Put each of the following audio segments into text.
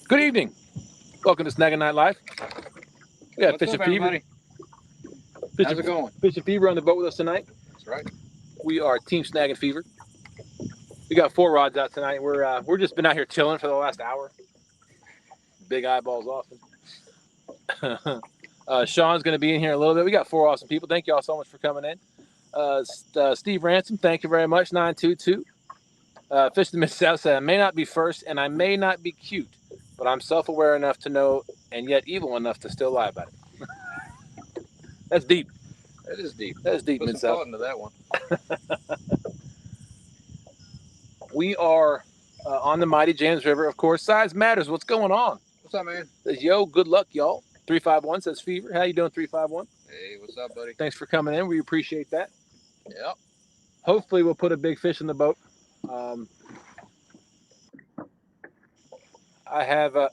Good evening. Welcome to Snaggin Night Live. We got Fishin' Fever. How's it going? Fishin' Fever on the boat with us tonight. That's right. We are Team Snaggin Fever. We got 4 rods out tonight. We're just been out here chilling for the last hour. Big eyeballs, Austin. Sean's going to be in here in a little bit. We got 4 awesome people. Thank you all so much for coming in. Steve Ransom, thank you very much. 922. Fish the Miss South said, I may not be first and I may not be cute, but I'm self-aware enough to know and yet evil enough to still lie about it. That's deep. That is deep. That is deep, Put Miss some South. thought into that one. We are on the mighty James River, of course. Size matters. What's going on? What's up, man? Says, yo, good luck, y'all. 351 says Fever. How you doing, 351? Hey, what's up, buddy? Thanks for coming in. We appreciate that. Yep. Hopefully we'll put a big fish in the boat. I have a...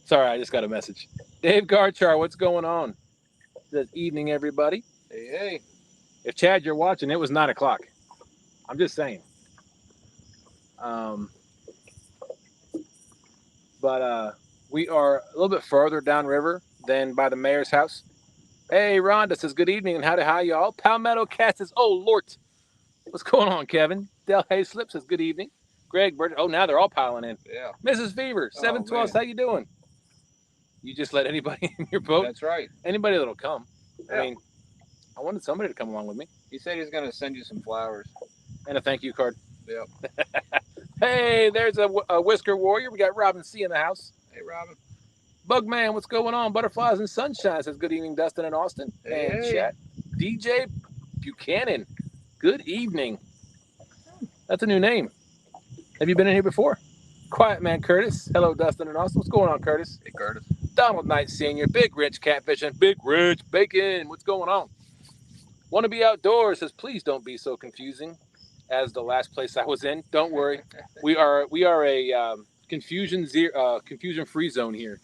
Sorry, I just got a message. Dave Garchar, what's going on? Good evening, everybody. Hey, hey. If Chad, you're watching, it was 9 o'clock. I'm just saying. But we are a little bit further downriver than by the mayor's house. Hey, Rhonda says, good evening and howdy hi, y'all. Palmetto Cat says, oh, Lord. What's going on, Kevin? Del Hayslip says, good evening. Greg Birch, oh, now they're all piling in. Yeah. Mrs. Fever, 712, how you doing? You just let anybody in your boat? That's right. Anybody that'll come. Yeah. I mean, I wanted somebody to come along with me. He said he's going to send you some flowers. And a thank you card. Yep. Hey, there's a Whisker Warrior. We got Robin C in the house. Hey, Robin. Bugman, what's going on? Butterflies and Sunshine says, good evening, Dustin and Austin. Hey, and hey. Chatt. DJ Buchanan, good evening. That's a new name. Have you been in here before? Quiet Man Curtis. Hello, Dustin and Austin. What's going on, Curtis? Hey, Curtis. Donald Knight Sr., Big Rich Catfishing, Big Rich Bacon. What's going on? Want to be outdoors says, please don't be so confusing as the last place I was in. Don't worry. We are a confusion-free zone here.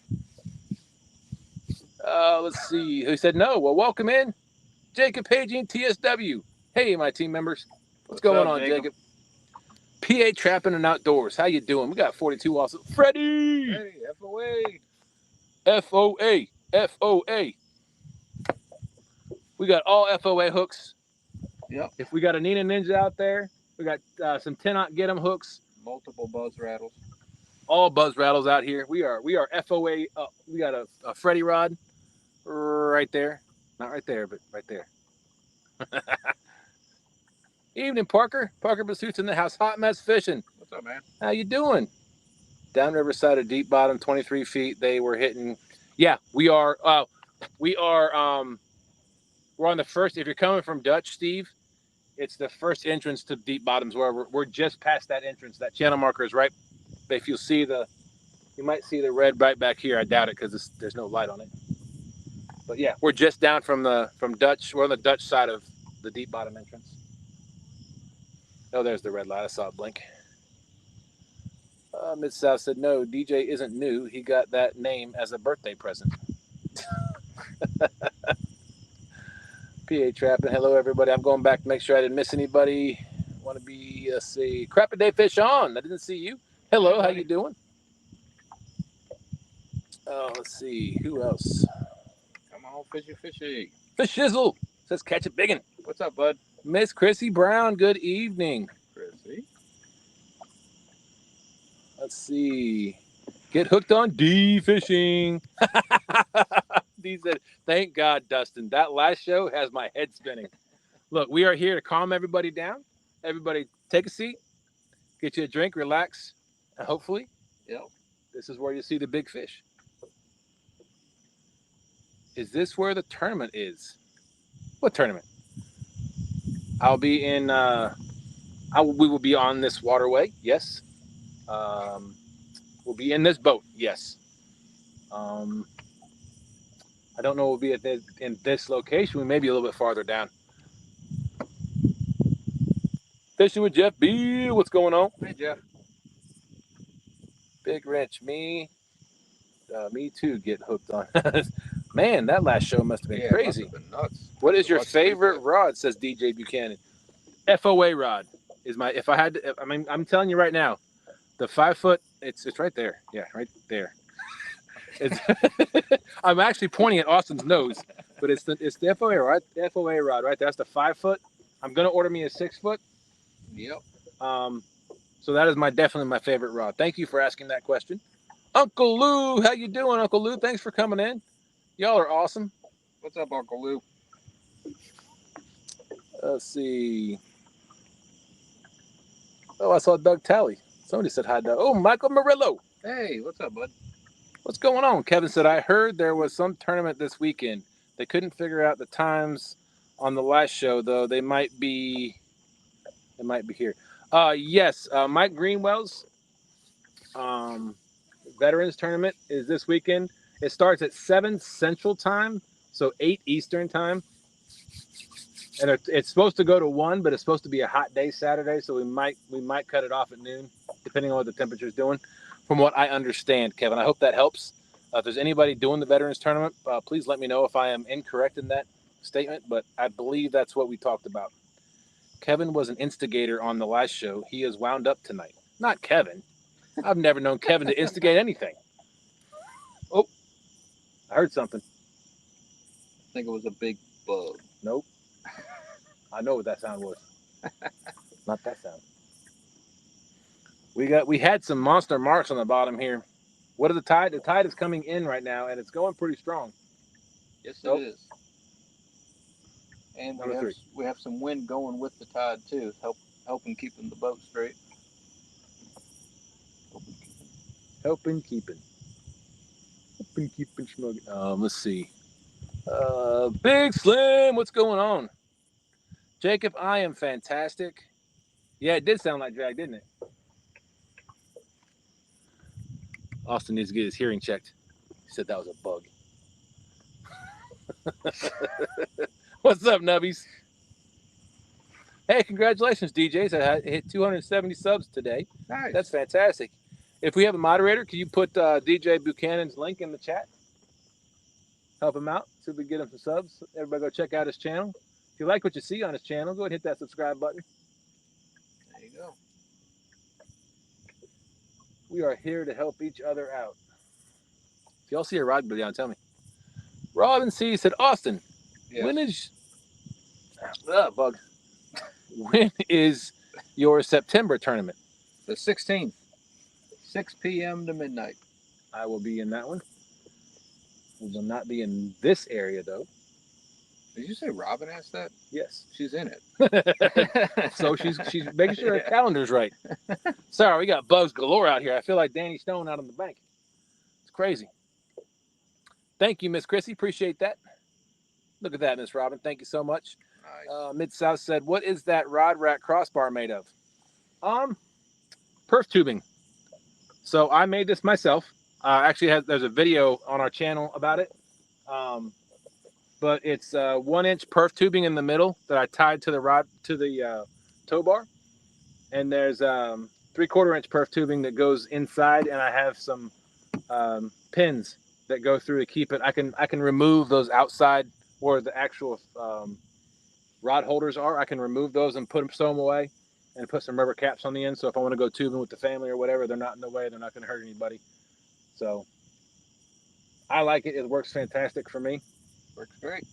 Let's see. Who said no? Well, welcome in. Jacob Paging, TSW. Hey, my team members. What's going on, Jacob? PA Trapping and Outdoors. How you doing? We got 42 also. Freddie! Hey, F.O.A. F.O.A. F.O.A. We got all F.O.A. hooks. Yep. If we got a Nina Ninja out there, we got some 10-aught get 'em hooks. Multiple buzz rattles. All buzz rattles out here. We are F.O.A. We got a Freddy rod right there. Not right there, but right there. Evening, Parker. Parker Pursuits in the house. Hot Mess Fishing. What's up, man? How you doing? Downriver side of Deep Bottom, 23 feet. They were hitting. Yeah, we are. We're on the first. If you're coming from Dutch, Steve, it's the first entrance to Deep Bottoms. Where we're just past that entrance. That channel marker is right. If you see you might see the red right back here. I doubt it because there's no light on it. But yeah, we're just down from Dutch. We're on the Dutch side of the Deep Bottom entrance. Oh, there's the red light. I saw it blink. Mid-South said, no, DJ isn't new. He got that name as a birthday present. PA Trapping. Hello, everybody. I'm going back to make sure I didn't miss anybody. Want to be, let's see. Crap a Day Fish On. I didn't see you. Hello, how you doing? Oh, let's see. Who else? Come on, fishy, fishy. Fish Shizzle says, catch a biggin. What's up, bud? Miss Chrissy Brown, good evening. Chrissy. Let's see. Get hooked on D fishing. D said, thank God, Dustin. That last show has my head spinning. Look, we are here to calm everybody down. Everybody take a seat, get you a drink, relax, and hopefully, this is where you see the big fish. Is this where the tournament is? What tournament? I'll be in, we will be on this waterway, yes. We'll be in this boat, yes. I don't know we'll be in this location. We may be a little bit farther down. Fishing with Jeff B. What's going on? Hey, Jeff. Big Wrench, me too, get hooked on. Man, that last show must have been crazy. Must have been nuts. What is your favorite rod, says DJ Buchanan? F.O.A. rod is my. If I had, to, I mean, I'm telling you right now, the 5 foot. It's right there. Yeah, right there. It's I'm actually pointing at Austin's nose, but it's the F.O.A. rod. F.O.A. rod right there. That's the 5 foot. I'm gonna order me a 6 foot. Yep. So that is definitely my favorite rod. Thank you for asking that question. Uncle Lou, how you doing, Uncle Lou? Thanks for coming in. Y'all are awesome. What's up, Uncle Lou? Let's see. Oh, I saw Doug Talley. Somebody said hi, Doug. Oh, Michael Murillo. Hey, what's up, bud? What's going on? Kevin said, I heard there was some tournament this weekend. They couldn't figure out the times on the last show, though. They might be here. Yes, Mike Greenwell's Veterans Tournament is this weekend. It starts at 7 Central Time, so 8 Eastern Time. And it's supposed to go to 1, but it's supposed to be a hot day Saturday, so we might cut it off at noon, depending on what the temperature's doing. From what I understand, Kevin, I hope that helps. If there's anybody doing the Veterans Tournament, please let me know if I am incorrect in that statement, but I believe that's what we talked about. Kevin was an instigator on the last show. He is wound up tonight. Not Kevin. I've never known Kevin to instigate anything. Oh, I heard something. I think it was a big bug. Nope. I know what that sound was. Not that sound. We had some monster marks on the bottom here. What are the tide? The tide is coming in right now, and it's going pretty strong. Yes, it is. And we have some wind going with the tide too, helping keeping the boat straight. Helping keeping smuggling. Let's see. Big Slim, what's going on? Jacob, I am fantastic. Yeah, it did sound like drag, didn't it? Austin needs to get his hearing checked. He said that was a bug. What's up, nubbies? Hey, congratulations, DJs. I hit 270 subs today. Nice. That's fantastic. If we have a moderator, can you put DJ Buchanan's link in the chat? Help him out. See if we can get him some subs. Everybody go check out his channel. If you like what you see on his channel, go ahead and hit that subscribe button. There you go. We are here to help each other out. If y'all see a rod go down, tell me. Robin C said, Austin, yes. when is... bug. When is your September tournament? The 16th. 6 p.m. to midnight. I will be in that one. We will not be in this area, though. Did you say Robin asked that? Yes. She's in it. So she's making sure her calendar's right. Sorry, we got bugs galore out here. I feel like Danny Stone out on the bank. It's crazy. Thank you, Miss Chrissy. Appreciate that. Look at that, Miss Robin. Thank you so much. Nice. Mid-South said, what is that rod rack crossbar made of? Perf tubing. So I made this myself. Actually, there's a video on our channel about it. But it's 1-inch perf tubing in the middle that I tied to the rod, to the tow bar. And there's 3/4-inch perf tubing that goes inside, and I have some pins that go through to keep it. I can remove those outside where the actual rod holders are. I can remove those and sew them away, and put some rubber caps on the end. So if I want to go tubing with the family or whatever, they're not in the way. They're not going to hurt anybody. So I like it. It works fantastic for me. Works great.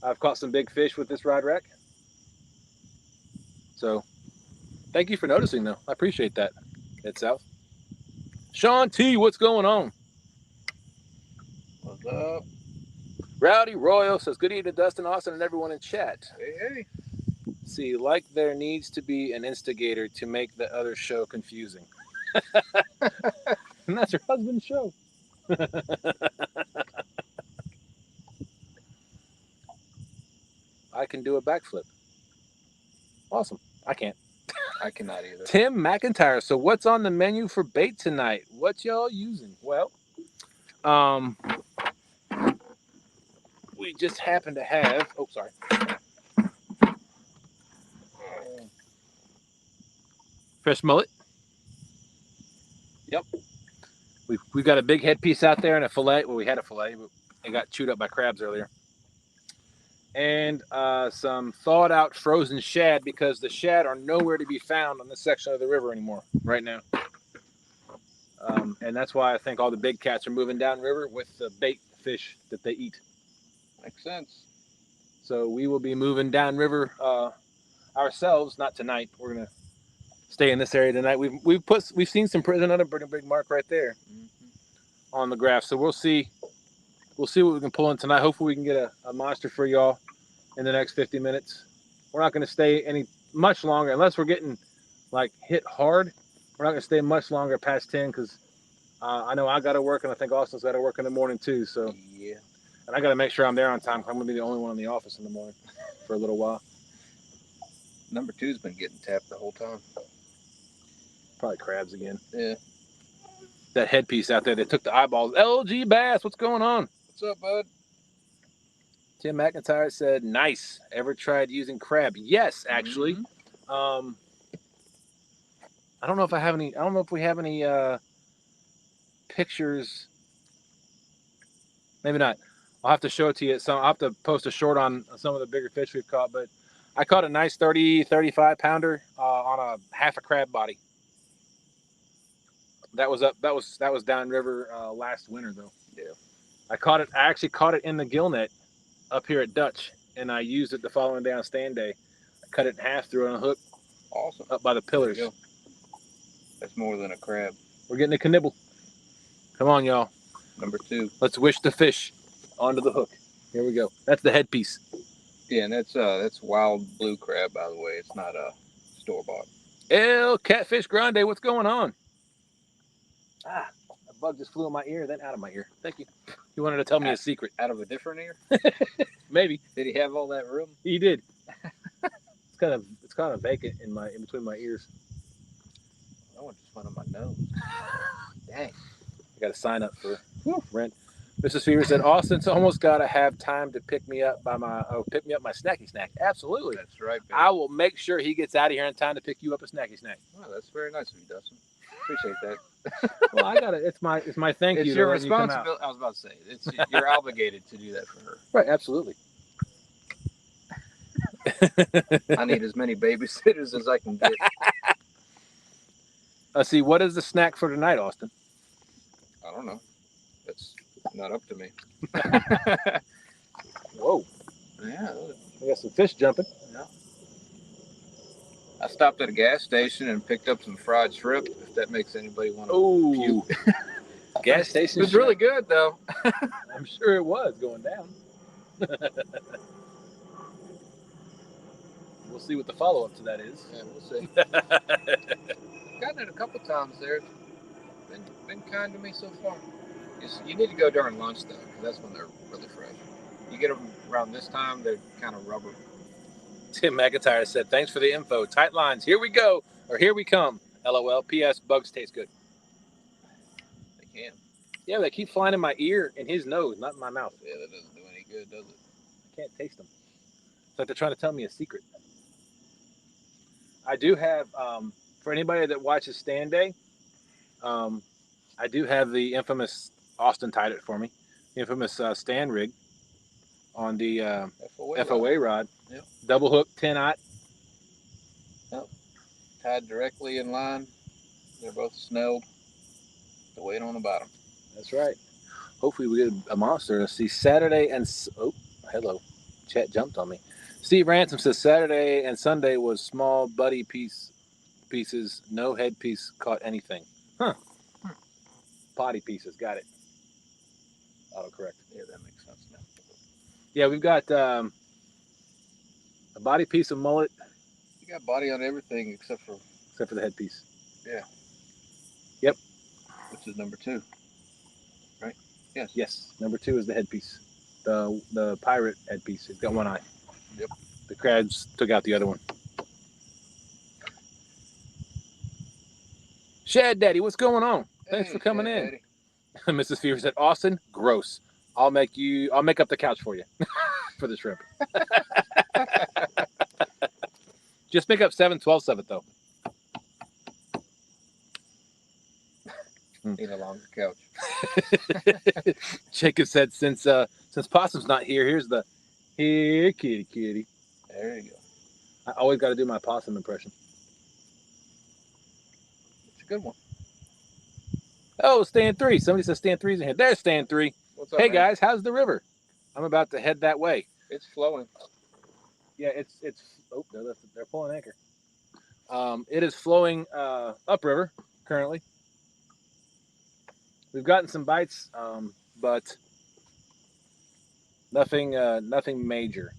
I've caught some big fish with this rod rack. So thank you for noticing, though. I appreciate that. Mid-South. Sean T, what's going on? What's up? Rowdy Royal says, good evening, Dustin, Austin, and everyone in chat. Hey. See, like there needs to be an instigator to make the other show confusing. And that's her husband's show. I can do a backflip. Awesome. I can't. I cannot either. Tim McIntyre. So what's on the menu for bait tonight? What y'all using? Well, we just happen to have, oh, sorry. Fresh mullet. Yep. We've got a big headpiece out there and a fillet. Well, we had a fillet, but it got chewed up by crabs earlier. and some thawed out frozen shad, because the shad are nowhere to be found on this section of the river anymore right now. And that's why I think all the big cats are moving downriver with the bait fish that they eat. Makes sense. So we will be moving downriver ourselves. Not tonight. We're gonna stay in this area tonight. We've seen some another pretty big mark right there on the graph. So we'll see what we can pull in tonight. Hopefully we can get a monster for y'all in the next 50 minutes. We're not going to stay any much longer unless we're getting like hit hard. We're not going to stay much longer past 10 because I know I got to work, and I think Austin's got to work in the morning too. So yeah, and I got to make sure I'm there on time. I'm going to be the only one in the office in the morning for a little while. Number 2's been getting tapped the whole time. Probably crabs again. Yeah. That headpiece out there, they took the eyeballs. LG Bass, what's going on? What's up, bud? Tim McIntyre said, nice. Ever tried using crab? Yes, actually. I don't know if I have any. I don't know if we have any pictures. Maybe not. I'll have to show it to you. I'll have to post a short on some of the bigger fish we've caught. But I caught a nice 30, 35 pounder on a half a crab body. That was up. That was downriver last winter though. Yeah. I actually caught it in the gill net up here at Dutch, and I used it the following day on stand day. I cut it in half, threw it on a hook. Awesome. Up by the pillars. There you go. That's more than a crab. We're getting a knibble. Come on, y'all. Number 2. Let's wish the fish onto the hook. Here we go. That's the headpiece. Yeah, and that's wild blue crab, by the way. It's not a store-bought. Catfish Grande, what's going on? A bug just flew in my ear, then out of my ear. Thank you. He wanted to tell me a secret. Out of a different ear? Maybe. Did he have all that room? He did. It's kind of vacant in between my ears. That one just went on my nose. Dang. I got to sign up for rent. Mrs. Fever said, Austin's almost got to have time to pick me up my snacky snack. Absolutely. That's right, baby. I will make sure he gets out of here in time to pick you up a snacky snack. Wow, that's very nice of you, Dustin. Appreciate that. Well, I got it. It's my thank you. It's your responsibility. I was about to say, you're obligated to do that for her. Right, absolutely. I need as many babysitters as I can get. Let's see, what is the snack for tonight, Austin? I don't know. That's not up to me. Whoa. Yeah. We got some fish jumping. Yeah. I stopped at a gas station and picked up some fried shrimp, if that makes anybody want to puke. Gas station It was really good, though. I'm sure it was going down. We'll see what the follow-up to that is. Yeah, we'll see. Gotten it a couple times there. Been kind to me so far. You need to go during lunch, though, because that's when they're really fresh. You get them around this time, they're kind of rubber. Tim McIntyre said, thanks for the info. Tight lines. Here we go. Or here we come. LOL. P.S. Bugs taste good. They can. Yeah, they keep flying in my ear and his nose, not in my mouth. Yeah, that doesn't do any good, does it? I can't taste them. It's like they're trying to tell me a secret. I do have, for anybody that watches Stand Day, I do have the infamous, Austin tied it for me, the infamous stand rig on the F.O.A. rod. Yep. Double hook, 10-aught. Yep. Tied directly in line. They're both snelled. The weight on the bottom. That's right. Hopefully we get a monster. Let's see, Saturday and... Oh, hello. Chat jumped on me. Steve Ransom says Saturday and Sunday was small buddy pieces. No headpiece caught anything. Huh. Potty pieces. Got it. Autocorrect. Yeah, that makes sense now. Yeah, we've got a body piece of mullet. You got body on everything except for the headpiece. Yeah. Yep. Which is number 2. Right? Yes. Yes. Number 2 is the headpiece. The pirate headpiece. It's got one eye. Yep. The crabs took out the other one. Shad Daddy, what's going on? Thanks for coming in. Mrs. Fever said, Austin, gross. I'll make up the couch for you for the shrimp. Just make up 7/12 of it though. Need a longer couch. Jacob said, since Possum's not here, here's Here, kitty, kitty. There you go. I always got to do my possum impression. It's a good one. Oh, stand 3. Somebody says stand 3's in here. There's stand 3. What's up, hey, man? guys, how's the river? I'm about to head that way. It's flowing. Yeah, it's. Oh, they're pulling anchor. It is flowing upriver currently. We've gotten some bites, but nothing major.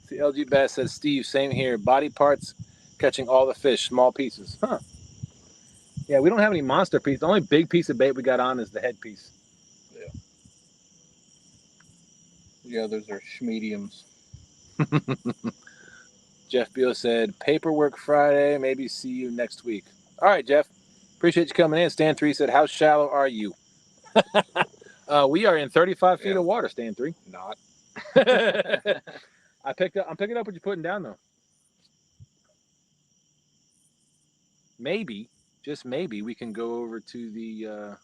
See, LG Bass says, Steve, same here. Body parts catching all the fish, small pieces. Huh. Yeah, we don't have any monster piece. The only big piece of bait we got on is the head piece. Yeah. The others are schmediums. Jeff Beal said, paperwork Friday. Maybe see you next week. All right, Jeff. Appreciate you coming in. Stan 3 said, how shallow are you? We are in 35 feet of water, Stan 3. Not. I'm picking up what you're putting down, though. Maybe, just maybe, we can go over to the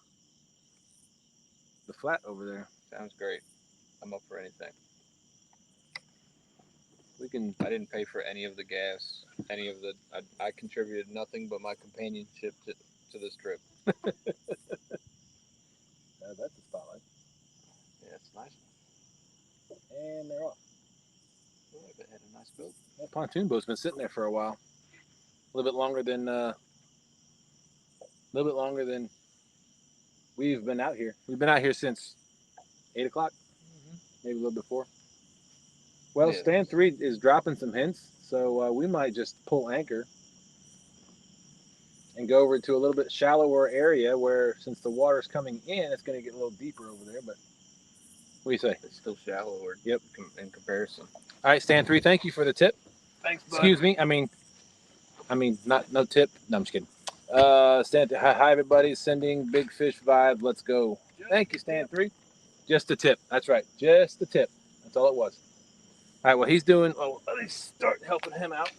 flat over there. Sounds great. I'm up for anything. We can. I didn't pay for any of the gas, any of the. I contributed nothing but my companionship to this trip. That's the spotlight. Yeah, it's nice. And they're off. Oh, they had a nice boat. That pontoon boat's been sitting there for a while. A little bit longer than we've been out here. We've been out here since 8 o'clock, maybe a little before. Well, yeah. Stan 3 is dropping some hints, so we might just pull anchor and go over to a little bit shallower area where, since the water's coming in, it's going to get a little deeper over there. But what do you say? It's still shallower. Yep. In comparison. All right, Stan 3, thank you for the tip. Thanks, bud. Excuse me. I mean, no tip. No, I'm just kidding. Stan, hi everybody. Sending big fish vibe. Let's go. Thank you, Stan 3. Just a tip. That's right. Just a tip. That's all it was. All right, well, he's doing. Oh, let me start helping him out.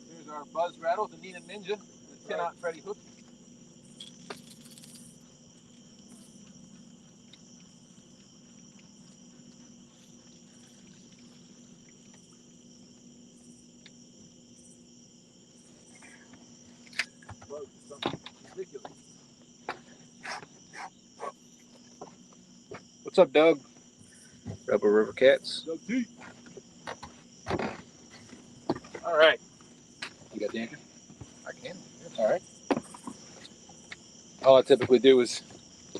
Here's our buzz rattle, the Nina Ninja, the 10-aught Freddy hook. What's up, Doug? Rebel River Cats. Doug T. All right. You got the anchor? I can. All right. All I typically do is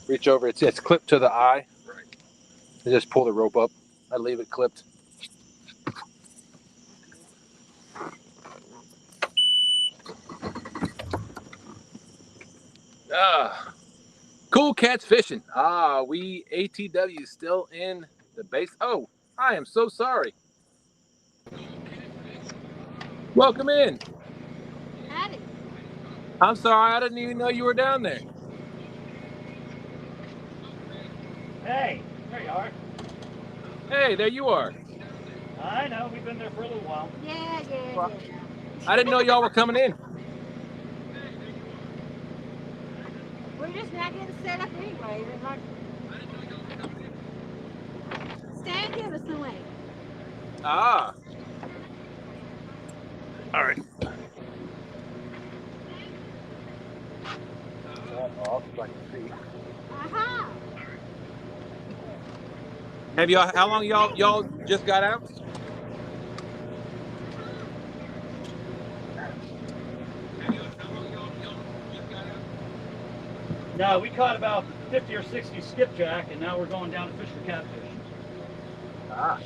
reach over. It's clipped to the eye. Right. I just pull the rope up. I leave it clipped. Cool Cats Fishing. We ATW still in the base. Oh, I am so sorry. Welcome in. Howdy. I'm sorry, I didn't even know you were down there. Hey, there you are. Hey, there you are. I know, we've been there for a little while. Yeah. I didn't know y'all were coming in. We're just not getting set up anyway. Stan, give us some way. All right. Aha. Have y'all? How long y'all just got out? No, we caught about 50 or 60 skipjack, and now we're going down to fish for catfish. Ah.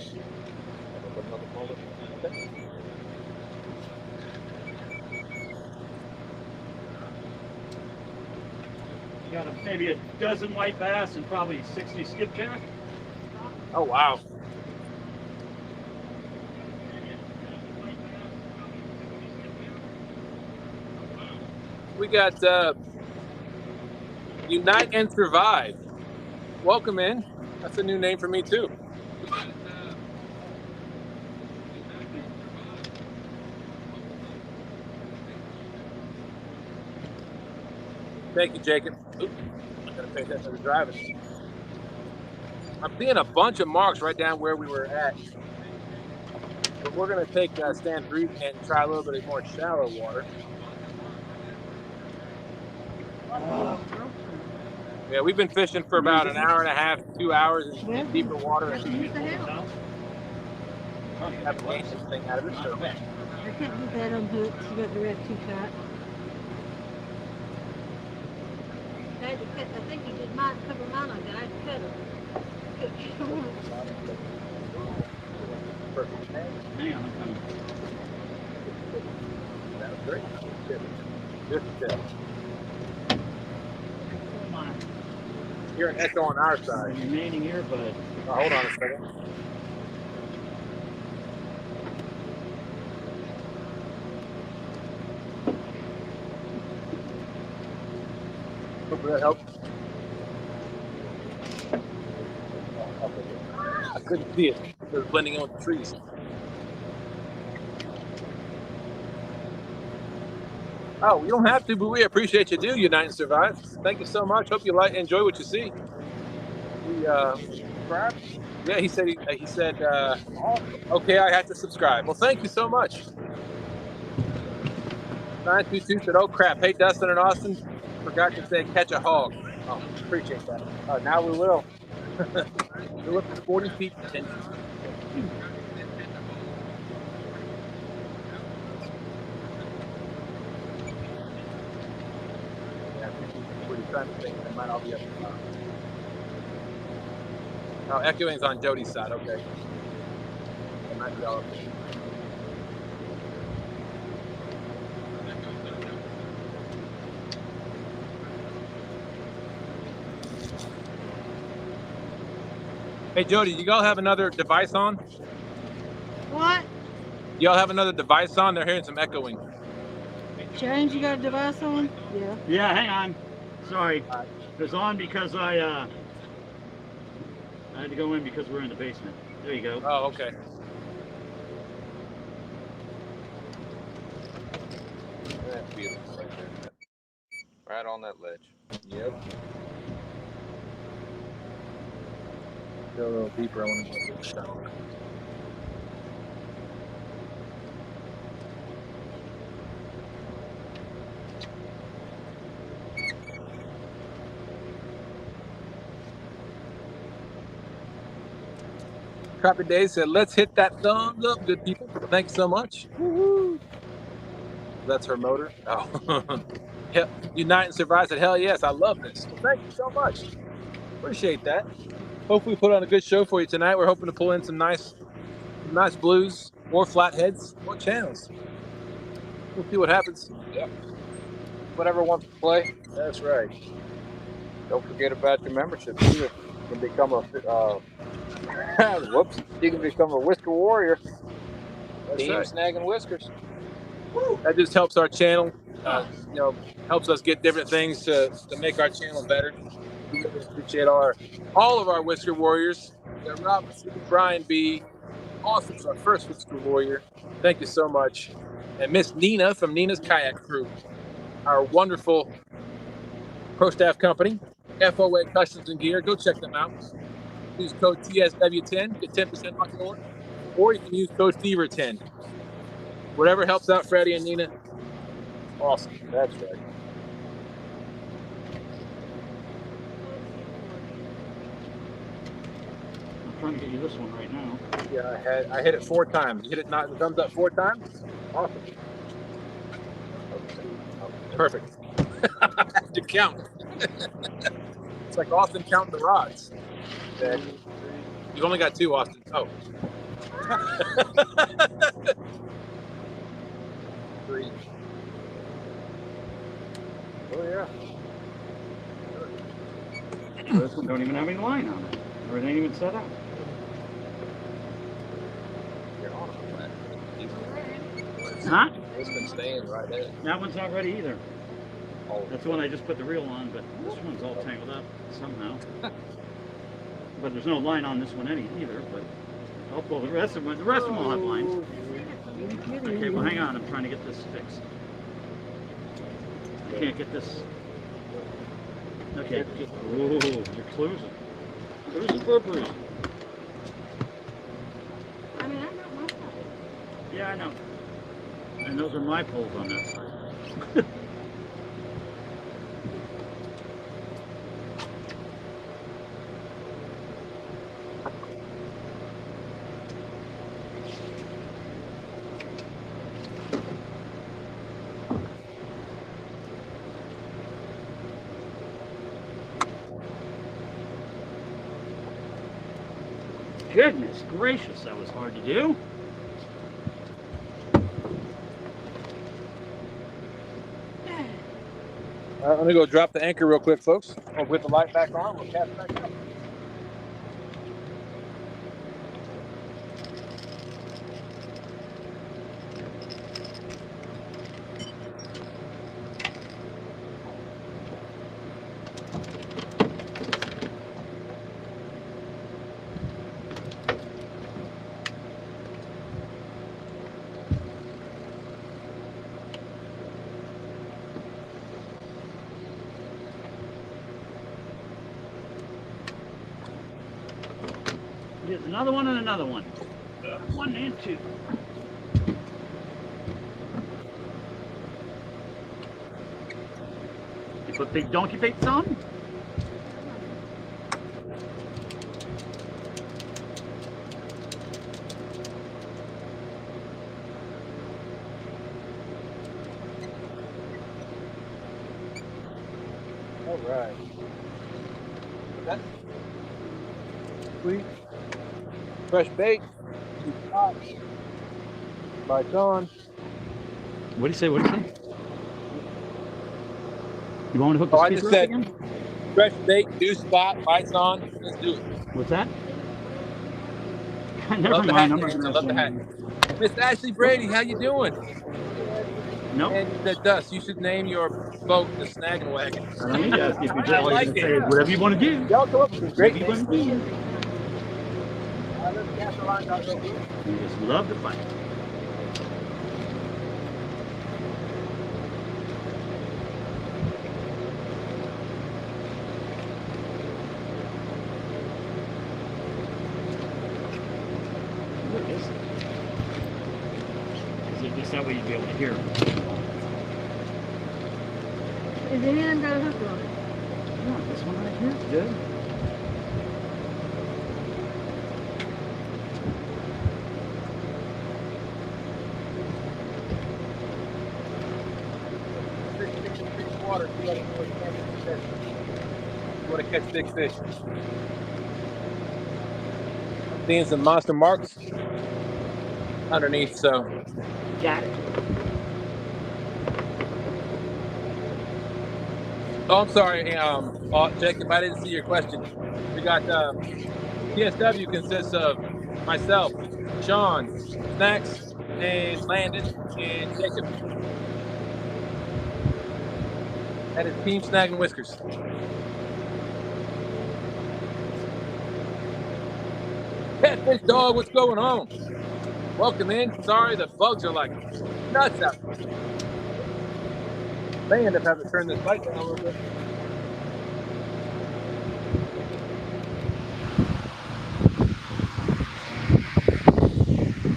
Got maybe a dozen white bass and probably 60 skipjack. Oh, wow. We got Unite and Survive. Welcome in. That's a new name for me, too. Thank you, Jacob. Oops, I gotta pay attention to driving. I'm seeing a bunch of marks right down where we were at. But we're gonna take stand 3 and try a little bit more shallow water. Yeah, we've been fishing for about an hour and a half, 2 hours in deeper water. Use the handle. Have to gain anything out of it. So. I can't do that on hooks. You got the red too tight. I had to cut. I think you did mine, cover mine like that. I had to cut them. Perfect. Hang on, I'm coming. That was great. Just Hear an echo on our side. Remaining earbud. Oh, hold on a second. Hopefully that helps. I couldn't see it. It was blending in with the trees. Oh, you don't have to, but we appreciate you do, Unite and Survive. Thank you so much. Hope you enjoy what you see. We subscribe. Yeah, he said okay, I have to subscribe. Well, thank you so much. 922 said, oh crap. Hey, Dustin and Austin, forgot to say catch a hog. Oh, appreciate that. Now we will. We're looking at 40 feet detention. Trying to think that might all be up to Oh, echoing's on Jodi's side. Okay. That might be all up to Hey, Jodi, you all have another device on? What? Y'all have another device on? They're hearing some echoing. James, you got a device on? Yeah. Yeah, hang on. Sorry. It was on because I had to go in because we're in the basement. There you go. Oh, okay. That's beautiful right there. Right on that ledge. Yep. Go a little deeper. I want to go this down. Copy Dave said, let's hit that thumbs up, good people. Thanks so much. Woo-hoo. That's her motor. Oh, yeah. Unite and Survive said, hell yes, I love this. Well, thank you so much. Appreciate that. Hopefully we put on a good show for you tonight. We're hoping to pull in some nice blues or flatheads or channels. We'll see what happens. Yep. Whatever wants to play. That's right. Don't forget about your membership either. You can become a whoops. You can become a Whisker Warrior. That's Team right. Snagging Whiskers. That just helps our channel. Helps us get different things to make our channel better. We really appreciate all of our Whisker Warriors. Rob, Brian B. Austin's our first Whisker Warrior. Thank you so much. And Miss Nina from Nina's Kayak Crew, our wonderful pro staff company, F.O.A. Customs and Gear. Go check them out. Use code TSW10, get 10% off your order. Or you can use code Fever10. Whatever helps out Freddie and Nina. Awesome. That's right. I'm trying to get you this one right now. Yeah, I hit it 4 times. You hit it not the thumbs up 4 times? Awesome. Perfect. I have to count. It's like Austin counting the rods. You've only got 2, Austin. Oh. 3. Oh yeah. Oh, this one don't even have any line on it. Or it ain't even set up. You're on it. Huh? It's been staying right there. That one's not ready either. Oh. That's the one I just put the reel on, but this one's all tangled up somehow. But there's no line on this one either, but I'll pull the rest of them. The rest of them will have lines. Okay, well hang on, I'm trying to get this fixed. I can't get this. Okay. Ooh, you're closing. Closing purpose. I mean, I got my side. Yeah, I know. And those are my poles on that side. Goodness gracious, that was hard to do. All right, let me go drop the anchor real quick, folks. I'll put the light back on. We'll cast back up. Here's another one and another one. 1 and 2. You put big donkey baits on? All right. That sweet. Fresh bait. Lights on. What do you say? What do you say? You want to hook the Oh, I speaker just up said again? fresh bait, new spot, lights on. Let's do it. What's that? Never Love the mind. hat, I'm not James. I gonna love the hat. Miss Ashley Brady, how you doing? Nope. And you said Dust. You should name your boat the Snaggin Wagon. I don't need to ask you if you're I like just it. say whatever you want to do. Y'all come up with some great Whatever you names. want to do. You just love to fight. Look at this. Because that way you'd be able to hear it. Is the hand got a hook on it? Yeah, this one right here is good. Water, you want to catch big fish. I'm seeing some monster marks underneath, so. Got it. Oh, I'm sorry, Jacob, I didn't see your question. We got TSW consists of myself, Sean, Snacks, and Landon, and Jacob. That is Team Snaggin Whiskers. Catfish dog, what's going on? Welcome in. Sorry, the bugs are like nuts out there. May end up having to turn this light down a little bit.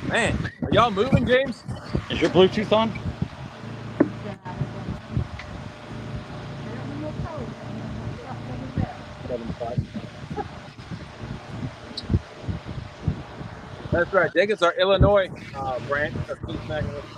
Man, are y'all moving, James? Is your Bluetooth on? That's right. Jacob's our Illinois branch of Team Snaggin Whiskers.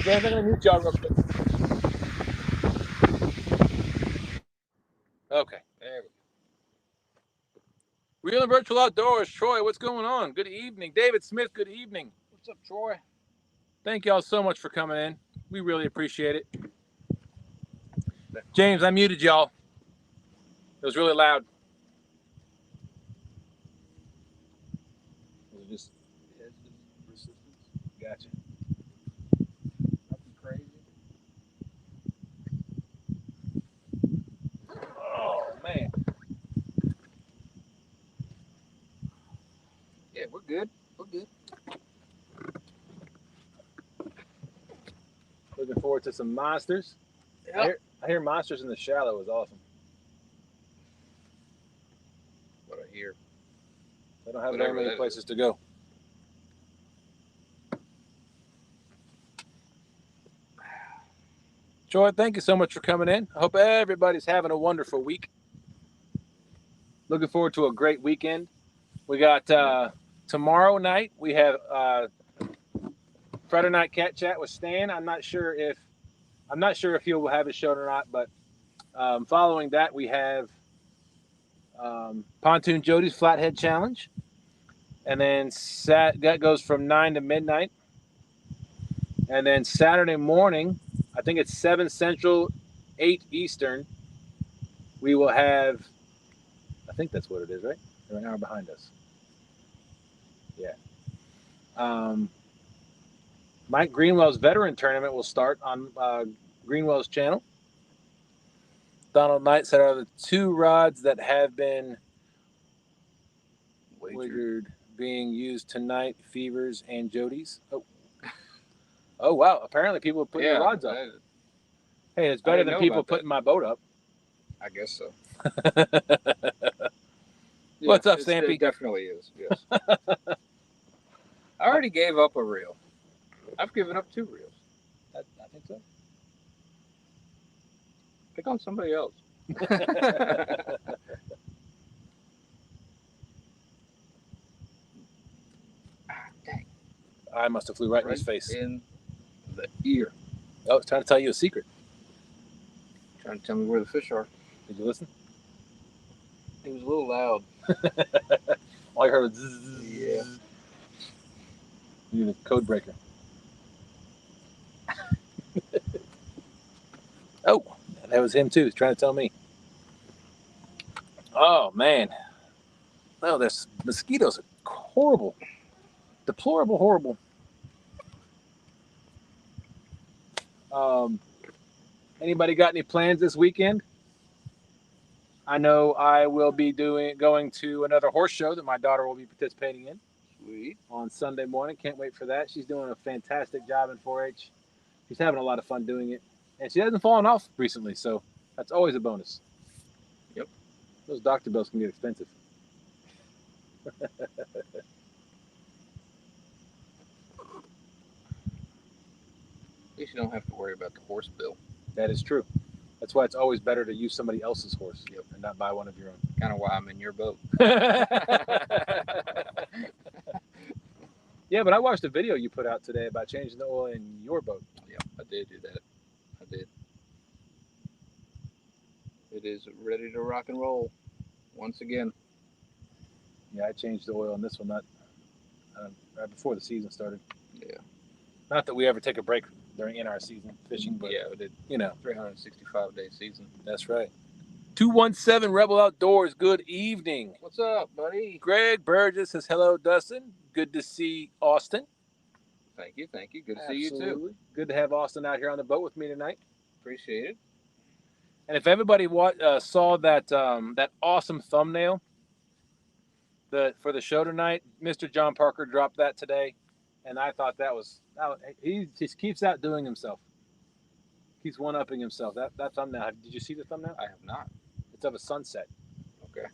right, James, I'm going to mute y'all real quick. Okay. There we go. Real and Virtual Outdoors. Troy, what's going on? Good evening. David Smith, good evening. What's up, Troy? Thank y'all so much for coming in. We really appreciate it. James, I muted y'all. It was really loud. Was it just resistance? Gotcha. Nothing crazy. Oh, man. Yeah, we're good. We're good. Looking forward to some monsters. Yep. I hear monsters in the shallow is awesome. What I hear. They don't have Whatever very many that places to go. Troy, thank you so much for coming in. I hope everybody's having a wonderful week. Looking forward to a great weekend. We got tomorrow night, we have Friday night cat chat with Stan. I'm not sure if he'll have his show or not, but following that we have Pontoon Jodi's Flathead Challenge. And then that goes from 9 to midnight. And then Saturday morning, I think it's 7 Central, 8 Eastern, we will have, I think that's what it is, right? They're an hour behind us. Yeah. Mike Greenwell's Veteran Tournament will start on Greenwell's channel. Donald Knight said, are the 2 rods that have been wagered being used tonight, Fevers and Jody's? Oh, wow. Apparently people are putting the rods up. Hey, it's better than people putting my boat up. I guess so. What's up, Stampy? It definitely is, yes. I already gave up a reel. I've given up 2 reels. I think so. Pick on somebody else. Dang. I must have flew right in his face. In the ear. Oh, it's trying to tell you a secret. Trying to tell me where the fish are. Did you listen? It was a little loud. All I heard was zzz. Yeah. You need a code breaker. Oh, that was him too. He's trying to tell me. Oh, man. Oh, this mosquitoes are horrible. Deplorable, horrible. Anybody got any plans this weekend? I know I will be going to another horse show that my daughter will be participating in. Sweet. On Sunday morning. Can't wait for that. She's doing a fantastic job in 4-H. She's having a lot of fun doing it. And she hasn't fallen off recently, so that's always a bonus. Yep. Those doctor bills can get expensive. At least you don't have to worry about the horse bill. That is true. That's why it's always better to use somebody else's horse. Yep. And not buy one of your own. Kind of why I'm in your boat. Yeah, but I watched a video you put out today about changing the oil in your boat. Yep, I did do that. I did. It is ready to rock and roll once again. Yeah, I changed the oil in this one right before the season started. Yeah. Not that we ever take a break in our season fishing, but yeah, we did. 365-day season. That's right. 217 Rebel Outdoors. Good evening. What's up, buddy? Greg Burgess says hello, Dustin. Good to see Austin. Thank you. Good to see you too. Good to have Austin out here on the boat with me tonight. Appreciate it. And if everybody saw that that awesome thumbnail for the show tonight, Mr. John Parker dropped that today, and I thought he just keeps outdoing himself. Keeps one-upping himself. That thumbnail. Did you see the thumbnail? I have not. It's of a sunset. Okay.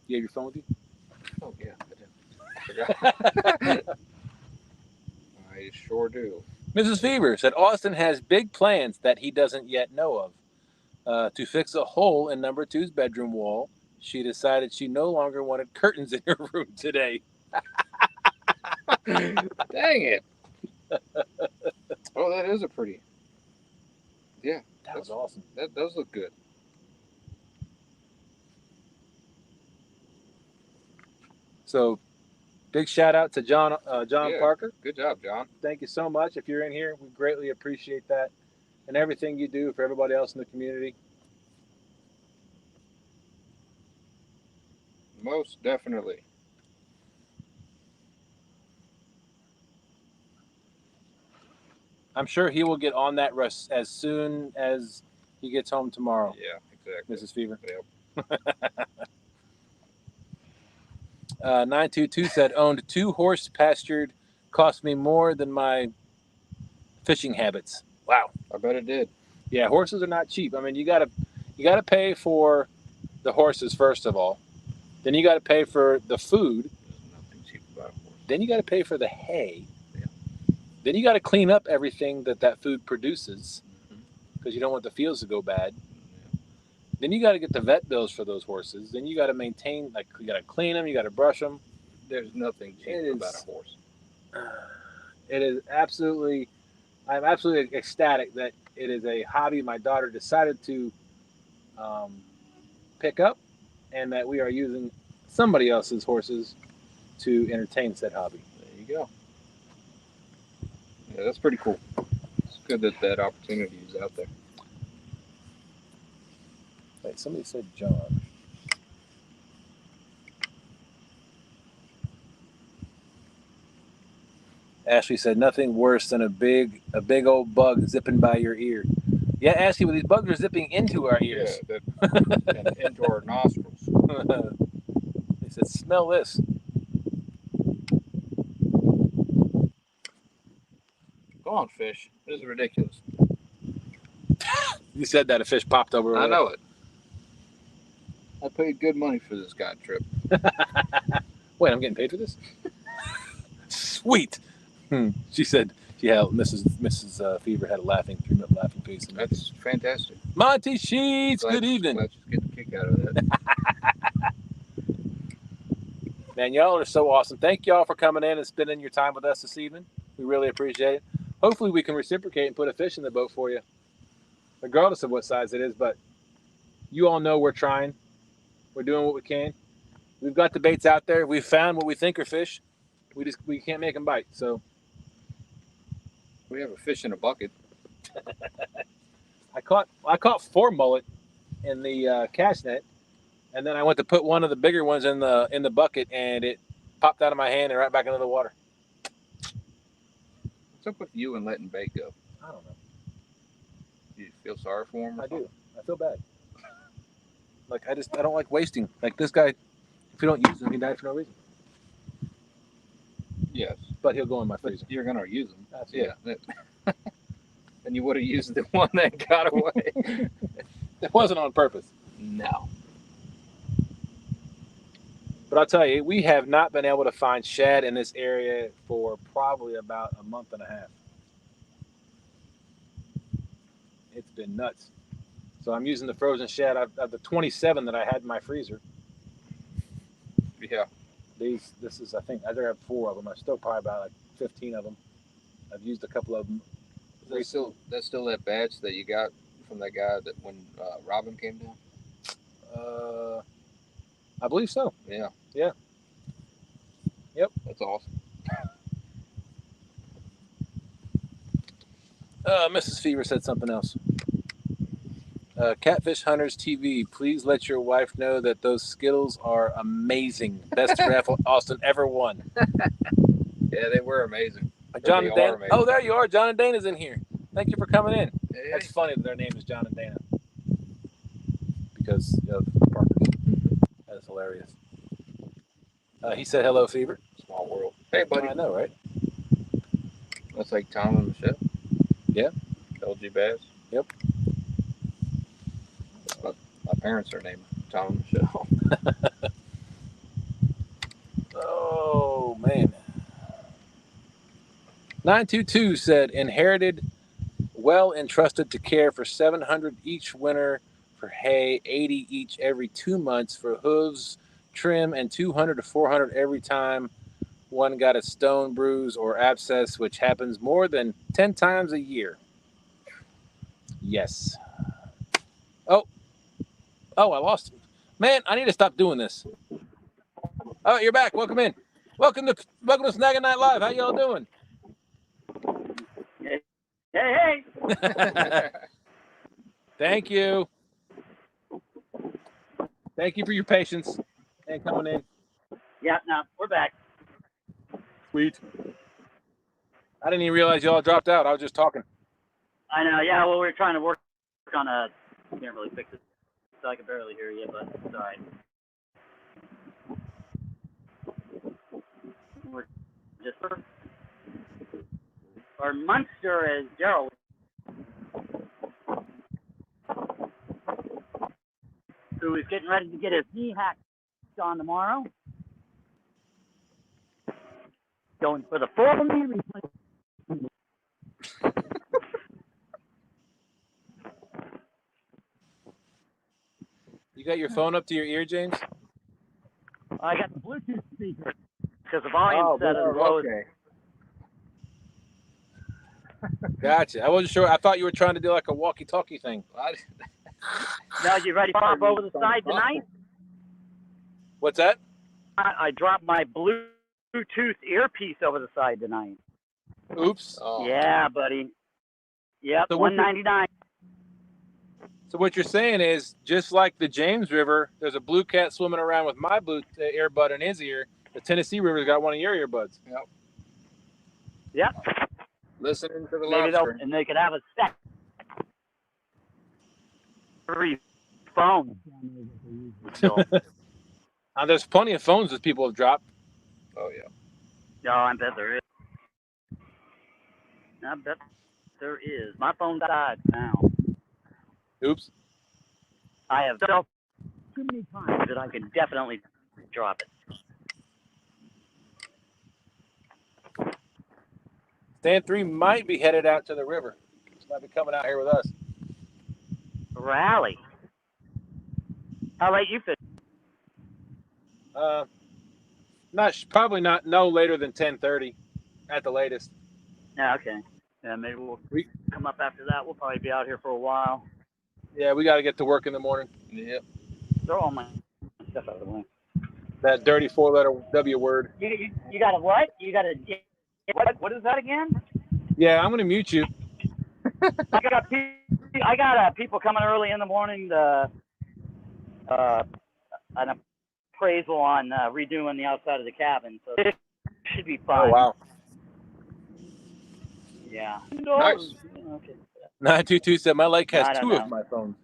You have your phone with you? Oh yeah, I did. I sure do. Mrs. Fever said Austin has big plans that he doesn't yet know of. To fix a hole in number 2's bedroom wall, she decided she no longer wanted curtains in her room today. Dang it. Oh, that is a pretty. Yeah, That was awesome. That does look good. So, big shout out to John Yeah. Parker. Good job, John. Thank you so much. If you're in here, we greatly appreciate that and everything you do for everybody else in the community. Most definitely. I'm sure he will get on that rush as soon as he gets home tomorrow. Yeah, exactly. Mrs. Fever. Yep. 922 said, owned 2 horse pastured, cost me more than my fishing habits. Wow. I bet it did. Yeah, horses are not cheap. I mean, you gotta pay for the horses first of all. Then you gotta pay for the food. There's nothing cheap about a horse. Then you gotta pay for the hay. Yeah. Then you gotta clean up everything that food produces Mhm. because you don't want the fields to go bad. Yeah. Then you gotta get the vet bills for those horses. Then you gotta maintain, like, you gotta clean them, you gotta brush them. There's nothing cheap It about is- a horse. It is absolutely, I'm absolutely ecstatic that it is a hobby my daughter decided to pick up, and that we are using somebody else's horses to entertain said hobby. There you go. Yeah, that's pretty cool. It's good that that opportunity is out there. Wait, somebody said John. Ashley said nothing worse than a big old bug zipping by your ear. Yeah, Ashley, well, these bugs are zipping into our ears. Yeah, and into our nostrils. They said, smell this. Go on, fish. This is ridiculous. You said that a fish popped over. I know it. I paid good money for this guide trip. Wait, I'm getting paid for this? Sweet. She said she had Mrs. Fever had a 3-minute laughing face. That's fantastic. Monty Sheets, good evening. Glad you get a kick out of that. Man, y'all are so awesome. Thank y'all for coming in and spending your time with us this evening. We really appreciate it. Hopefully we can reciprocate and put a fish in the boat for you, regardless of what size it is. But you all know we're trying. We're doing what we can. We've got the baits out there. We've found what we think are fish. We can't make them bite. So We have a fish in a bucket. I caught 4 mullet in the cast net, and then I went to put one of the bigger ones in the bucket, and it popped out of my hand and right back into the water. What's up with you and letting bait go? I don't know. Do you feel sorry for him? I do. I feel bad. Like I don't like wasting. Like this guy, if you don't use him, he died for no reason. Yes. But he'll go in my But freezer. you're going to use them. Absolutely. Yeah. And you would have used the one that got away. It wasn't on purpose. No. But I'll tell you, we have not been able to find shad in this area for probably about a month and a half. It's been nuts. So I'm using the frozen shad of the 27 that I had in my freezer. Yeah. This is, I think, I have 4 of them. I still probably about like 15 of them. I've used a couple of them. That's still that badge that you got from that guy that when Robin came down? I believe so. Yeah. Yeah. Yep. That's awesome. Mrs. Fever said something else. Catfish Hunters TV, please let your wife know that those Skittles are amazing. Best raffle Austin ever won. Yeah, they were amazing. John They and Dana. are amazing. Oh, there you are. John and Dana's in here. Thank you for coming in. Hey, That's funny that their name is John and Dana. Because of Parkers. That is hilarious. He said hello, Fever. small world. Hey, buddy. I know, right? That's like Tom and Michelle. Yeah. LG Bass. Yep. My parents are named Tom and Michelle. Oh, man. 922 said, inherited, well entrusted to care for 700 each winter for hay, 80 each every 2 months for hooves, trim, and 200 to 400 every time one got a stone bruise or abscess, which happens more than 10 times a year. Yes. Oh, I lost him. Man, I need to stop doing this. Oh, you're back. Welcome in. Welcome to Snaggin Night Live. How y'all doing? Hey. Thank you. Thank you for your patience and coming in. Yeah, no, we're back. Sweet. I didn't even realize y'all dropped out. I was just talking. I know. Yeah, well, we were trying to work on a. Can't really fix it, so I can barely hear you, but it's all right. We're just our Munster is Gerald. Who is getting ready to get his knee hacked on tomorrow. Going for the full knee replacement. You got your phone up to your ear, James? I got the Bluetooth speaker because the volume set is low. Okay. Gotcha. I wasn't sure. I thought you were trying to do like a walkie-talkie thing. Now you ready to pop over the side tonight? What's that? I dropped my Bluetooth earpiece over the side tonight. Oops. Oh. Yeah, buddy. Yep, So $199. So what you're saying is, just like the James River, there's a blue cat swimming around with my earbud in his ear. The Tennessee River's got one of your earbuds. Yep. Listening to the Maybe lobster. and they could have a set. Free phone. There's plenty of phones that people have dropped. Oh, yeah. No, I bet there is. I bet there is. My phone died now. Oops. I have felt too many times that I could definitely drop it. Stand 3 might be headed out to the river. Might be coming out here with us. Rally. How late you fish? Probably not. No later than 10:30, at the latest. Yeah, okay. Yeah, maybe we'll come up after that. We'll probably be out here for a while. Yeah, we got to get to work in the morning. Yep. Throw all my stuff out of the way. That dirty 4-letter W word. You got a what? You got a what is that again? Yeah, I'm going to mute you. I got people coming early in the morning to an appraisal on redoing the outside of the cabin, so it should be fun. Oh, wow. Yeah. Nice. Okay. 922 said my lake has I don't 2 know. of my phones.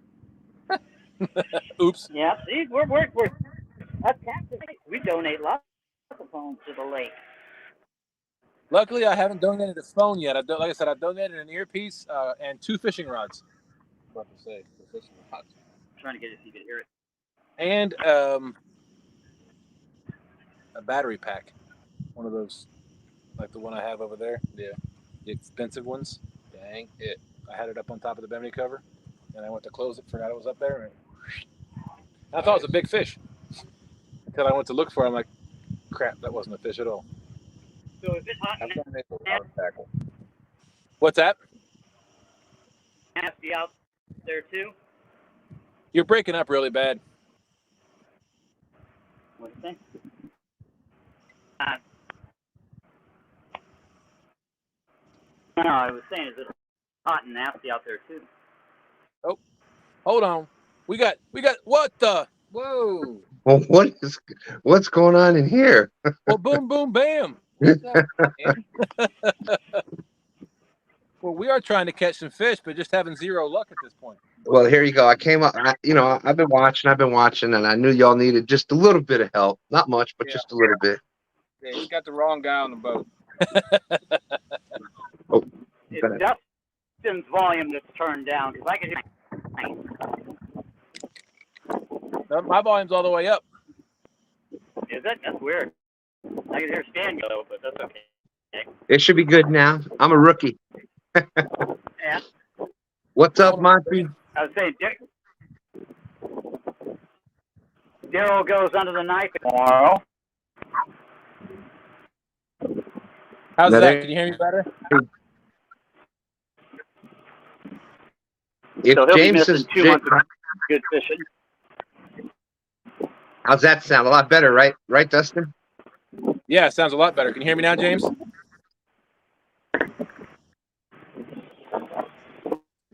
Oops. Yeah, see, we're that's Catfishing. We donate lots of phones to the lake. Luckily, I haven't donated a phone yet. Like I said, I donated an earpiece and 2 fishing rods. What to say? The fishing rods. I'm trying to get it so you can hear it. And a battery pack. One of those, like the one I have over there. Yeah. The expensive ones. Dang it. I had it up on top of the bimini cover, and I went to close it, forgot it was up there. And I thought it was a big fish. Until I went to look for it, I'm like, crap, that wasn't a fish at all. So is it hot I'm trying to make a lot of tackle. What's that? nasty out there too? You're breaking up really bad. What do you think? No, I was saying, is it hot and nasty out there too? Oh, hold on. We got what the? Whoa. Well, what's going on in here? Well, boom, boom, bam. Well, we are trying to catch some fish, but just having zero luck at this point. Well, here you go. I came up, I've been watching, and I knew y'all needed just a little bit of help. Not much, but just a little bit. Yeah, he's got the wrong guy on the boat. Oh, It's Dustin's volume that's turned down, because I can hear. My volume's all the way up. Is it? That's weird. I can hear Stan go, but that's okay. it should be good now. I'm a rookie. Yeah. What's up, Monty? I was saying, Daryl goes under the knife tomorrow. How's Now, that? Can you hear me better? if So he'll be James missing is 2 months of good fishing. how's that sound? A lot better, right? Right, Dustin? Yeah, it sounds a lot better. Can you hear me now, James?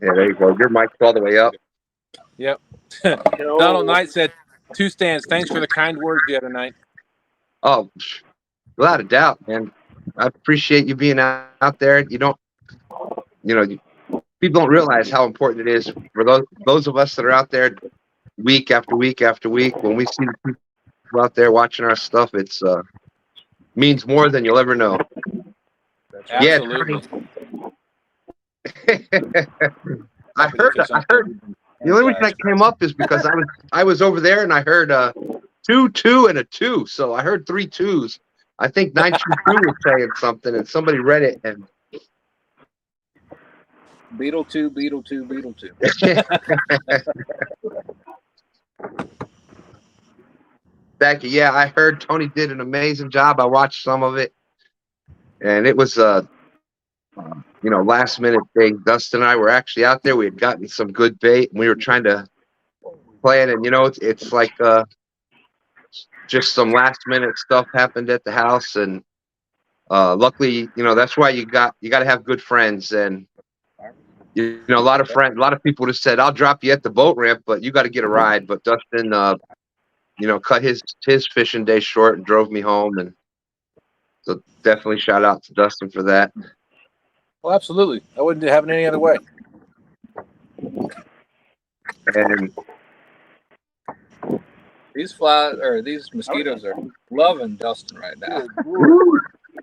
Yeah, there you go. Your mic's all the way up. Yep. Donald Knight said, 2 stands. Thanks for the kind words the other night. Oh, without a doubt, man. I appreciate you being out there. You don't, people don't realize how important it is for those of us that are out there week after week after week. When we see the people out there watching our stuff, it's means more than you'll ever know. Absolutely. Yeah. I heard. The only reason I came up is because I was over there and I heard 2, 2, and a 2. So I heard 3 2s. I think 922 was saying something, and somebody read it. And Beetle 2, Beetle 2, Beetle 2. Thank you. Yeah, I heard Tony did an amazing job. I watched some of it, and it was last minute thing. Dustin and I were actually out there. We had gotten some good bait, and we were trying to play it. And it's like just some last minute stuff happened at the house, and luckily, that's why you got to have good friends. And a lot of people would have said, "I'll drop you at the boat ramp, but you got to get a ride." But Dustin, cut his fishing day short and drove me home, and so definitely shout out to Dustin for that. Well, absolutely. I wouldn't have it any other way. And these mosquitoes are loving Dustin right now.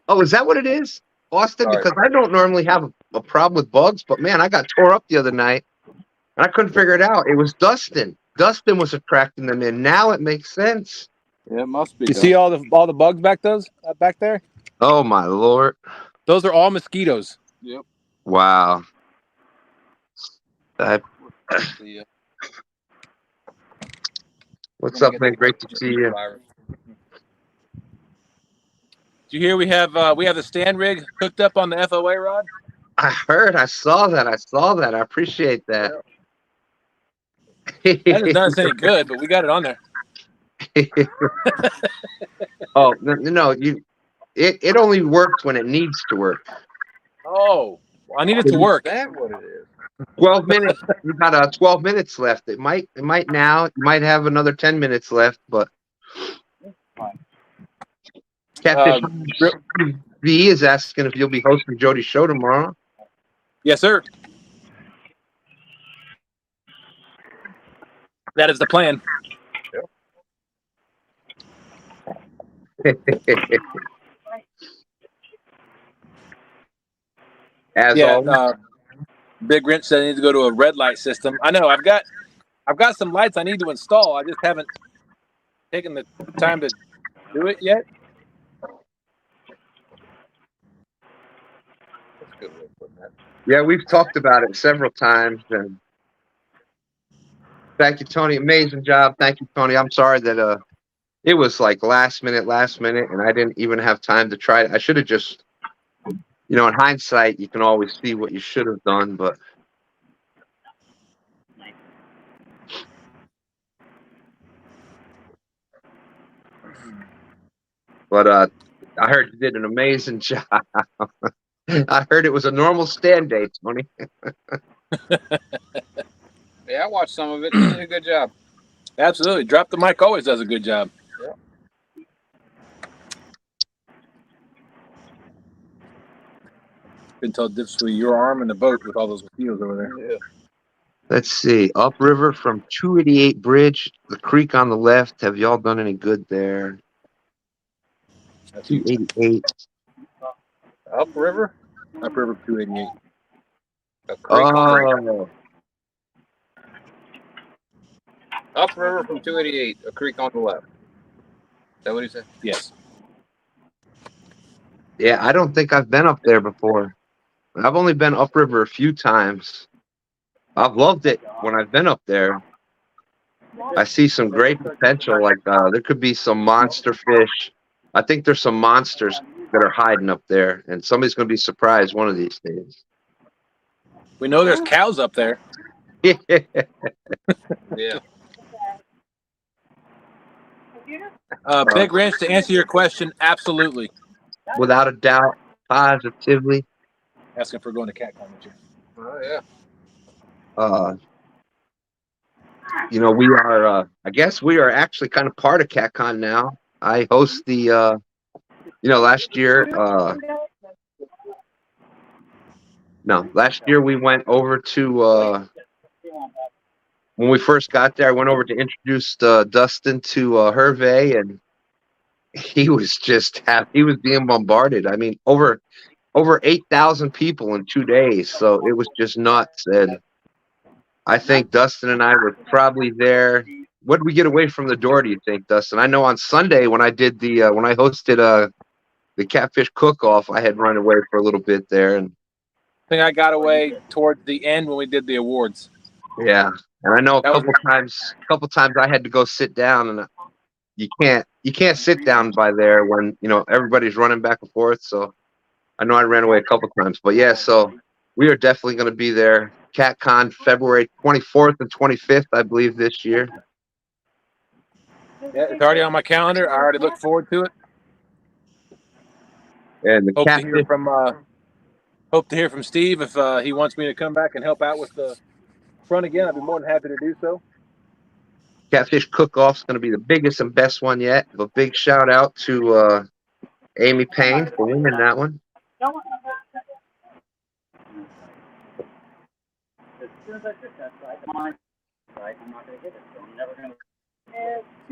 oh, is that what it is, Austin? Sorry. Because I don't normally have a problem with bugs, but man, I got tore up the other night, and I couldn't figure it out. It was Dustin. Dustin was attracting them in. Now it makes sense. Yeah, it must be. You see all the bugs back there? Oh my Lord! Those are all mosquitoes. Yep. Wow. What's up, man? Great to see you. Did you hear we have the stand rig hooked up on the F.O.A. rod? I heard. I saw that. I appreciate that. That doesn't done us any good, but we got it on there. Oh no! It only works when it needs to work. Oh, well, I need it to work. Is that what it is? 12 minutes. You got 12 minutes left. It might now. You might have another 10 minutes left, but Catfishing V is asking if you'll be hosting Jodi's show tomorrow. Yes, sir. That is the plan. As always. Big Wrench said I need to go to a red light system. I know I've got some lights I need to install. I just haven't taken the time to do it yet. That's a good way of putting that. Yeah, we've talked about it several times, and thank you, Tony. Amazing job. Thank you, Tony. I'm sorry that it was like last minute, and I didn't even have time to try it. I should have just, in hindsight, you can always see what you should have done, but I heard you did an amazing job. I heard it was a normal stand day, Tony. Yeah, I watched some of it. You did a good job. Absolutely. Drop the Mic always does a good job. Yeah. Can tell the difference between your arm and the boat with all those mosquitoes over there. Yeah. Let's see. Upriver from 288 Bridge, the creek on the left. Have y'all done any good there? 288. Upriver? Upriver 288. Oh. Upriver from 288, a creek on the left. Is that what he said? Yes. Yeah, I don't think I've been up there before. I've only been upriver a few times. I've loved it when I've been up there. I see some great potential. Like there could be some monster fish. I think there's some monsters that are hiding up there, and somebody's going to be surprised one of these days. We know there's cows up there. Yeah. Big Wrench, to answer your question, absolutely. Without a doubt, positively. Asking for going to CatCon with you. Oh yeah. You know, we are. I guess we are actually kind of part of CatCon now. I host the. You know, last year. No, last year we went over to. When we first got there, I went over to introduce Dustin to Hervé, and he was just happy. He was being bombarded. I mean, over 8,000 people in 2 days. So it was just nuts. And I think Dustin and I were probably there. What did we get away from the door, do you think, Dustin? I know on Sunday when I did when I hosted the Catfish Cook-Off, I had run away for a little bit there. And I think I got away towards the end when we did the awards. Yeah. And I know a couple times I had to go sit down, and you can't sit down by there when, you know, everybody's running back and forth. So I know I ran away a couple times, but yeah, so we are definitely going to be there. CatCon February 24th and 25th, I believe, this year. Yeah, it's already on my calendar. I already look forward to it. And the Hope to hear from Steve if he wants me to come back and help out with the front again. I'd be more than happy to do so. Catfish Cook-Off is going to be the biggest and best one yet. A big shout out to Amy Payne for winning that one.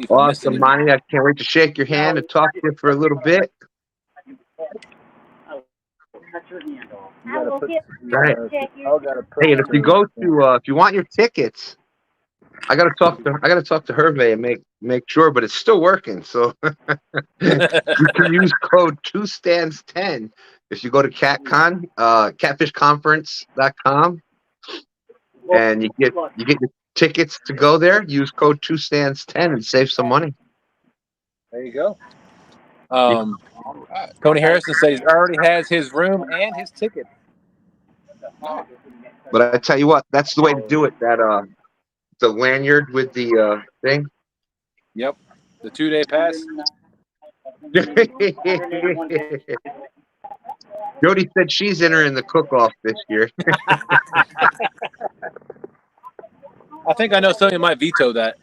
Awesome, Monty. I can't wait to shake your hand and talk to you for a little bit. Right. Hey, and if you go to if you want your tickets, I gotta talk to Hervé and make sure, but it's still working. So you can use code 2stands10 if you go to CatCon, catfishconference.com, and you get your tickets to go there. Use code 2stands10 and save some money. There you go. Tony Harrison says he already has his room and his ticket. But I tell you what, that's the way to do it. That the lanyard with the thing. Yep, the 2-day pass. Jodi said she's entering the cook-off this year. I think I know somebody might veto that.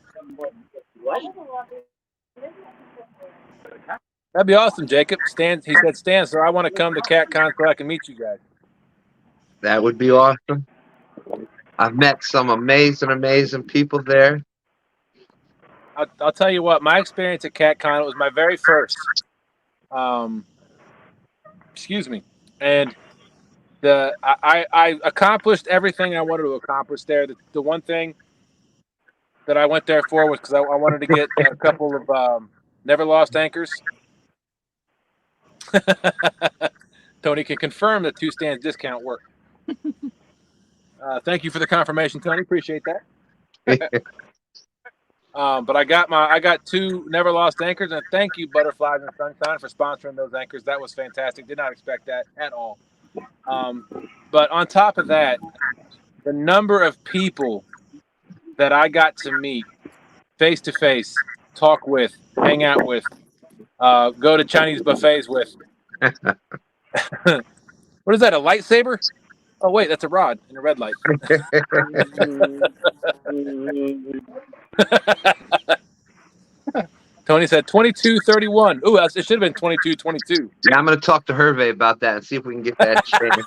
That'd be awesome, Jacob. He said, Stan, so I want to come to CatCon so I can meet you guys. That would be awesome. I've met some amazing people there. I'll tell you what, my experience at CatCon, it was my very first. Excuse me. And I accomplished everything I wanted to accomplish there. The one thing that I went there for was because I wanted to get a couple of Never Lost anchors. Tony can confirm that 2 stands discount worked. Thank you for the confirmation, Tony. Appreciate that. But I got 2 Never Lost anchors, and thank you, Butterflies and Sunshine, for sponsoring those anchors. That was fantastic. Did not expect that at all. But on top of that, the number of people that I got to meet face to face, talk with, hang out with, go to Chinese buffets with. What is that? A lightsaber? Oh wait, that's a rod and a red light. Tony said 22:31. Ooh, it should have been 22:22. Yeah, I'm going to talk to Hervé about that and see if we can get that changed.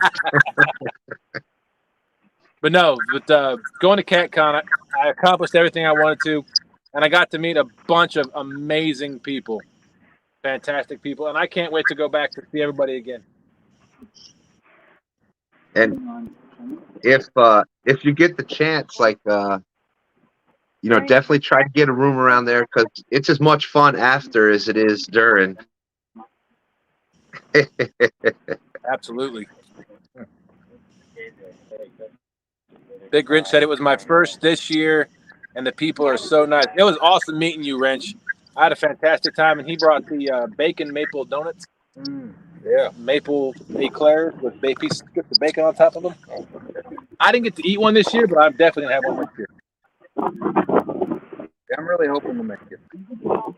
But no, going to CatCon, I accomplished everything I wanted to, and I got to meet a bunch of amazing people, fantastic people, and I can't wait to go back to see everybody again. And if you get the chance, like definitely try to get a room around there because it's as much fun after as it is during. Absolutely. Big Wrench said it was my first this year, and the people are so nice. It was awesome meeting you, Wrench. I had a fantastic time, and he brought the bacon maple donuts. Yeah. maple eclairs with strips of bacon on top of them. I didn't get to eat one this year, but I'm definitely gonna have one next year. Yeah, I'm really hoping to make it. Well,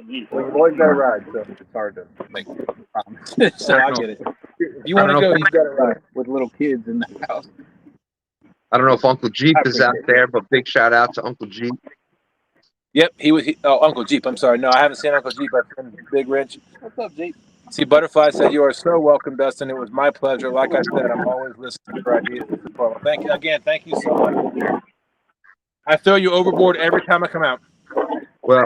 you've always got to ride, so it's hard to make it. So I get it. If you want to go, you got to ride. With little kids in the house. I don't know if Uncle Jeep I is out appreciate it. there, but big shout out to Uncle Jeep. Yep, Uncle Jeep. I'm sorry. No, I haven't seen Uncle Jeep. I've seen Big Rich. What's up, Jeep? See, Butterfly said, "You are so welcome, Dustin. It was my pleasure. Like I said, I'm always listening for ideas and support." Well, thank you again. Thank you so much. I throw you overboard every time I come out. Well,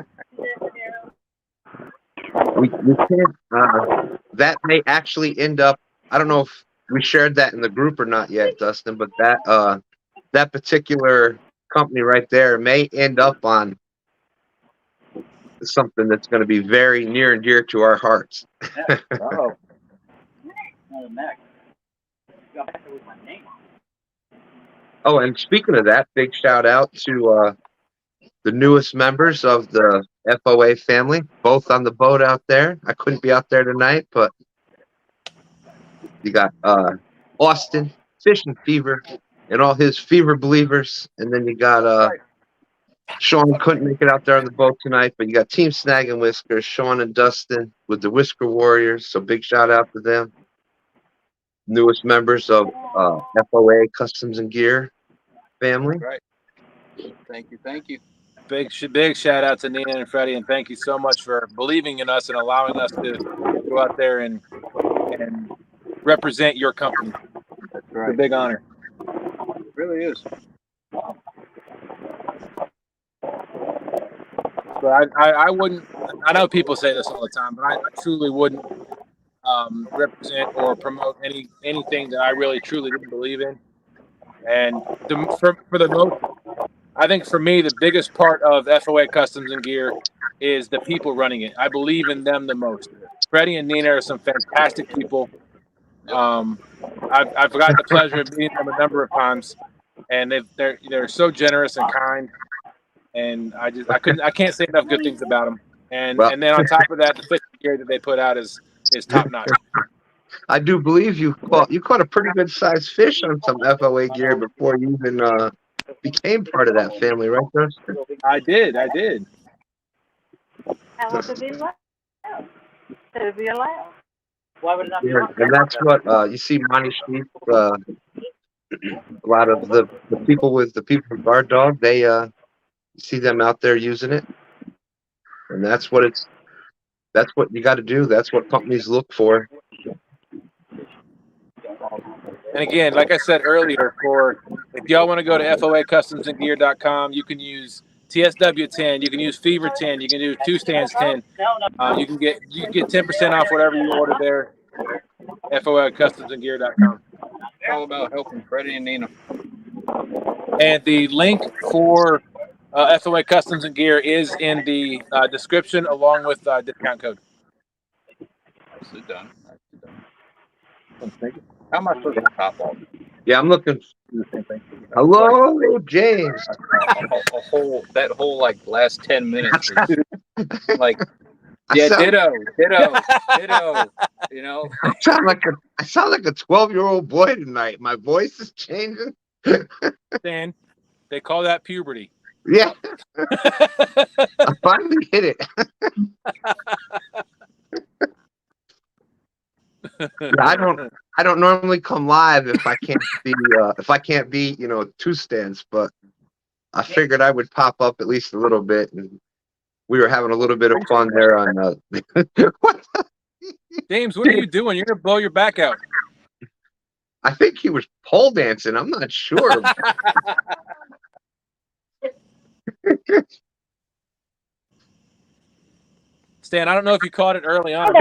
we can't. That may actually end up. I don't know if we shared that in the group or not yet, Dustin. But that particular company right there may end up on something that's going to be very near and dear to our hearts. Oh, Oh, and speaking of that, big shout out to the newest members of the F.O.A. family, both on the boat out there. I couldn't be out there tonight, but you got Austin, Fishin Fever, and all his fever believers. And then you got Sean couldn't make it out there on the boat tonight, but you got Team Snaggin Whisker, Sean and Dustin with the Whisker Warriors. So big shout out to them. Newest members of F.O.A. Customs and Gear family. Right. Thank you. big shout out to Nina and Freddie, and thank you so much for believing in us and allowing us to go out there and represent your company. That's It's a right. big honor. It really is. But I wouldn't. I know people say this all the time, but I truly wouldn't represent or promote anything that I really truly didn't believe in. And for the most, I think for me, the biggest part of F.O.A. Customs and Gear is the people running it. I believe in them the most. Freddie and Nina are some fantastic people. I've got the pleasure of meeting them a number of times, and they're so generous and kind. And I can't say enough good things about them. And then on top of that, the fishing gear that they put out is top notch. I do believe you caught a pretty good sized fish on some FOA gear before you even became part of that family, right, Dustin? I did. How would it be allowed? It would be allowed. Why would it not be? Yeah, and that's what you see Monty Sheep, a lot of the people from Guard Dog, they see them out there using it. And that's what you got to do. That's what companies look for. And again, like I said earlier, if y'all want to go to FOAcustomsandgear.com, you can use TSW 10, you can use Fever 10, you can do 2 stands 10. You can get 10% off whatever you order there. FOAcustomsandgear.com. It's all about helping Freddie and Nina. And the link for FOA Customs and Gear is in the description, along with discount code. Nicely done. How am I supposed to top off? Yeah, I'm looking. Hello, James. That whole like last 10 minutes. Like, Ditto. You know, I sound like a 12-year-old boy tonight. My voice is changing. Dan, they call that puberty. Yeah, I finally hit it. I don't normally come live if I can't be 2 stands, but I figured I would pop up at least a little bit, and we were having a little bit of fun there on. James, what are you doing? You're gonna blow your back out. I think he was pole dancing. I'm not sure. Stan, I don't know if you caught it early on.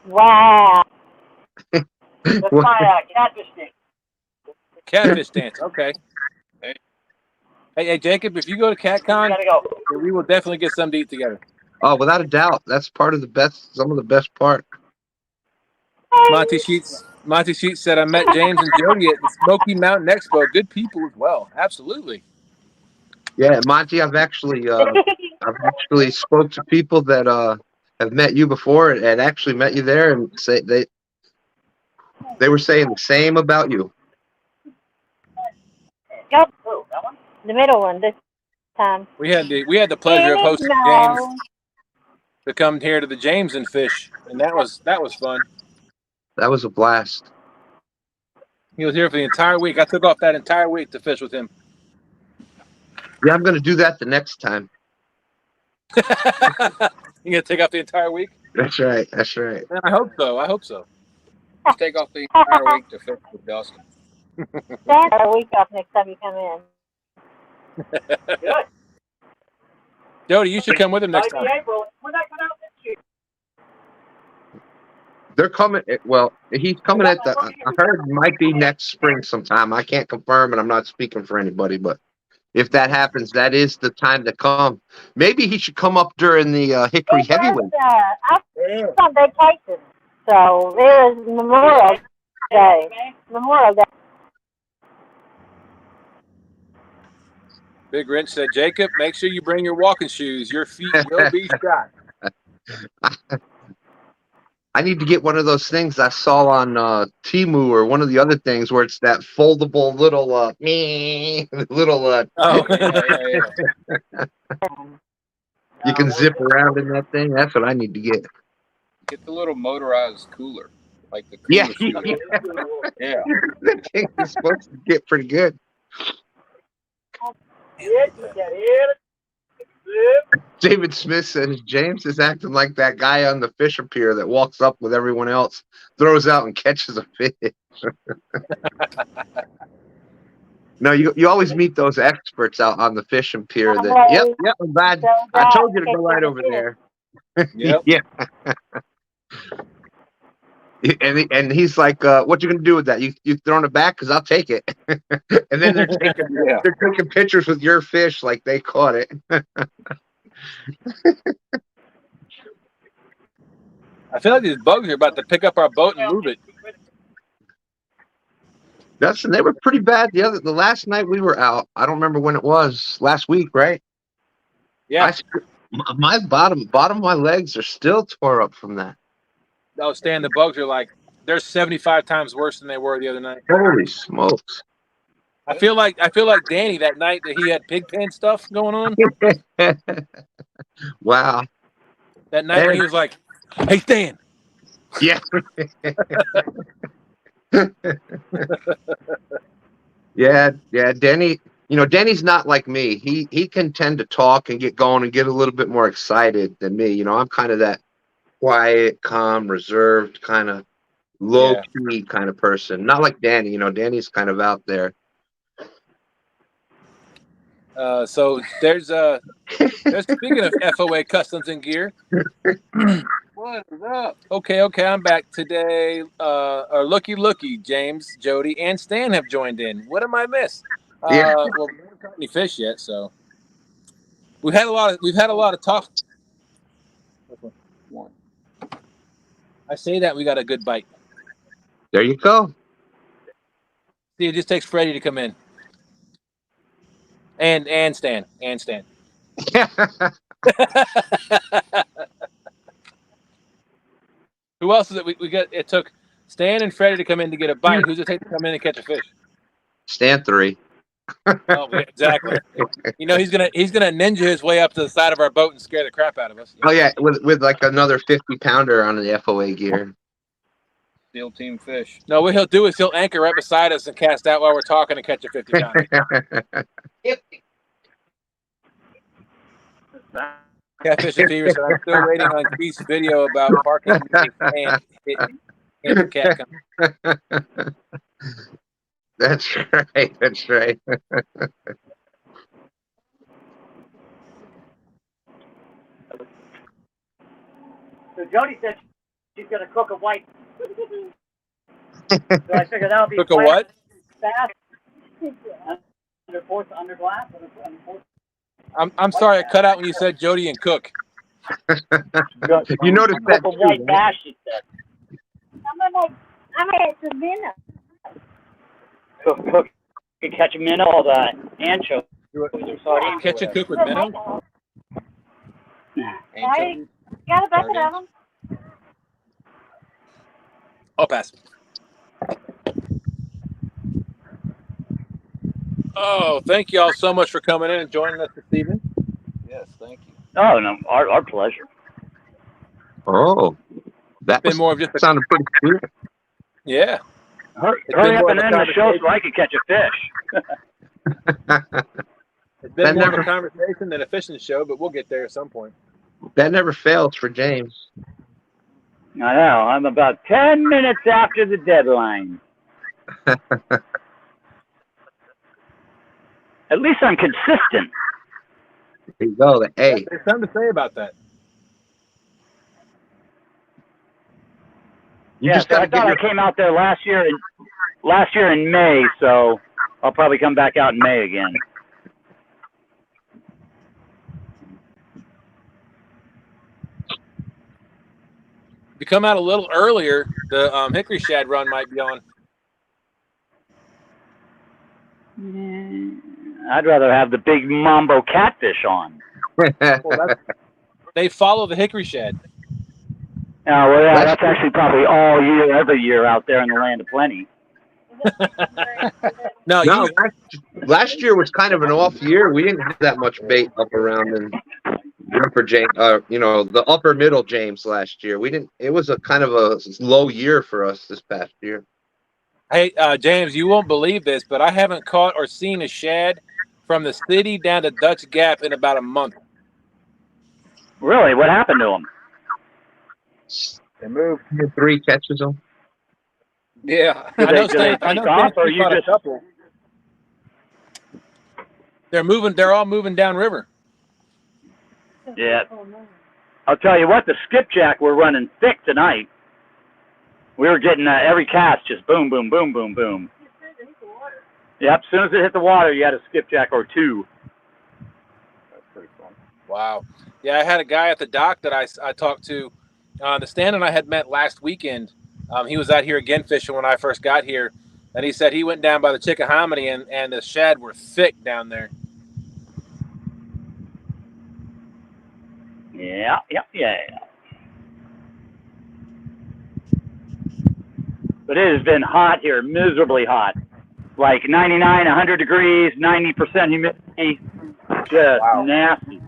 Wow. That's my catfish dance. Catfish dance. Okay. Hey, Jacob, if you go to CatCon, we will definitely get something to eat together. Oh, without a doubt, that's part of some of the best part. Monty Sheets said, I met James and Jodi at the Smoky Mountain Expo. Good people as well. Absolutely. Yeah, Monty, I've I've actually spoke to people that have met you before and actually met you there, and say they were saying the same about you. Yep. The middle one this time. We had the pleasure of hosting James to come here to the James and fish, and that was fun. That was a blast. He was here for the entire week. I took off that entire week to fish with him. Yeah, I'm going to do that the next time. You gonna take off the entire week? That's right. That's right. Man, I hope so. Just take off the entire week to fish with Dustin. Stand a week off next time you come in. Good. Jodi, you should come with him next time. April. We're not going out this year. They're coming. Well, he's coming at the. I heard it might be next spring sometime. I can't confirm, and I'm not speaking for anybody. But if that happens, that is the time to come. Maybe he should come up during the Hickory Heavyweight. I'm on vacation, so it was Memorial Day. Memorial Day. Big Wrench said, Jacob, make sure you bring your walking shoes. Your feet will be shot. I need to get one of those things I saw on Temu or one of the other things where it's that foldable little Oh, yeah. You can zip around in that thing. That's what I need to get. Get the little motorized cooler, like the Yeah, cooler. Yeah. That thing is supposed to get pretty good. David Smith says James is acting like that guy on the Fisher Pier that walks up with everyone else, throws out and catches a fish. No, you always meet those experts out on the fishing pier that, yep, I'm glad. I told you to go right over there. Yep. Yeah. And he's like, what you gonna do with that? You throwing it back? Because I'll take it. And then they're taking pictures with your fish like they caught it. I feel like these bugs are about to pick up our boat and move it. They were pretty bad. The last night we were out, I don't remember when it was. Last week, right? Yeah. My bottom of my legs are still tore up from that. Oh, Stan, the bugs are like, they're 75 times worse than they were the other night. Holy smokes. I feel like Danny that night that he had pig pen stuff going on. Wow. That night when he was like, hey, Stan. Yeah. Yeah, Danny, Danny's not like me. He can tend to talk and get going and get a little bit more excited than me. I'm kind of that quiet, calm, reserved, kind of low-key kind of person. Not like Danny. Danny's kind of out there. So there's speaking of F.O.A. customs and gear. What is up? Okay, I'm back today. Looky, James, Jodi, and Stan have joined in. What am I missed? Yeah. Well, we haven't caught any fish yet, so we've had a lot of talk. One. I say that we got a good bite. There you go. See, it just takes Freddie to come in. And Stan. Who else is it? We got. It took Stan and Freddie to come in to get a bite. Who's it take to come in and catch a fish? Stan 3. Oh, yeah, exactly. He's gonna ninja his way up to the side of our boat and scare the crap out of us. Oh yeah, with like another 50-pounder on the F.O.A. gear. Steel team fish. No, what he'll do is he'll anchor right beside us and cast out while we're talking and catch a 50-pounder. Catfishing Fever said, I'm still waiting on Keith's video about parking and hitting the cat. That's right. So Jodi said she's going to cook a white. So I figured that would be Cook a what? fast. Under glass. I'm sorry, I cut out when you said Jodi and cook. You noticed that Cook a too, white right? bass, she said. I'm gonna some minnow. Cook. You can catch a minnow or the anchovies or sardines. Catch and cook with minnow? Hey, you got a bucket of them. I'll pass. Oh, thank you all so much for coming in and joining us this evening. Yes, thank you. Oh, no, our pleasure. Oh, that Been more of just a, sounded pretty clear. yeah. Hurry up and end the show so I can catch a fish. It's been That more of never- a conversation than a fishing show, but we'll get there at some point. That never fails for James. I know. I'm about 10 minutes after the deadline. At least I'm consistent. There you go. The A. There's something to say about that. You Yeah, just so got I to get thought your I came out there last year in May, so I'll probably come back out in May again. If you come out a little earlier, the hickory shad run might be on. I'd rather have the big mambo catfish on. Well, they follow the hickory shad. Oh, well, yeah, that's actually probably all year, every year out there in the land of plenty. No, No, last year was kind of an off year. We didn't have that much bait up around in upper James, the upper middle James last year. We didn't. It was a kind of a low year for us this past year. Hey, James, you won't believe this, but I haven't caught or seen a shad from the city down to Dutch Gap in about a month. Really? What happened to them? They moved. 3 catches them. Yeah, Did I know. they I take know. off, or Steve you caught a just? couple. They're moving. They're all moving downriver. Yeah. I'll tell you what, the skipjack we're running thick tonight. We were getting every cast just boom, boom, boom, boom, boom. Yep, as soon as it hit the water, you had a skipjack or two. That's pretty fun. Wow. Yeah, I had a guy at the dock that I talked to. The Stan and I had met last weekend. He was out here again fishing when I first got here, and he said he went down by the Chickahominy and the shad were thick down there. Yeah. But it has been hot here, miserably hot. Like 99, 100 degrees, 90% humidity, just nasty.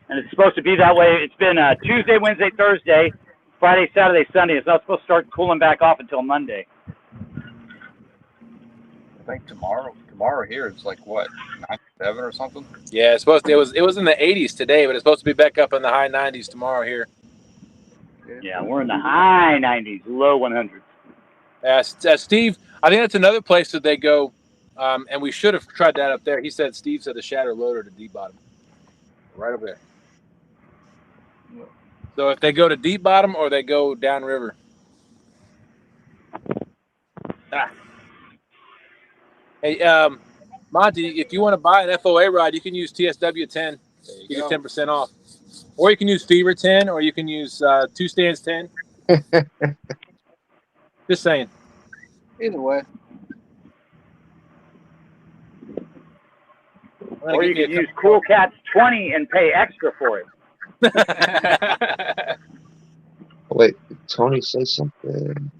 And it's supposed to be that way. It's been Tuesday, Wednesday, Thursday, Friday, Saturday, Sunday. It's not supposed to start cooling back off until Monday. I think tomorrow here it's like what, 97 or something. Yeah, it's supposed to, it was in the 80s today, but it's supposed to be back up in the high 90s tomorrow here. Yeah, we're in the high 90s, low 100s. Steve, I think that's another place that they go, and we should have tried that up there. Steve said the shad are lower to deep bottom, right over there. So if they go to deep bottom or they go downriver. Hey, Monty, if you want to buy an F.O.A. rod, you can use TSW 10. You get 10% off. Or you can use Fever 10, or you can use 2 Stands 10. Just saying. Either way. Or you can use Cool Cat's 20 and pay extra for it. Wait, did Tony say something?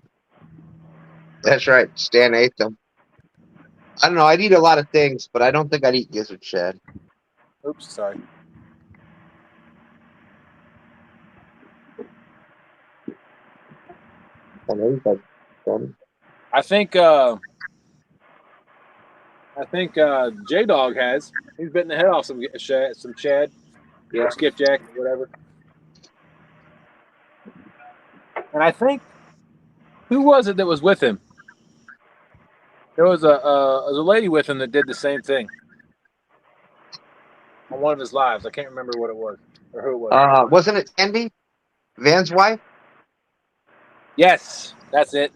That's right. Stan ate them. I don't know. I'd eat a lot of things, but I don't think I'd eat gizzard shad. Oops, sorry. I think J-Dog has. He's bitten the head off some shad. Yeah, skipjack, whatever. And I think, who was it that was with him? There was a lady with him that did the same thing on one of his lives. I can't remember what it was or who it was. Wasn't it Sandy, Van's wife? Yes, that's it.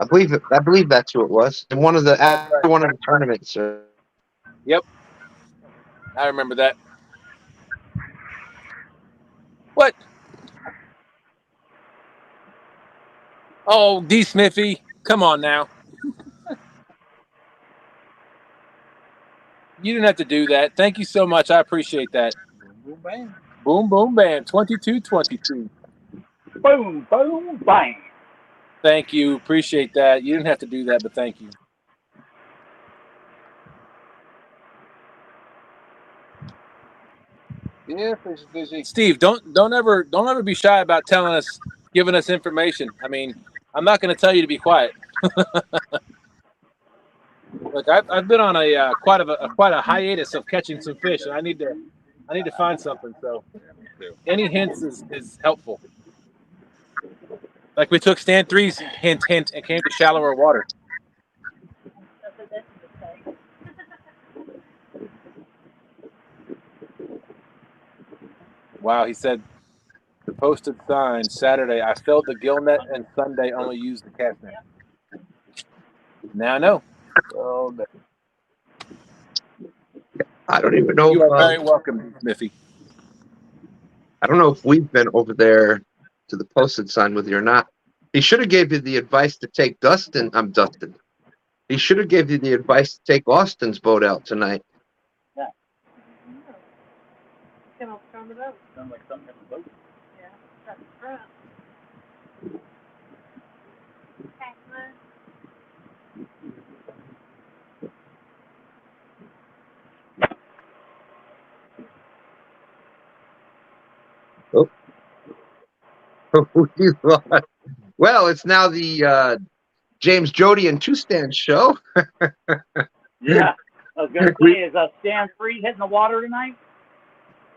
I believe that's who it was. In one of the tournaments. Yep, I remember that. What? Oh, D. Smithy, come on now. You didn't have to do that. Thank you so much. I appreciate that. Boom, boom, bam. 22-22. Boom, boom, bang. Thank you. Appreciate that. You didn't have to do that, but thank you. Yeah, fish is busy. Steve, don't ever be shy about giving us information. I mean, I'm not going to tell you to be quiet. Look, I've been on quite a hiatus of catching some fish, and I need to find something. So any hints is helpful. Like we took Stan 3's hint and came to shallower water. Wow, he said the posted sign Saturday, I filled the gill net, and Sunday only used the cast net. Now I know. Oh, no. I don't even know. You are very welcome, Smithy. I don't know if we've been over there to the posted sign with you or not. He should have gave you the advice to take Dustin. He should have gave you the advice to take Austin's boat out tonight. Yeah. Come from the boat. Sounds like something in the boat. Yeah, that's the front. Well, it's now the James Jodi and Two Stand show. Yeah. I was going to say, is Stan 3 hitting the water tonight?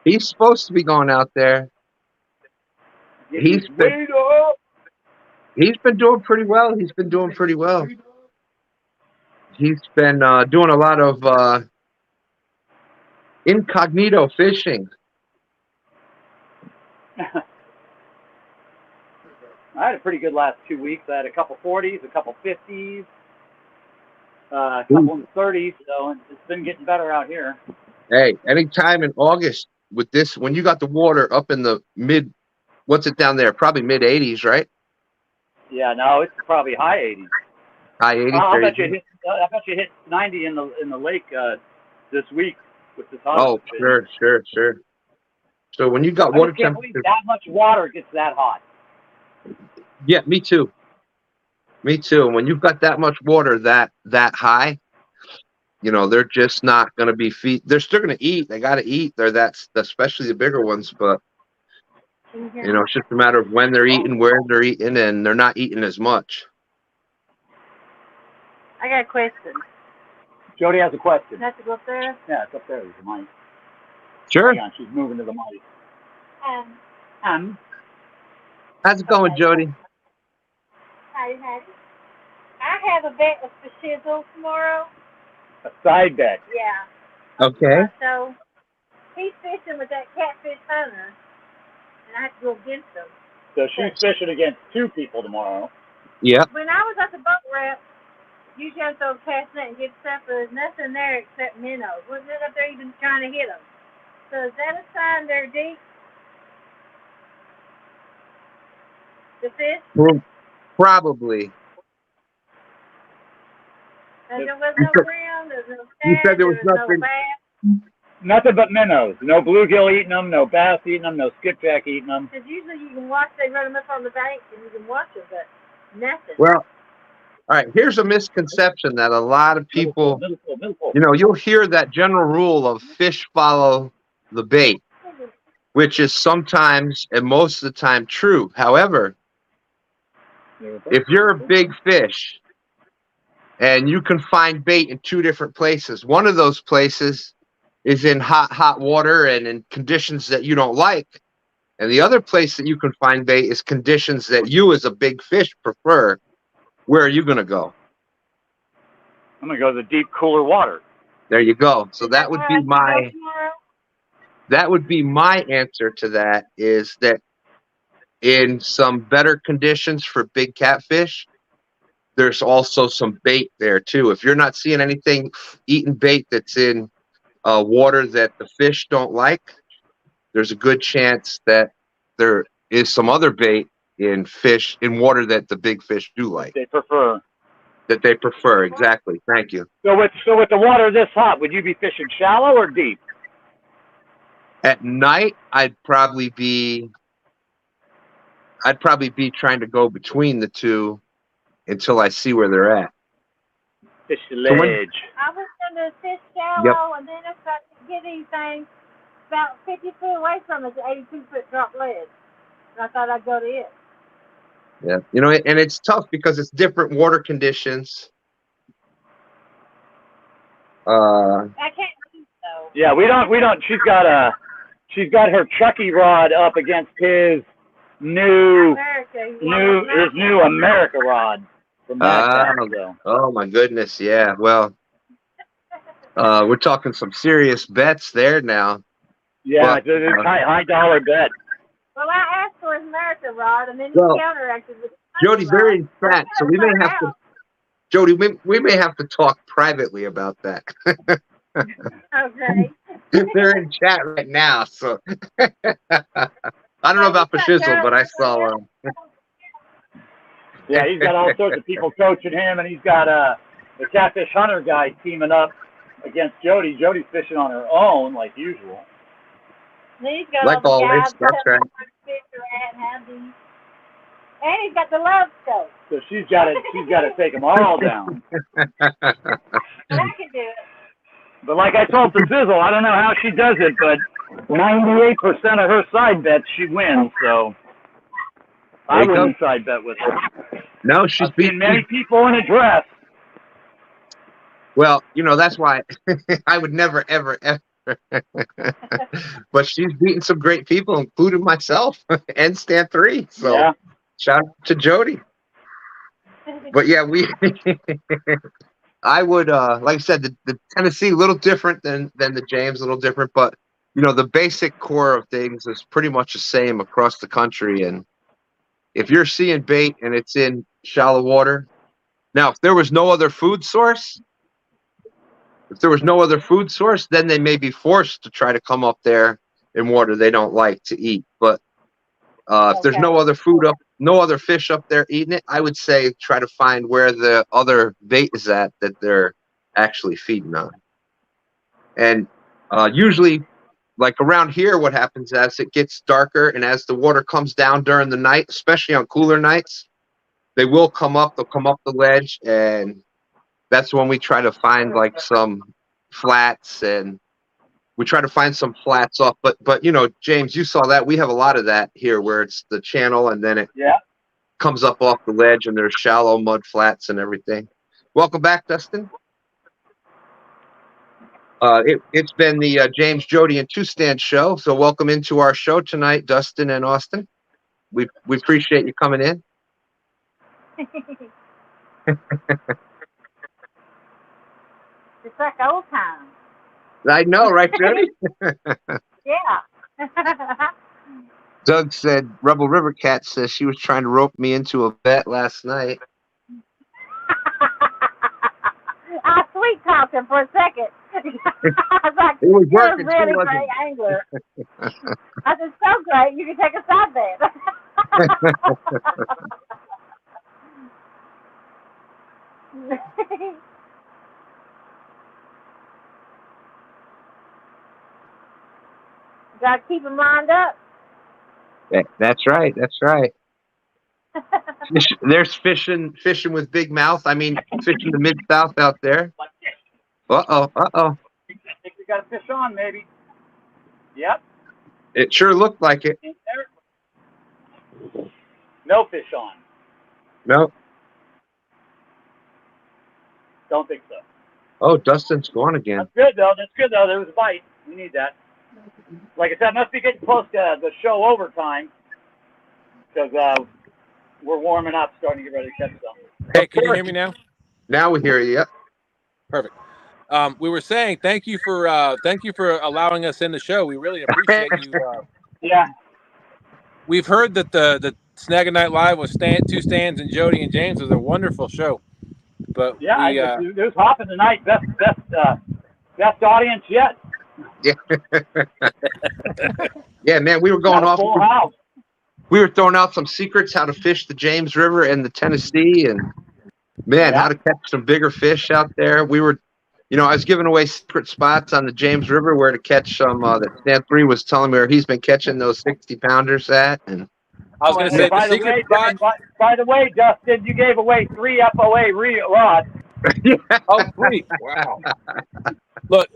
He's supposed to be going out there. He's been doing pretty well. He's been doing a lot of incognito fishing. I had a pretty good last 2 weeks. I had a couple 40s, a couple 50s, a couple in the 30s, so it's been getting better out here. Hey, anytime in August with this, when you got the water up in the mid, what's it down there? Probably mid 80s, right? Yeah, no, it's probably high 80s. High 80s. I bet you hit 90 in the lake this week with this hot. Oh, sure. So when you got water temperature, that much water gets that hot. Yeah, me too. When you've got that much water that high, they're just not going to be they're still going to eat. They got to eat. Especially the bigger ones, but it's just a matter of when they're eating, where they're eating, and they're not eating as much. I got a question. Jodi has a question. Have to go up there? Yeah, it's up there. There's the mic. Sure. Hang on, she's moving to the mic. How's it going, Jodi? I have a bet with the shizzle tomorrow. A side bet. Yeah. Okay. So he's fishing with that catfish hunter, and I have to go against him. So she's fishing against two people tomorrow. Yeah. When I was at the boat ramp, usually I throw cast net and get stuff, but there's nothing there except minnows. Wasn't it up there even trying to hit them? So is that a sign they're deep? The fish? Probably. There was no ground, there's no You sand, said there was no nothing. bass. Nothing but minnows. No bluegill eating them, no bass eating them, no skipjack eating them. Because usually you can watch, they run them up on the bank and you can watch them, but nothing. Well, all right, here's a misconception that a lot of people, you'll hear that general rule of fish follow the bait, which is sometimes and most of the time true. However, if you're a big fish and you can find bait in two different places, one of those places is in hot water and in conditions that you don't like, and the other place that you can find bait is conditions that you as a big fish prefer, where are you going to go? I'm going to go to the deep, cooler water. There you go. So that would be my answer to that, is that in some better conditions for big catfish, there's also some bait there too. If you're not seeing anything eating bait that's in water that the fish don't like, there's a good chance that there is some other bait in water that the big fish do like. They prefer. That they prefer, exactly. Thank you. So with the water this hot, would you be fishing shallow or deep? At night, I'd probably be trying to go between the two until I see where they're at. Fish the ledge. I was going to fish shallow, and then if I could get anything about 50 feet away from it, the 82-foot drop ledge. And I thought I'd go to it. Yeah, you know, and it's tough because it's different water conditions. I can't do so. Yeah, we don't. She's got her Chucky rod up against his new America rod from that time. Oh my goodness, yeah. Well, we're talking some serious bets there now. Yeah, it's high dollar bet. Well, I asked for his America rod, and then he counteracted with Jody's very in chat, so we may have to. Jody, we may have to talk privately about that. Okay. They're in chat right now, so I don't know about Fashizzle, but I saw him. Yeah, he's got all sorts of people coaching him, and he's got the Catfish Hunter guy teaming up against Jody. Jody's fishing on her own, like usual. Then he's got Like all the always, guys that's right. And he's got the love scope. So she's got to take them all down. I can do it. But like I told Fashizzle, I don't know how she does it, but 98% of her side bets she wins. So I wouldn't side bet with her. No, she's beaten many people in a dress. Well, you know, that's why I would never, ever, ever. But she's beaten some great people, including myself and Stan 3. So yeah. Shout out to Jody. But yeah, I would, like I said, the Tennessee, a little different than the James, a little different, but you know, the basic core of things is pretty much the same across the country. And if you're seeing bait and it's in shallow water, now if there was no other food source, then they may be forced to try to come up there in water they don't like to eat. But if there's no other no other fish up there eating it, I would say try to find where the other bait is at that they're actually feeding on. And usually, like around here, what happens as it gets darker and as the water comes down during the night, especially on cooler nights, they will come up. They'll come up the ledge, and that's when we try to find like some flats, and we try to find some flats off. But you know, James, you saw that. We have a lot of that here where it's the channel and then it comes up off the ledge and there's shallow mud flats and everything. Welcome back, Dustin. It's been the James, Jody, and Two Stand show. So welcome into our show tonight, Dustin and Austin. We appreciate you coming in. It's like old times. I know, right, Jody? Yeah. Doug said, Rebel River Cat says she was trying to rope me into a bet last night. I sweet talked him for a second. I was like, it was you're working, a really great angler. I said, so great, you can take a side bet. Got to keep them lined up. That's right. That's right. There's fishing with big mouth. I mean, fishing the Mid-South out there. Uh-oh. I think we got a fish on, maybe. Yep. It sure looked like it. No fish on. No. Don't think so. Oh, Dustin's gone again. That's good, though. There was a bite. We need that. Like I said, must be getting close to the show overtime because we're warming up, starting to get ready to catch something. Hey, can you hear me now? Now we hear you. Yep. Perfect. We were saying thank you for allowing us in the show. We really appreciate you. Yeah. We've heard that the Snaggin Night Live with Two Stands and Jody and James was a wonderful show. But yeah, it was hopping tonight. Best audience yet. Yeah. Yeah, man, we were going off. Full house. We were throwing out some secrets how to fish the James River and the Tennessee, and man, how to catch some bigger fish out there. We were You know, I was giving away secret spots on the James River where to catch some. That Stan 3 was telling me where he's been catching those 60-pounders at, and I was going to say the by secret spot. By the way, Dustin, you gave away 3 FOA rods. Oh, sweet! Wow. Look,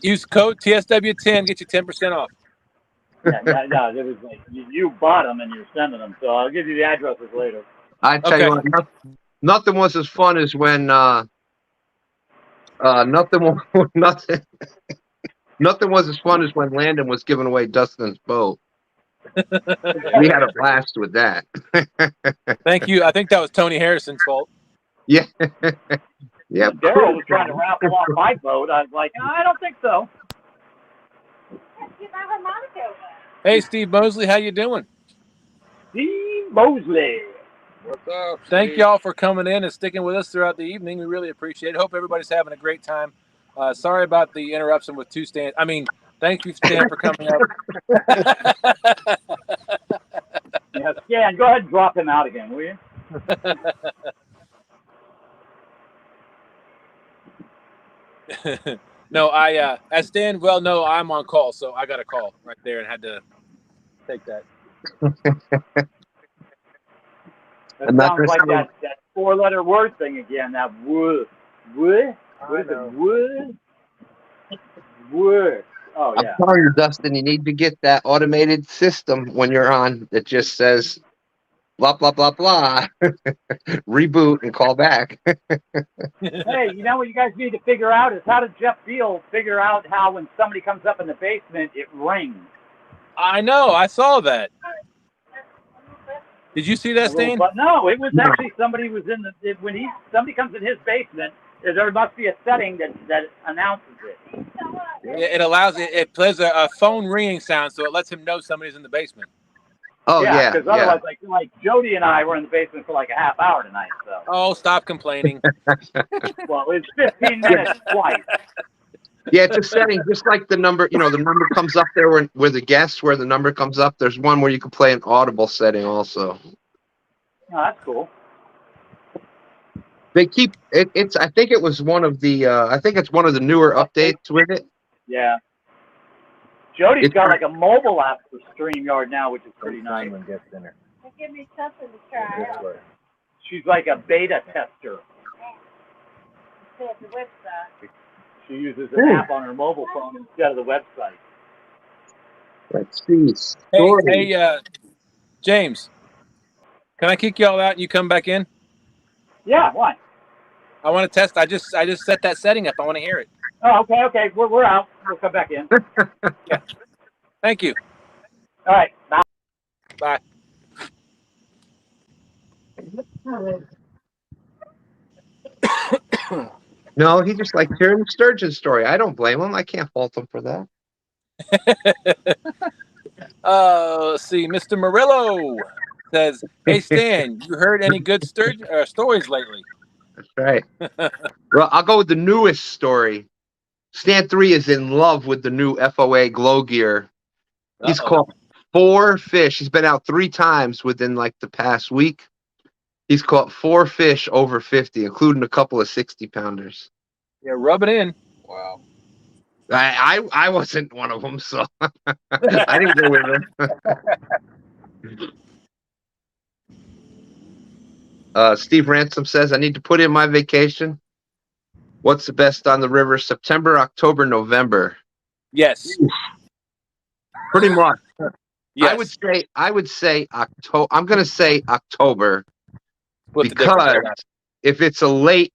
use code TSW10, get you 10% off. Yeah, it was like you bought them and you're sending them, so I'll give you the addresses later. I tell you what, nothing was as fun as when nothing was as fun as when Landon was giving away Dustin's boat. We had a blast with that. Thank you. I think that was Tony Harrison's fault. Yeah. Yeah. Daryl was trying to raffle off my boat. I was like, no, I don't think so. Hey, Steve Mosley, how you doing? Steve Mosley. What's up? Thank y'all for coming in and sticking with us throughout the evening. We really appreciate it. Hope everybody's having a great time. Sorry about the interruption with two Stan. I mean, thank you, Stan, for coming up. Yeah, Stan, go ahead and drop him out again, will you? No, as Stan well know, I'm on call, so I got a call right there and had to take that. That sounds like that 4-letter word thing again. That wood. What is it? Wood. Oh, yeah. I'm telling you, Dustin, you need to get that automated system when you're on that just says blah, blah, blah, blah. Reboot and call back. Hey, you know what you guys need to figure out is how did Jeff Field figure out how when somebody comes up in the basement, it rings? I know. I saw that. Did you see that, Stan? But no, it was actually somebody was in the when somebody comes in his basement. There must be a setting that announces it. It allows it plays a phone ringing sound, so it lets him know somebody's in the basement. Oh yeah, because otherwise, like Jodi and I were in the basement for like a half hour tonight. So. Oh, stop complaining. Well, it's 15 minutes twice. Yeah, it's a setting, just like the number. You know, the number comes up there where the guests, where the number comes up. There's one where you can play an audible setting also. Oh, that's cool. They keep it. It's. I think it was one of the. I think it's one of the newer updates with it. Yeah. Jodi's got like a mobile app for StreamYard now, which is pretty nice. Give me something to try. She's like a beta tester. The website. She uses an app on her mobile phone instead of the website. Let's see. Hey, James, can I kick y'all out and you come back in? Yeah, why? I want to test. I just set that setting up. I want to hear it. Oh, okay. We're out. We'll come back in. Yeah. Thank you. All right. Bye. Bye. No, he just likes hearing the sturgeon story. I don't blame him. I can't fault him for that. Let's see. Mr. Murillo says, "Hey Stan, you heard any good stories lately?" That's right. Well, I'll go with the newest story. Stan 3 is in love with the new F.O.A. glow gear. He's caught 4 fish. He's been out 3 times within like the past week. He's caught 4 fish over 50, including a couple of 60-pounders. Yeah, rub it in. Wow. I wasn't one of them, so I didn't go with him. Steve Ransom says, I need to put in my vacation. What's the best on the river? September, October, November. Yes. Pretty much. Yes. I would say October. I'm going to say October because if it's a late.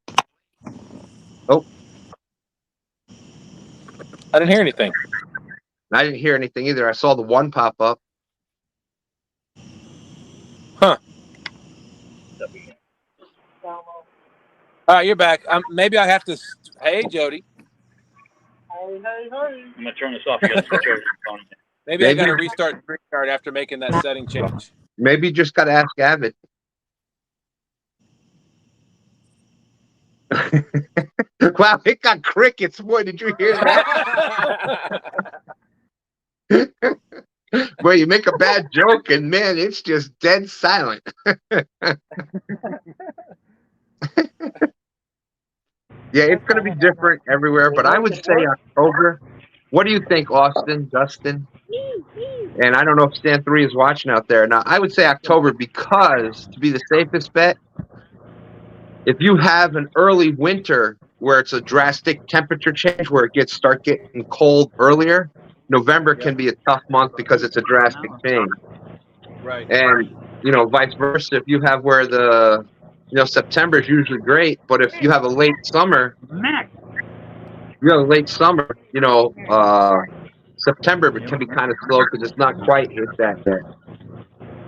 Oh. I didn't hear anything. I didn't hear anything either. I saw the one pop up. Huh. All right, you're back. Maybe I have to. Hey, Jodi. I'm gonna turn this off. You got the phone. Maybe I got to restart StreamYard after making that setting change. Maybe you just got to ask Avid. Wow, it got crickets. Boy, did you hear that? Well, you make a bad joke, and man, it's just dead silent. Yeah, it's going to be different everywhere, but I would say October. What do you think, Austin, Dustin? And I don't know if Stan 3 is watching out there. Now, I would say October because, to be the safest bet, if you have an early winter where it's a drastic temperature change, where it start getting cold earlier, November can be a tough month because it's a drastic change. Right. And, vice versa, if you have where September is usually great, but if you have a late summer, September can be kind of slow because it's not quite hit that yet.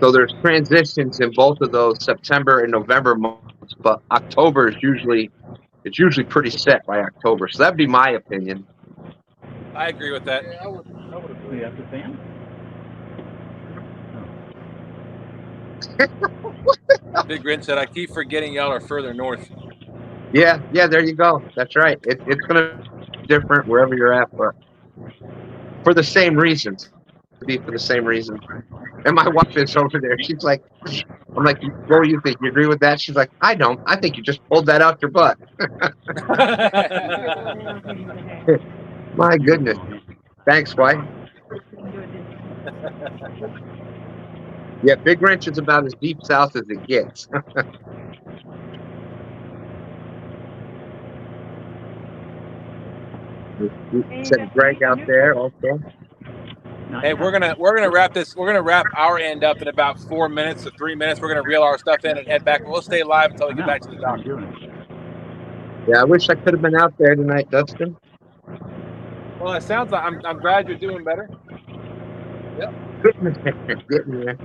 So there's transitions in both of those September and November months, but October is usually pretty set by October. So that'd be my opinion. I agree with that. Yeah, I would agree. You have the fan? Big Grin said, I keep forgetting y'all are further north. Yeah, there you go. That's right. It's going to be different wherever you're at, but for the same reasons. For the same reasons. And my wife is over there. She's like, I'm like, what do you think? You agree with that? She's like, I don't. I think you just pulled that out your butt. My goodness. Thanks, wife. Yeah, Big Wrench is about as deep south as it gets. Said Greg out there also. Hey, we're gonna wrap this. We're gonna wrap our end up in about 4 minutes to 3 minutes. We're gonna reel our stuff in and head back. We'll stay live until we get back to the dock. Yeah, I wish I could have been out there tonight, Dustin. Well, it sounds like I'm glad you're doing better. Yep. Getting there.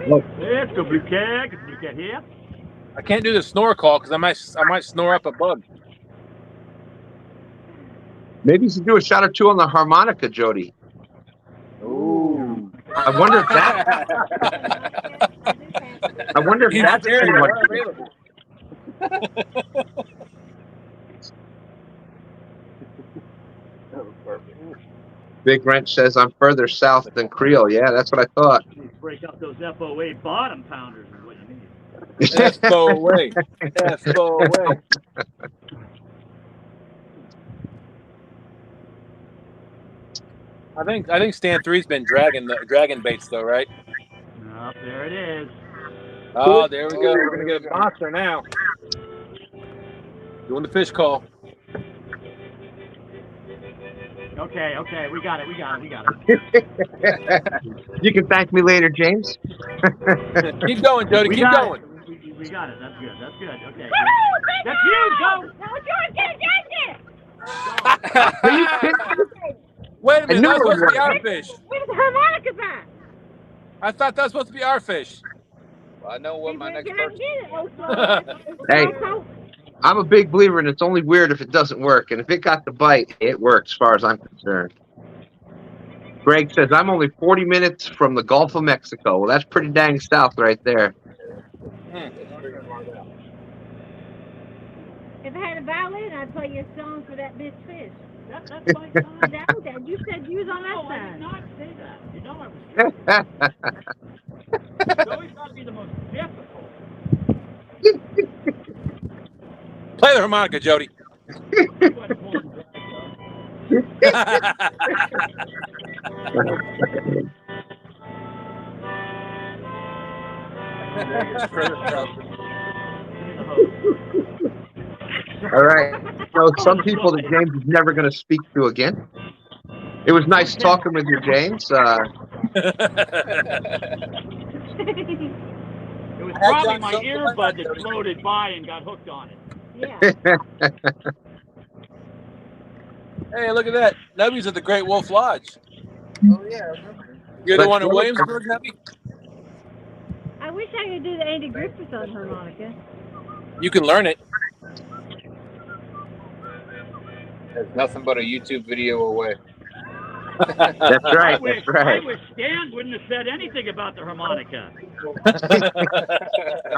Let's go, Blue Cat. Get Blue Cat here. I can't do the snore call because I might snore up a bug. Maybe you should do a shot or two on the harmonica, Jodi. Ooh. I wonder if that. I wonder if that's pretty much available. Big Wrench says I'm further south than Creel. Yeah, that's what I thought. Break up those F.O.A. bottom pounders is what you need. F.O.A. F.O.A. I think Stan 3's been dragging baits though, right? Oh, there it is. Oh, there we go. We're gonna get a monster now. Doing the fish call. Okay, we got it. You can thank me later, James. Keep going, Jodi. Keep going. We got it. That's good. Okay. Woo-hoo! That's you. Go. No, George, get Are you kidding? Wait a minute. knew That was it supposed to be was. our fish. Where's the harmonicas at? I thought that was supposed to be our fish. Well, I know what my next Can I person. get it? Hey. I'm a big believer in it's only weird if it doesn't work. And if it got the bite, it works as far as I'm concerned. Greg says, I'm only 40 minutes from the Gulf of Mexico. Well, that's pretty dang south right there. If I had a violin, I'd play you a song for that bitch fish. That's my song. That you said you was on that No, I side. did not say that. You know I was. It's always got to be the most difficult. Play the harmonica, Jodi. All right. So some people that James is never going to speak to again. It was nice talking with you, James. It was probably my earbud that floated by and got hooked on it. Yeah. Hey, look at that. Nubby's at the Great Wolf Lodge. Oh yeah, I remember. You're the one in Williamsburg, Nubby? I wish I could do the Andy Griffith on harmonica. You can learn it. There's nothing but a YouTube video away. That's right. I wish Stan wouldn't have said anything about the harmonica.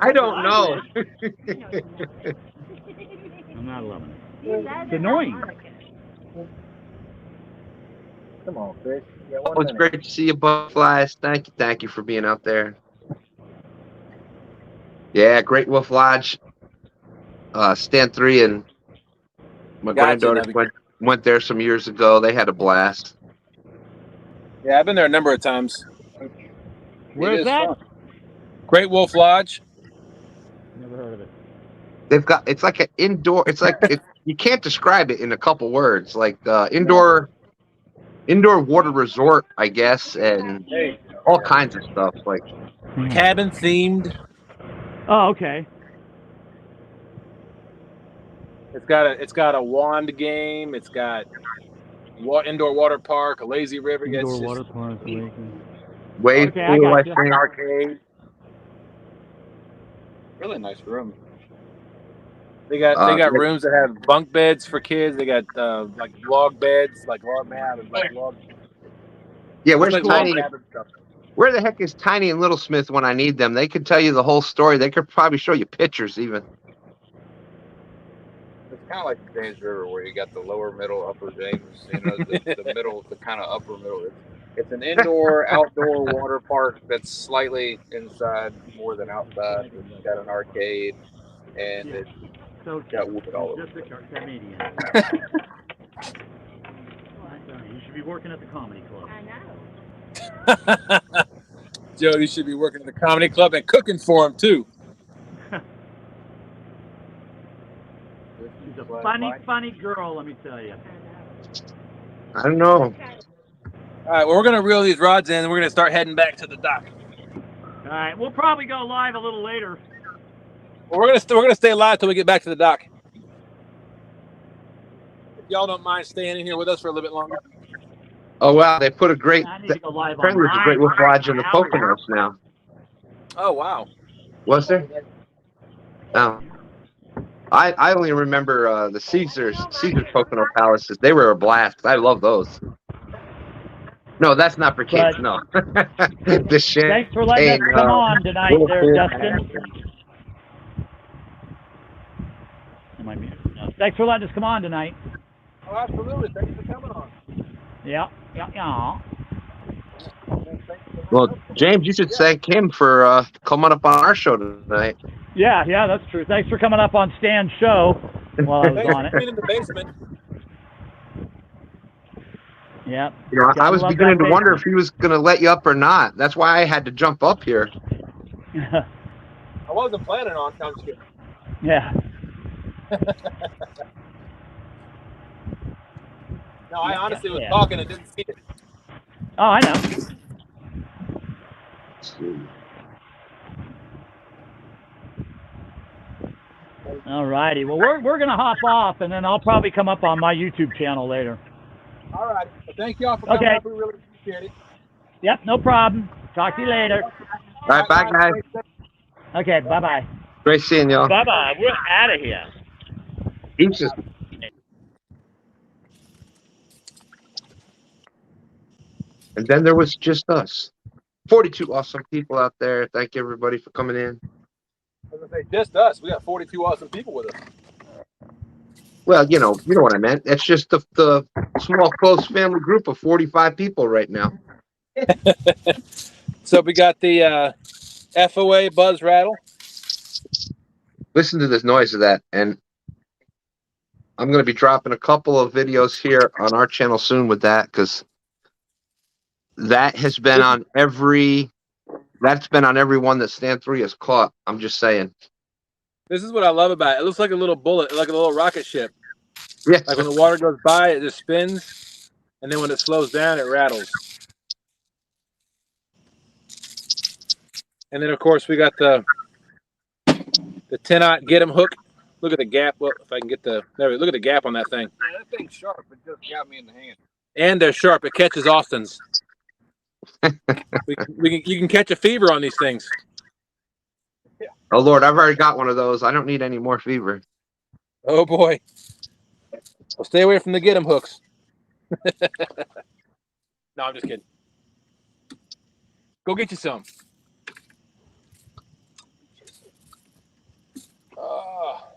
I don't know. I'm not loving it. It's annoying. Come on, fish. Oh, it's great to see you, butterflies. Thank you for being out there. Yeah, Great Wolf Lodge, Stand 3, and my granddaughter went there some years ago. They had a blast. Yeah, I've been there a number of times. Where's that? Fun. Great Wolf Lodge. Never heard of it. They've got, it's like an indoor, it's like, you can't describe it in a couple words. Like indoor water resort, I guess, and all kinds of stuff. Like cabin themed. Oh, okay. It's got a wand game. It's got indoor water park, a lazy river. Indoor water park, Laken. Wave pool, I think. Arcade. Really nice room. They got rooms that have bunk beds for kids. They got like log beds, like log mat, and like log. Yeah, where's like Tiny? Where the heck is Tiny and Little Smith when I need them? They could tell you the whole story. They could probably show you pictures even. It's kind of like the James River, where you got the lower, middle, upper James. You know, the middle, the kind of upper middle. It's an indoor, outdoor water park that's slightly inside more than outside. It's got an arcade, and it's got wood all over. Just a comedian. You should be working at the comedy club. I know. Jody should be working at the comedy club and cooking for him too. She's a funny girl, let me tell you. I don't know. All right, well, we're gonna reel these rods in, and we're gonna start heading back to the dock. All right, we'll probably go live a little later. Well, we're gonna stay live till we get back to the dock. If y'all don't mind staying in here with us for a little bit longer. Oh wow, they put a great. I need to go live Apparently, there's a Great Wolf Lodge in the Poconos now. Oh wow. Was there? Oh. I only remember the Caesar's Pocono Palaces. They were a blast. I love those. No, that's not for kids. No. The shit. Thanks for letting us come on tonight, there, Dustin. Am I muted? No. Thanks for letting us come on tonight. Oh, absolutely. Thanks for coming on. Yeah. Well, James, you should thank him for coming up on our show tonight. Yeah, that's true. Thanks for coming up on Stan's show while I was on it. In the basement. Yeah. You know, I was beginning to wonder if he was going to let you up or not. That's why I had to jump up here. I wasn't planning on. I'm just kidding. Yeah. No, I honestly was talking and didn't see it. Oh, I know. All righty. Well, we're gonna hop off, and then I'll probably come up on my YouTube channel later. All right. Well, thank y'all for coming up. We really appreciate it. Yep, no problem. Talk to you later. All right, bye, guys. Okay, bye-bye. Great seeing y'all. Bye-bye. We're out of here. Deuces. And then there was just us. 42 awesome people out there. Thank you, everybody, for coming in. I was going to say, just us. We got 42 awesome people with us. Well, you know what I meant. It's just the small, close family group of 45 people right now. So we got the F.O.A. buzz rattle. Listen to this noise of that. And I'm going to be dropping a couple of videos here on our channel soon with that, because that has been on every one that Stand 3 has caught. I'm just saying. This is what I love about it. It looks like a little bullet, like a little rocket ship. Yeah. Like when the water goes by, it just spins, and then when it slows down, it rattles. And then, of course, we got the 10-aught get 'em hook. Look at the gap. Well, if I can get look at the gap on that thing. Yeah, that thing's sharp. It just got me in the hand. And they're sharp. It catches Austins. You can catch a fever on these things. Oh, Lord, I've already got one of those. I don't need any more fever. Oh, boy. Well, stay away from the get 'em hooks. No, I'm just kidding. Go get you some. All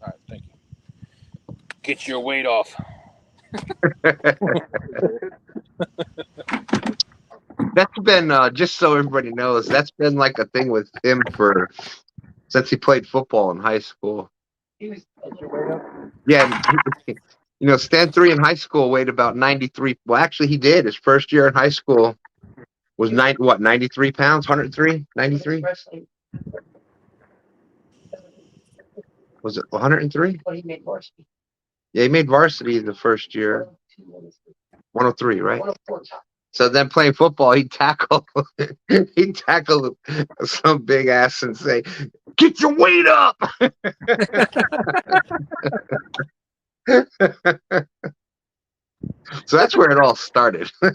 right, thank you. Get your weight off. That's been just so everybody knows. That's been like a thing with him since he played football in high school. Yeah, stand 3 in high school weighed about 93. Well, actually, he did. His first year in high school was 93 pounds, 103, 93. Was it 103? Well, he made varsity. Yeah, he made varsity the first year. 103, right? So then playing football, he'd tackle some big ass and say, "Get your weight up." So that's where it all started. I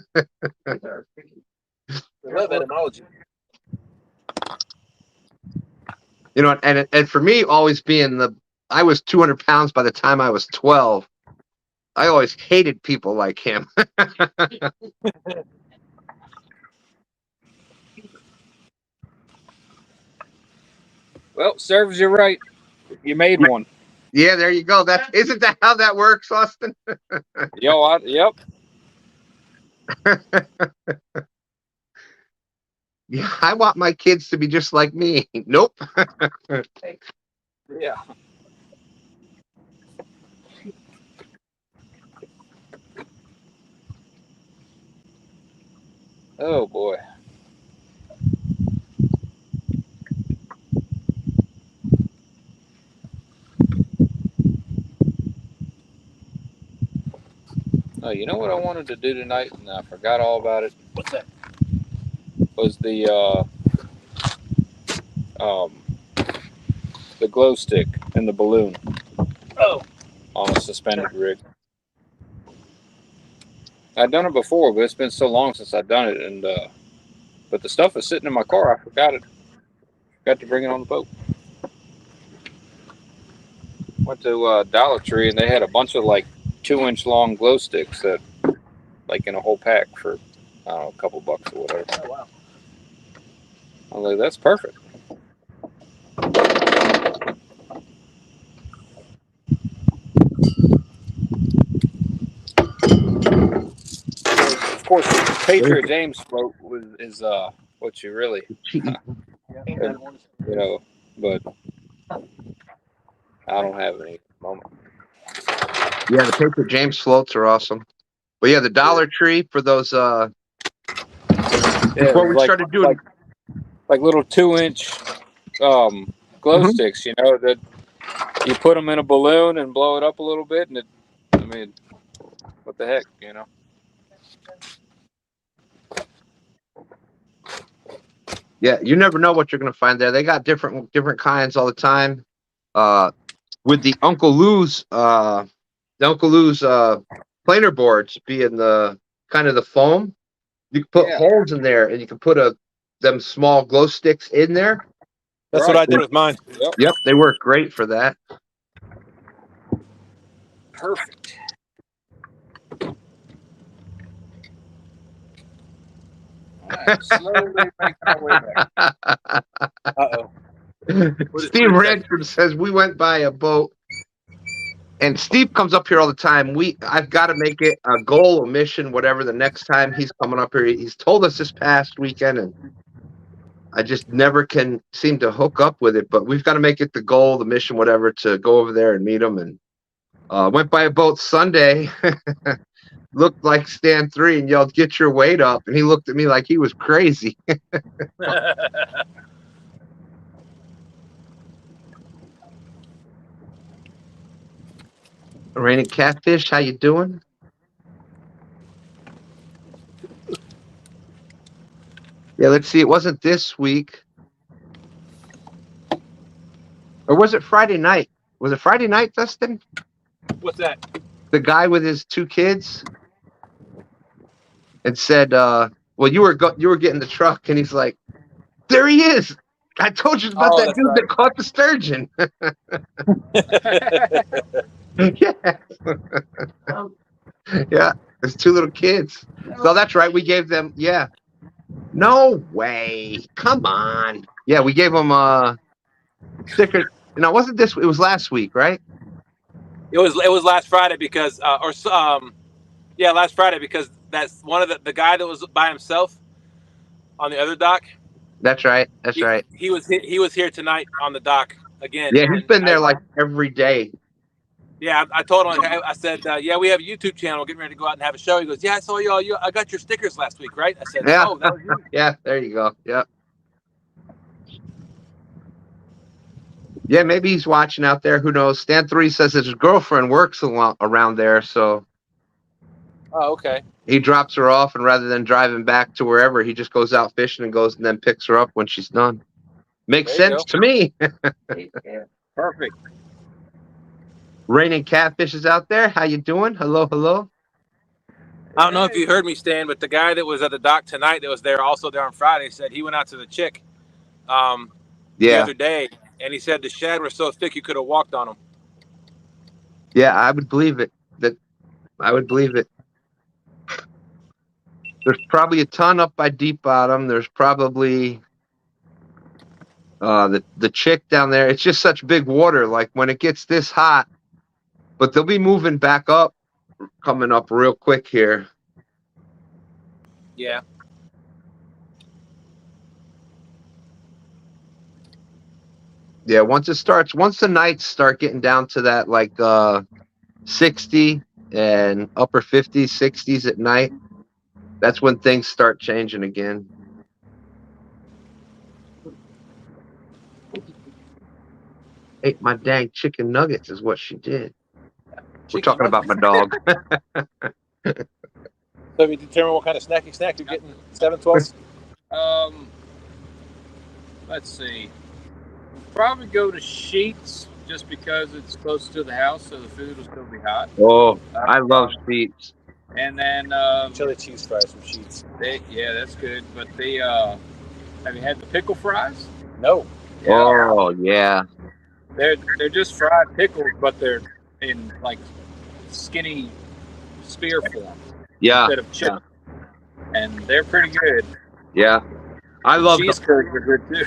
love etymology. And for me, always being I was 200 pounds by the time I was 12. I always hated people like him. Well, serves you right. You made one. Yeah, there you go. Isn't that how that works, Austin? Yep. Yeah, I want my kids to be just like me. Nope. Yeah. Oh boy. Oh, you know what I wanted to do tonight, and I forgot all about it. What's that? Was the glow stick and the balloon. Oh. On a suspended rig. I'd done it before, but it's been so long since I've done it, and but the stuff is sitting in my car. I forgot it. Forgot to bring it on the boat. Went to Dollar Tree, and they had a bunch of like 2-inch long glow sticks that, like in a whole pack for I don't know, a couple bucks or whatever. Oh wow. I was like, that's perfect. Of course, Patriot James float is what you really, but I don't have any moment. Yeah, the Patriot James floats are awesome. But yeah, the Dollar Tree for those before we started doing like little 2-inch glow sticks, that you put them in a balloon and blow it up a little bit, and what the heck, Yeah, you never know what you're gonna find there. They got different kinds all the time. With the Uncle Lou's planer boards being the kind of the foam, you can put holes in there, and you can put them small glow sticks in there. That's what I did with mine. Yep, they work great for that. Perfect. Right, slowly making our way back. Uh-oh. Steve Redford says we went by a boat, and Steve comes up here all the time. I've got to make it a goal, a mission, whatever. The next time he's coming up here, he's told us this past weekend, and I just never can seem to hook up with it. But we've got to make it the goal, the mission, whatever, to go over there and meet him. And went by a boat Sunday. Looked like stand 3 and yelled, "Get your weight up!" And he looked at me like he was crazy. Raining Catfish, how you doing? Yeah, let's see. It wasn't this week. Or was it Friday night? Was it Friday night, Dustin? What's that? The guy with his 2 kids and said, well, you were getting the truck, and he's like, there he is. I told you about that dude that caught the sturgeon. Yeah. Yeah, there's 2 little kids. So that's right. We gave them, No way. Come on. Yeah, we gave them sticker. No, wasn't this? It was last week, right? It was last Friday because Yeah, last Friday, because that's one of the guy that was by himself on the other dock. That's right. That's right. He was here tonight on the dock again. Yeah, he's been there like every day. Yeah, I told him. I said, yeah, we have a YouTube channel. We're getting ready to go out and have a show. He goes, yeah, I saw you all. I got your stickers last week, right? I said, Yeah. oh, that was you. Yeah, there you go. Yep. Yeah, maybe he's watching out there. Who knows? Stan 3 says his girlfriend works around there, so. Oh, okay. He drops her off, and rather than driving back to wherever, he just goes out fishing and goes and then picks her up when she's done. Makes sense to me. Perfect. Raining Catfish is out there. How you doing? Hello, hello. I don't know if you heard me, Stan, but the guy that was at the dock tonight that was there also there on Friday said he went out to the chick the other day, and he said the shad were so thick you could have walked on them. Yeah, I would believe it. I would believe it. There's probably a ton up by Deep Bottom. There's probably the chick down there. It's just such big water. Like when it gets this hot, but they'll be moving back up, coming up real quick here. Yeah. Yeah, once the nights start getting down to that like 60 and upper 50s, 60s at night, that's when things start changing again. Ate my dang chicken nuggets is what she did. We're talking about my dog. So have you determined what kind of snack you're getting? 7/12? Let's see. Probably go to Sheets just because it's close to the house, so the food will still be hot. Oh, I love Sheets. And then chili cheese fries from Sheets. Yeah, that's good. But have you had the pickle fries? No. Yeah. Oh yeah. They're just fried pickles, but they're in like skinny spear form. Yeah. Instead of chip. Yeah. And they're pretty good. Yeah. I love cheese curds are good too.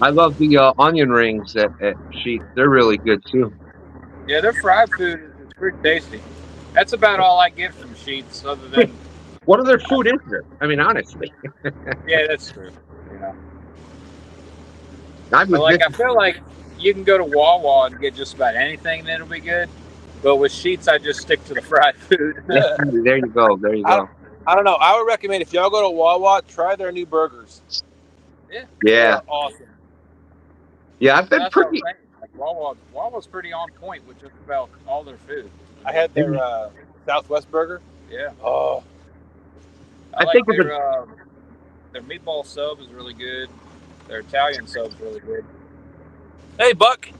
I love the onion rings at Sheets. They're really good too. Yeah, their fried food is pretty tasty. That's about all I get from Sheets, other than. What other food is there? I mean, honestly. Yeah, that's true. You know. I feel like you can go to Wawa and get just about anything that'll be good. But with Sheets, I just stick to the fried food. There you go. There you go. I don't know. I would recommend if y'all go to Wawa, try their new burgers. Yeah. They're awesome. Yeah, I've been pretty. Like Wawa's pretty on point with just about all their food. I had their Southwest burger. Yeah. Oh. I think their meatball sub is really good. Their Italian sub's really good. Hey, Buck.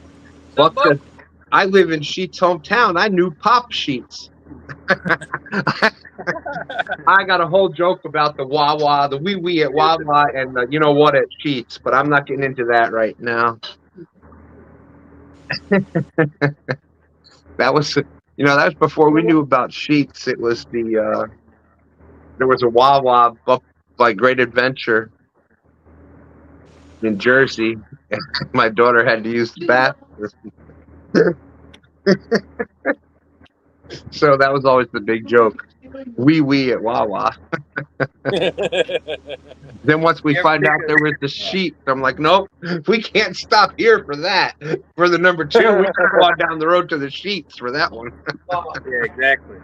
Buck says, I live in Sheets' hometown. I knew Pop Sheets. I got a whole joke about the Wawa, the wee at Wawa, and you know what at Sheets, but I'm not getting into that right now. That was before we knew about Sheets. It was there was a Wawa up by Great Adventure in Jersey, and my daughter had to use the bathroom. So that was always the big joke. Wee at Wawa. Then once we find out there was the Sheets, I'm like, nope, we can't stop here for that. For the number 2, we can go on down the road to the Sheets for that one. Yeah, exactly.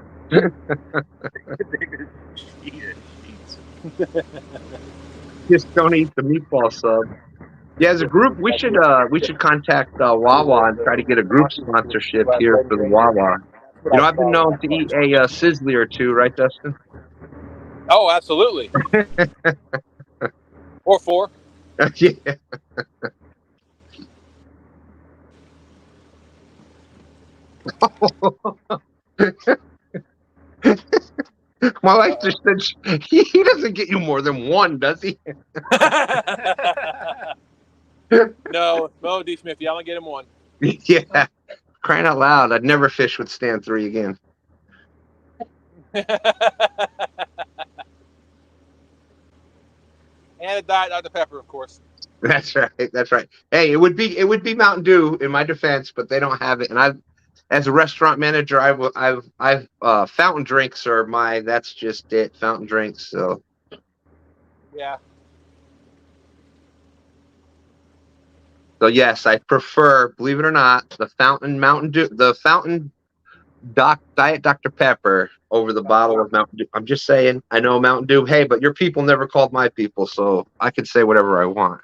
Just don't eat the meatball sub. Yeah, as a group, we should contact Wawa and try to get a group sponsorship here for the Wawa. You know, I've been known to eat a sizzly or two, right, Dustin? Oh, absolutely. Or 4. Yeah. My wife just said he doesn't get you more than 1, does he? No, D. Smith, you only get him 1. Yeah. Crying out loud, I'd never fish with Stan 3 again. And a Diet Dr. Pepper, of course. That's right. That's right. Hey, it would be Mountain Dew in my defense, but they don't have it, and as a restaurant manager, I've fountain drinks are that's just it, fountain drinks. So Yeah. So yes, I prefer, believe it or not, the fountain Mountain Dew, the fountain Diet Dr. Pepper over the bottle of Mountain Dew. I'm just saying, I know Mountain Dew. Hey, but your people never called my people, so I can say whatever I want.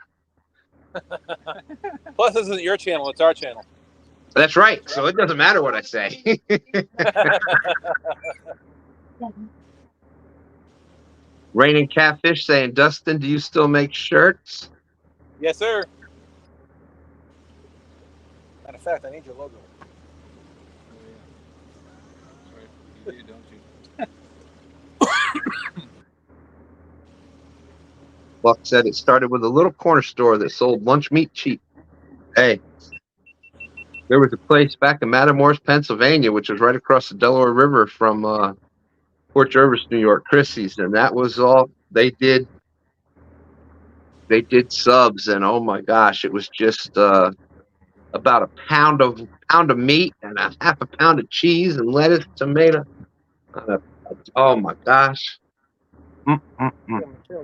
Plus, this isn't your channel; it's our channel. That's right. So it doesn't matter what I say. Raining Catfish saying, Dustin, do you still make shirts? Yes, sir. Matter of fact, I need your logo. You do, don't you? Buck said it started with a little corner store that sold lunch meat cheap. Hey, there was a place back in Matamoros, Pennsylvania, which was right across the Delaware River from Port Jervis, New York, Chrissy's, and that was all they did. They did subs, and oh my gosh, it was just about a pound of meat and a half a pound of cheese and lettuce, tomato. Oh my gosh! I'm going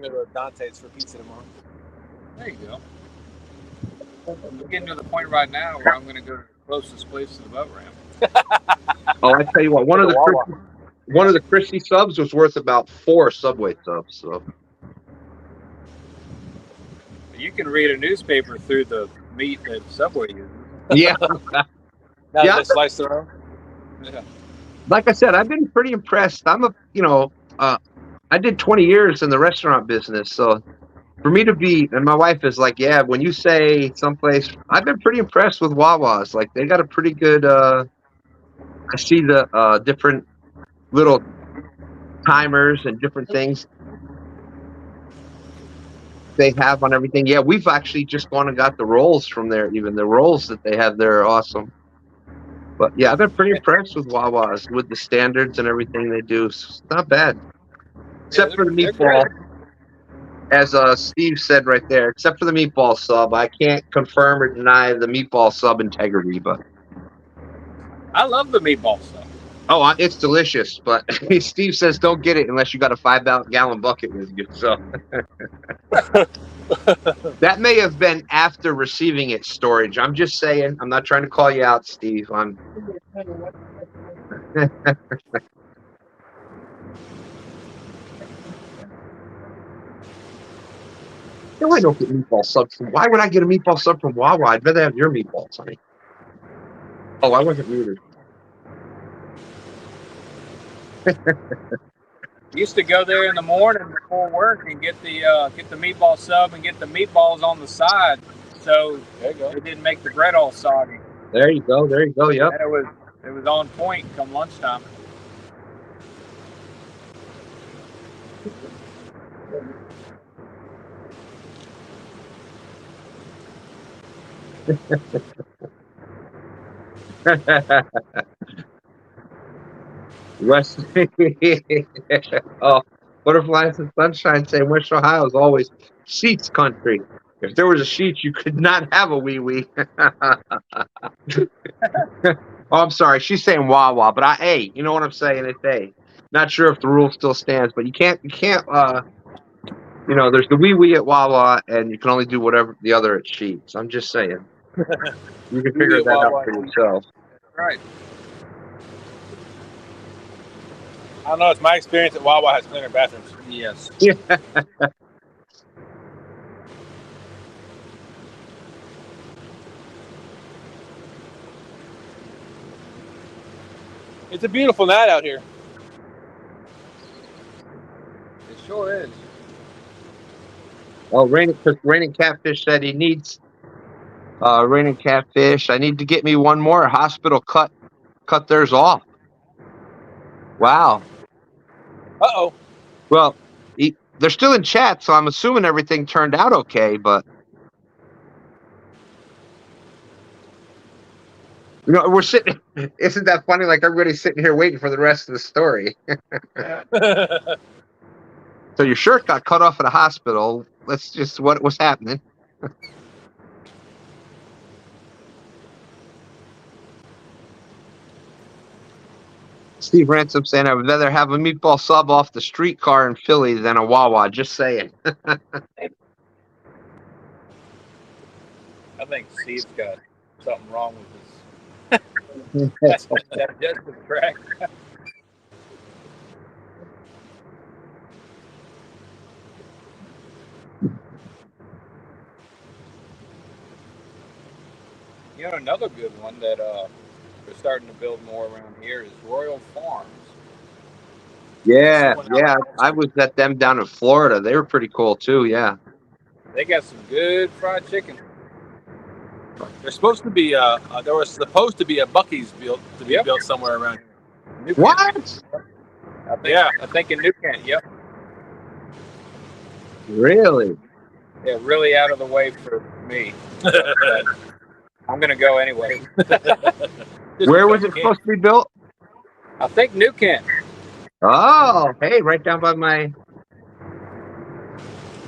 to go to Dante's for pizza tomorrow. There you go. I'm getting to the point right now where I'm going to go to the closest place to the boat ramp. Oh, I tell you what, one of the Chrissy subs was worth about 4 Subway subs. So You can read a newspaper through the meat that Subway uses. yeah, Now Yeah. they slice their own. Yeah. like I said, I've been pretty impressed. I did 20 years in the restaurant business, so for me to be, and my wife is like, yeah, when you say someplace, I've been pretty impressed with Wawa's. Like they got a pretty good. I see the different little timers and different things they have on everything. Yeah, we've actually just gone and got the rolls from there. Even the rolls that they have there are awesome. But yeah, I've been pretty impressed with Wawa's, with the standards and everything they do. It's not bad, except for the they're meatball. great. As Steve said right there, except for the meatball sub, I can't confirm or deny the meatball sub integrity. But I love the meatball stuff. oh, it's delicious. But Steve says don't get it unless you got a 5-gallon bucket with you. So that may have been after receiving its storage. I'm just saying. I'm not trying to call you out, Steve. I'm. No, I don't get meatball subs from. Why would I get a meatball sub from Wawa? I'd rather have your meatballs, honey. Oh, I wasn't muted. Used to go there in the morning before work and get the meatball sub and get the meatballs on the side, so There you go. it didn't make the bread all soggy. There you go. There you go. Yep. And it was on point come lunchtime. West. Oh, Butterflies and Sunshine saying West Ohio is always sheets country. If there was a sheet, you could not have a wee wee. Oh, I'm sorry. She's saying Wawa, but hey, you know what I'm saying? It's hey. Not sure if the rule still stands, but you can't. There's the wee wee at Wawa, and you can only do whatever the other at Sheets. I'm just saying. You can figure that out for yourself. Right. I don't know. It's my experience that Wawa has cleaner bathrooms. Yes. Yeah. It's a beautiful night out here. It sure is. Well, Raining Catfish said he needs Raining Catfish. I need to get me one more. Hospital cut theirs off. Wow. Uh-oh. Well, they're still in chat, so I'm assuming everything turned out okay, but we're sitting. Isn't that funny? Like everybody's sitting here waiting for the rest of the story. So your shirt got cut off at a hospital. Let's just what was happening. Steve Ransom saying I would rather have a meatball sub off the streetcar in Philly than a Wawa. Just saying. I think Steve's got something wrong with his digestive tract. You know, another good one that we're starting to build more around here is Royal Farms. Yeah. I was at them down in Florida. They were pretty cool too. Yeah. They got some good fried chicken. There's supposed to be there was supposed to be a Buc-ee's built somewhere around here. New What? Kent. I think in New Kent. Yep. Really? Yeah, really out of the way for me. But I'm gonna go anyway. Where was it supposed to be built? I think New Kent. Oh, hey, right down by my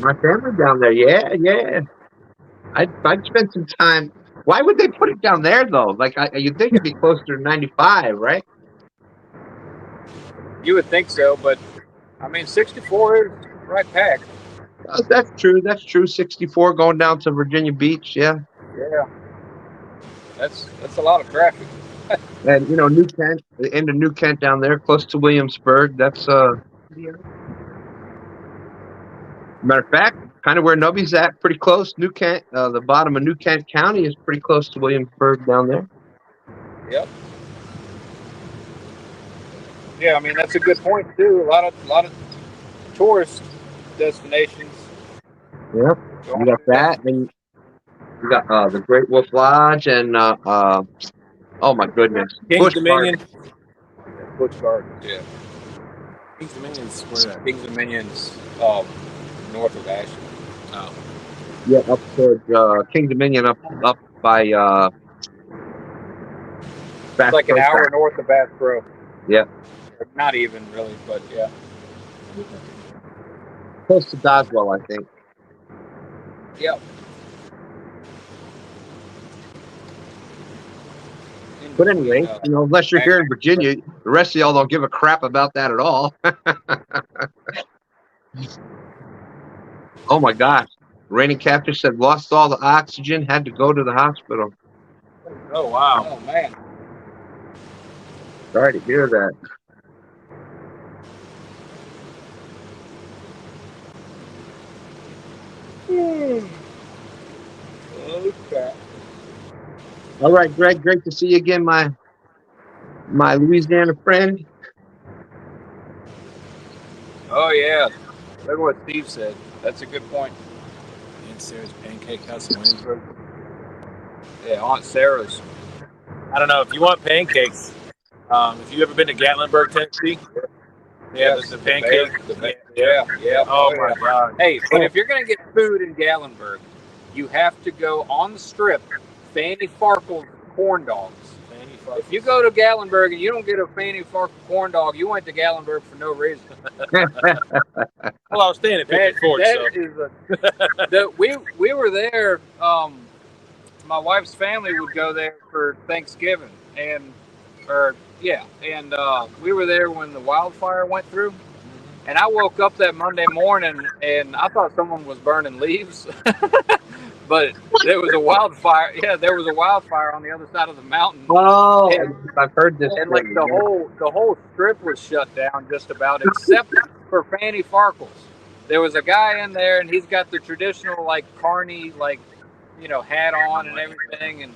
family down there. Yeah. I'd spend some time. Why would they put it down there though? Like you'd think it'd be closer to 95, right? You would think so, but I mean 64 is right back. That's true. 64 going down to Virginia Beach. Yeah. Yeah. That's a lot of traffic. And you know, New Kent, the end of New Kent down there, close to Williamsburg. That's matter of fact, kind of where Nubby's at, pretty close. New Kent, the bottom of New Kent County is pretty close to Williamsburg down there. Yep. Yeah, I mean that's a good point too. A lot of tourist destinations. Yep. You got that, and you got the Great Wolf Lodge, and oh my goodness, King's Dominion. Busch Gardens, yeah. King's Dominion's where that? King's Dominion's north of Ashland. Oh. Yeah, up toward King Dominion, up by It's like an hour north of Bass Pro. Yeah. Not even really, but yeah. Close to Doswell, I think. Yep. But anyway, you know, unless you're here in Virginia, the rest of y'all don't give a crap about that at all. Oh my gosh. Raining Catfish said lost all the oxygen, had to go to the hospital. Oh wow. Oh man. Sorry to hear that. Okay. All right, Greg, great to see you again, my Louisiana friend. Oh yeah. Look what Steve said. That's a good point. Aunt Sarah's Pancake House in Williamsburg. Yeah, Aunt Sarah's. I don't know if you want pancakes. If you ever been to Gatlinburg, Tennessee, yeah, Yes, the pancake. Yeah. Oh my God. Hey, but if you're gonna get food in Gatlinburg, you have to go on the strip. Fanny Farkle's corn dogs. If you go to Gatlinburg and you don't get a Fanny Farkle corn dog, you went to Gatlinburg for no reason. Well, I was staying at Pickett Ford, so. We were there. My wife's family would go there for Thanksgiving, and we were there when the wildfire went through. And I woke up that Monday morning and I thought someone was burning leaves. But there was a wildfire. Yeah, there was a wildfire on the other side of the mountain. Oh, and I've heard this. And like the whole strip was shut down just about, except for Fanny Farkle's. There was a guy in there, and he's got the traditional like carny hat on and everything. And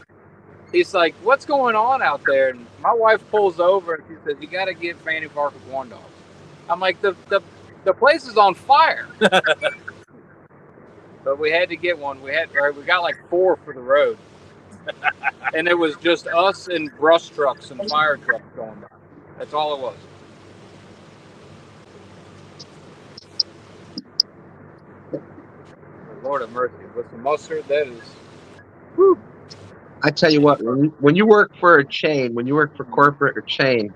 he's like, "What's going on out there?" And my wife pulls over and she says, "You got to get Fanny Farkle corn dogs." I'm like, the place is on fire. But we had to get one. We got like 4 for the road. And it was just us and brush trucks and fire trucks going by. That's all it was. Lord of mercy. With the mustard, that is... Whew. I tell you what, when you work for a chain, when you work for corporate or chain,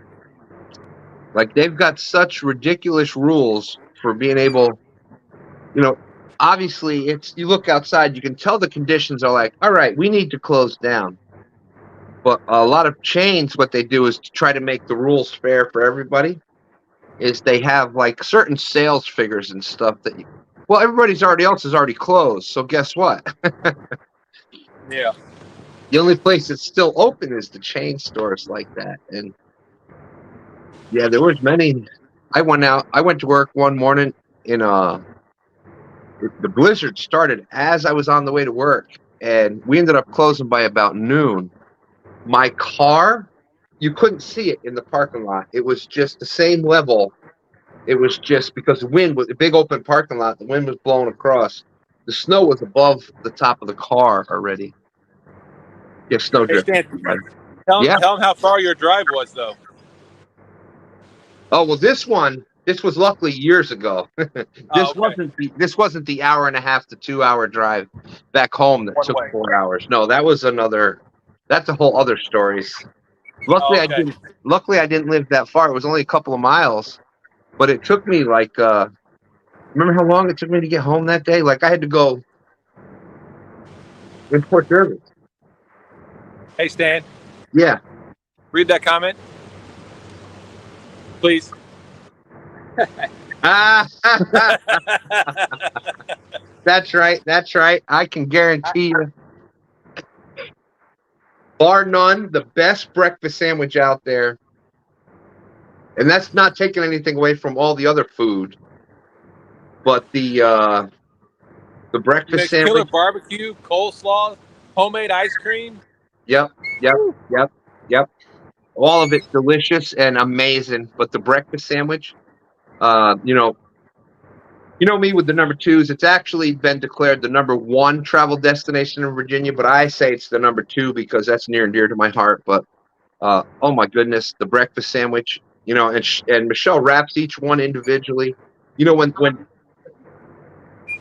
like they've got such ridiculous rules for being able, obviously you look outside, you can tell the conditions are like, all right, we need to close down. But a lot of chains, what they do is to try to make the rules fair for everybody. Is they have like certain sales figures and stuff that, well, everybody's else is already closed. So guess what? Yeah. The only place that's still open is the chain stores like that. And yeah, there was many. I went to work one morning in the blizzard started as I was on the way to work, and we ended up closing by about noon. My car, you couldn't see it in the parking lot. It was just the same level. It was just because the wind was a big open parking lot. The wind was blowing across. The snow was above the top of the car already. Yeah, snow Hey, drift. Stan, tell them how far your drive was, though. Oh well, this was luckily years ago. This wasn't the hour and a half to 2 hour drive back home that took 4 hours. No, that's a whole other stories. Luckily, I didn't live that far. It was only a couple of miles, but it took me like, remember how long it took me to get home that day? Like I had to go in Port Jervis. Hey, Stan. Yeah. Read that comment, please. That's right. I can guarantee you, bar none, the best breakfast sandwich out there. And that's not taking anything away from all the other food. But the breakfast sandwich, killer barbecue, coleslaw, homemade ice cream. Yep. All of it delicious and amazing. But the breakfast sandwich, you know me with the number 2s. It's actually been declared the number 1 travel destination in Virginia, but I say it's the number 2 because that's near and dear to my heart. But oh my goodness, the breakfast sandwich. And Michelle wraps each one individually.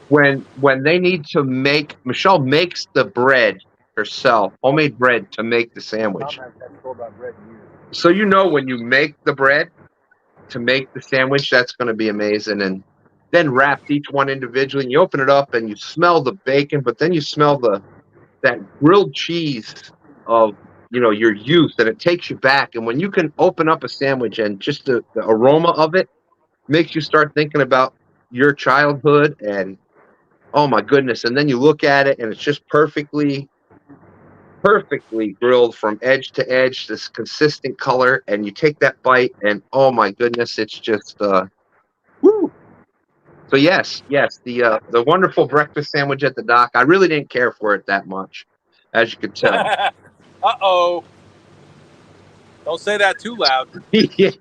When they need to make, Michelle makes the bread herself, homemade bread to make the sandwich. So when you make the bread to make the sandwich, that's going to be amazing. And then wraps each one individually, and you open it up and you smell the bacon, but then you smell that grilled cheese of your youth, and it takes you back. And when you can open up a sandwich and just the aroma of it makes you start thinking about your childhood, and oh my goodness. And then you look at it and it's just perfectly grilled from edge to edge, this consistent color, and you take that bite and oh my goodness, it's just woo. So yes, the wonderful breakfast sandwich at the dock. I really didn't care for it that much, as you could tell. Uh-oh. Don't say that too loud. Yeah.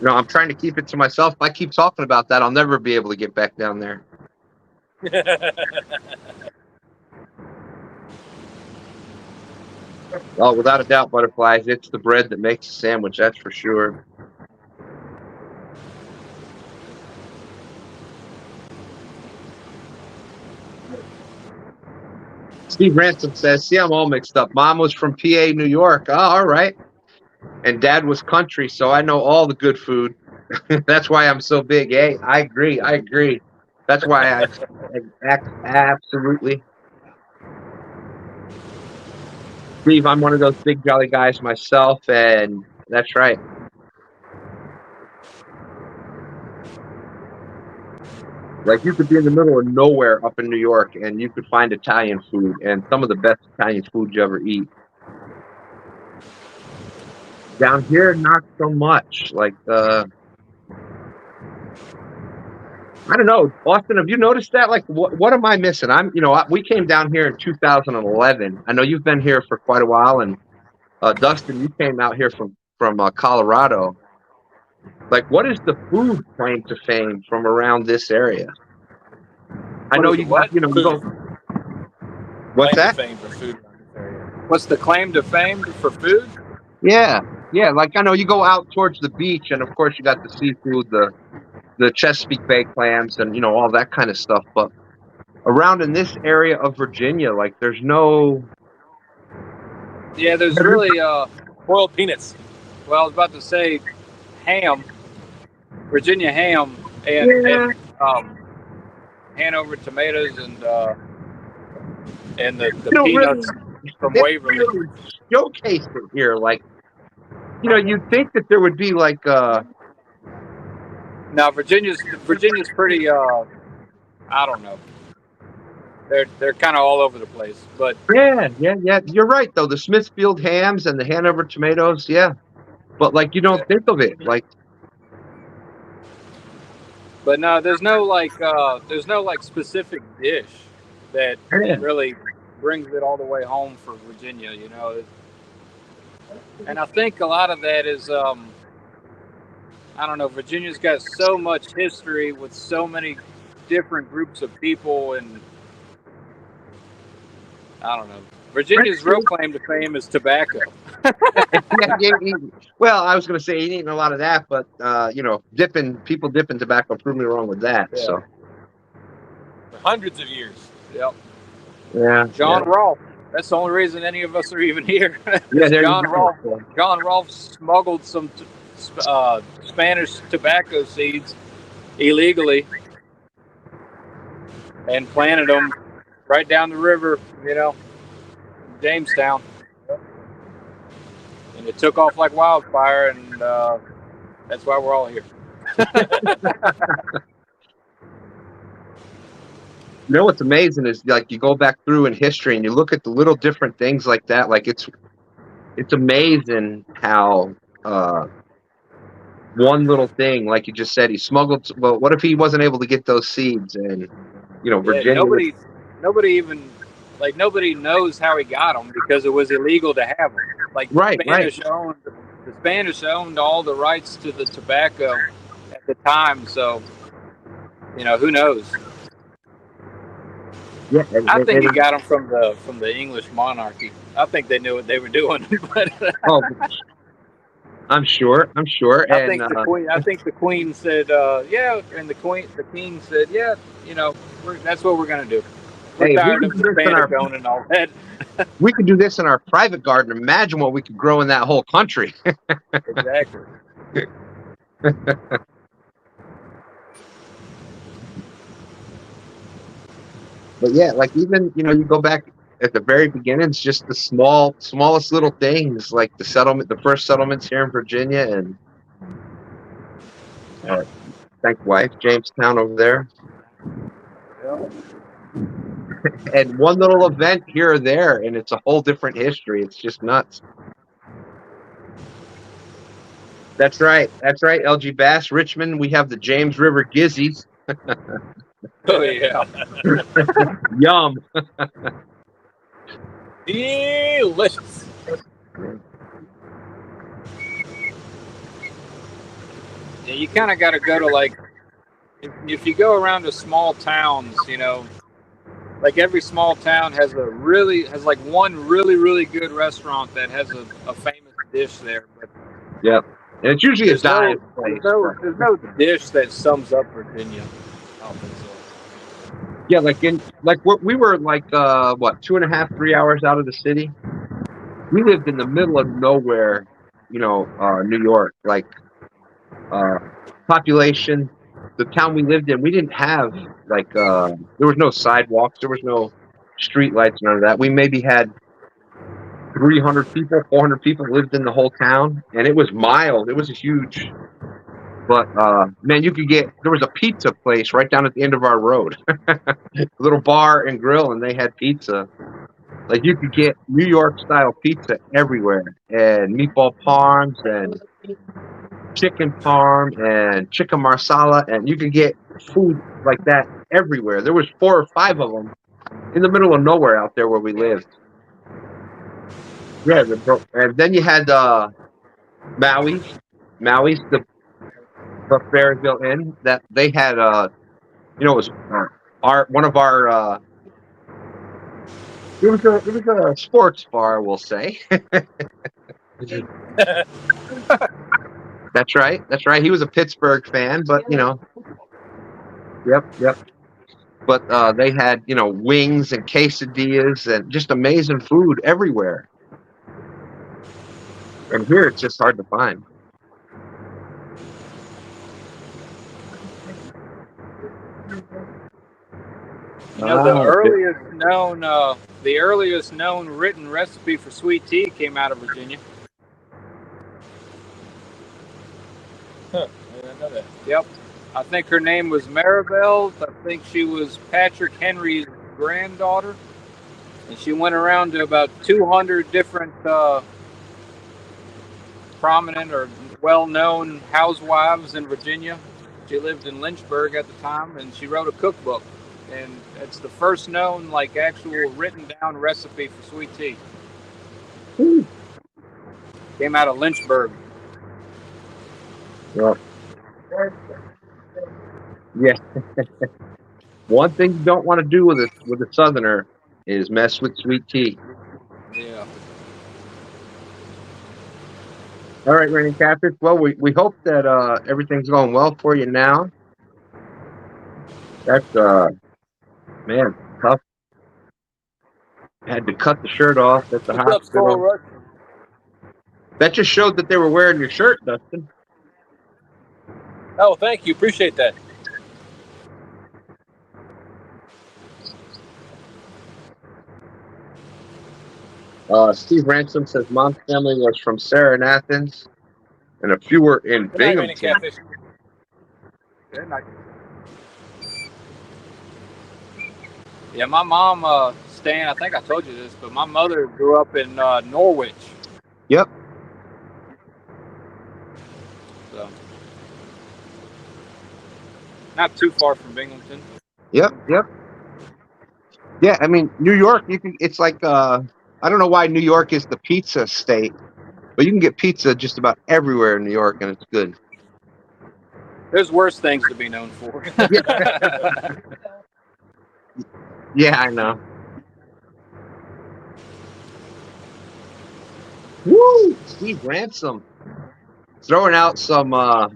I'm trying to keep it to myself. If I keep talking about that, I'll never be able to get back down there. Oh, without a doubt, butterflies. It's the bread that makes the sandwich, that's for sure. Steve Ransom says, see, I'm all mixed up. Mom was from PA, New York. Oh, all right. And Dad was country, so I know all the good food. That's why I'm so big. Hey, I agree. That's why I absolutely. Steve, I'm one of those big jolly guys myself, and that's right. Like you could be in the middle of nowhere up in New York, and you could find Italian food, and some of the best Italian food you ever eat. Down here, not so much. Like I don't know, Austin. Have you noticed that? Like, what am I missing? We came down here in 2011. I know you've been here for quite a while, and Dustin, you came out here from Colorado. Like, what is the food claim to fame from around this area? I know you go. What's that? Fame for food around this area. What's the claim to fame for food? Yeah. Like I know you go out towards the beach, and of course you got the seafood, the Chesapeake Bay clams, and all that kind of stuff. But around in this area of Virginia, like there's no. Yeah, there's really boiled peanuts. Well, I was about to say ham, Virginia ham, and Hanover tomatoes and the You don't peanuts from they Waverly. really showcase it here. Like, you know, you'd think that there would be like Now Virginia's pretty I don't know. They're kind of all over the place, but yeah. You're right though. The Smithfield hams and the Hanover tomatoes, yeah. But like you don't think of it. Like but no, there's no like specific dish that yeah. really brings it all the way home for Virginia, you know. And I think a lot of that is I don't know, Virginia's got so much history with so many different groups of people, and I don't know. Virginia's real claim to fame is tobacco. Well, I was going to say he ain't a lot of that, but you know, people dipping tobacco proved me wrong with that. Yeah. So For hundreds of years. Yep. yeah, John Rolfe. That's the only reason any of us are even here. Yeah, there John you go. Rolfe. John Rolfe smuggled some Spanish tobacco seeds illegally and planted them right down the river, you know, Jamestown. And it took off like wildfire, and that's why we're all here. You know what's amazing is like you go back through in history and you look at the little different things like that. Like it's amazing how one little thing, like you just said, he smuggled. Well, what if he wasn't able to get those seeds? And you know, Virginia. Nobody knows how he got them because it was illegal to have them. Like the Spanish owned all the rights to the tobacco at the time, so you know, who knows. Yeah, I think he got them from the English monarchy. I think they knew what they were doing. But oh, I'm sure. I think the Queen said, yeah, and the King said, yeah, you know, that's what we're gonna do. We're tired of the Pentagon and all that. We could do this in our private garden. Imagine what we could grow in that whole country. Exactly. But yeah, like even, you know, you go back at the very beginning, it's just the smallest little things, like the first settlements here in Virginia, and thank wife, Jamestown over there. Yeah. And one little event here or there, and it's a whole different history. It's just nuts. That's right, LG Bass, Richmond, we have the James River Gizzies. Oh yeah. Yum. Delicious. Yeah, you kind of got to go to like, if you go around to small towns, you know, like every small town has one really good restaurant that has a famous dish there. But yep, and it's usually a dive place. There's no dish that sums up Virginia. I don't think so. Yeah, we were like 2.5, 3 hours out of the city. We lived in the middle of nowhere, you know, New York. Like population, the town we lived in, we didn't have like there was no sidewalks, there was no street lights, none of that. We maybe had 300 people, 400 people lived in the whole town, and it was mild. It was huge. But man, there was a pizza place right down at the end of our road, a little bar and grill, and they had pizza. Like you could get New York style pizza everywhere, and meatball parms and chicken parm and chicken marsala, and you could get food like that everywhere. There was 4 or 5 of them in the middle of nowhere out there where we lived. Yeah, and then you had Maui's, the Fairville Inn, that they had you know, it was one of our it was a sports bar, we'll say. That's right. He was a Pittsburgh fan, but you know, yep. But they had, you know, wings and quesadillas and just amazing food everywhere. And here it's just hard to find. You know, the Okay. earliest known written recipe for sweet tea came out of Virginia. Huh. I didn't know that. Yep. I think her name was Maribel. I think she was Patrick Henry's granddaughter. And she went around to about 200 different prominent or well-known housewives in Virginia. She lived in Lynchburg at the time, and she wrote a cookbook. And it's the first known, like, actual written-down recipe for sweet tea. Came out of Lynchburg. Well, yeah. One thing you don't want to do with a Southerner is mess with sweet tea. Yeah. All right, Randy Catfish. Well, we hope that everything's going well for you now. That's man, tough. Had to cut the shirt off at the What's up, hospital. Skull? That just showed that they were wearing your shirt, Dustin. Oh, thank you. Appreciate that. Steve Ransom says mom's family was from Sarah in Athens, and a few were in Good night, Randy Binghamton. Catfish. Good night. Yeah, my mom, Stan, I think I told you this, but my mother grew up in Norwich. Yep. So, not too far from Binghamton. Yep. Yeah, I mean New York. It's like I don't know why New York is the pizza state, but you can get pizza just about everywhere in New York, and it's good. There's worse things to be known for. Yeah, I know. Woo! Steve Ransom throwing out some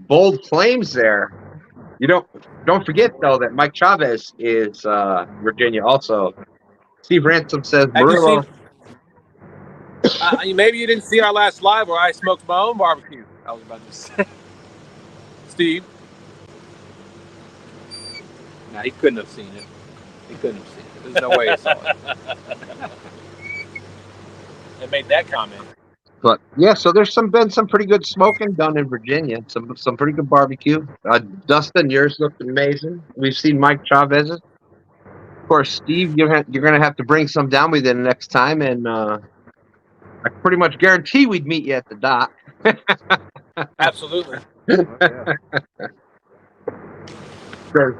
bold claims there. You don't forget though that Mike Chavez is Virginia also. Steve Ransom says Have you Murillo. seen? Maybe you didn't see our last live where I smoked my own barbecue. I was about to say. Steve. Nah, he couldn't have seen it. He couldn't have seen it. There's no way he saw it. And made that comment. But yeah, so there's been some pretty good smoking done in Virginia. Some pretty good barbecue. Dustin, yours looked amazing. We've seen Mike Chavez's. Of course, Steve, you're gonna have to bring some down with you next time, and I pretty much guarantee we'd meet you at the dock. Absolutely. Says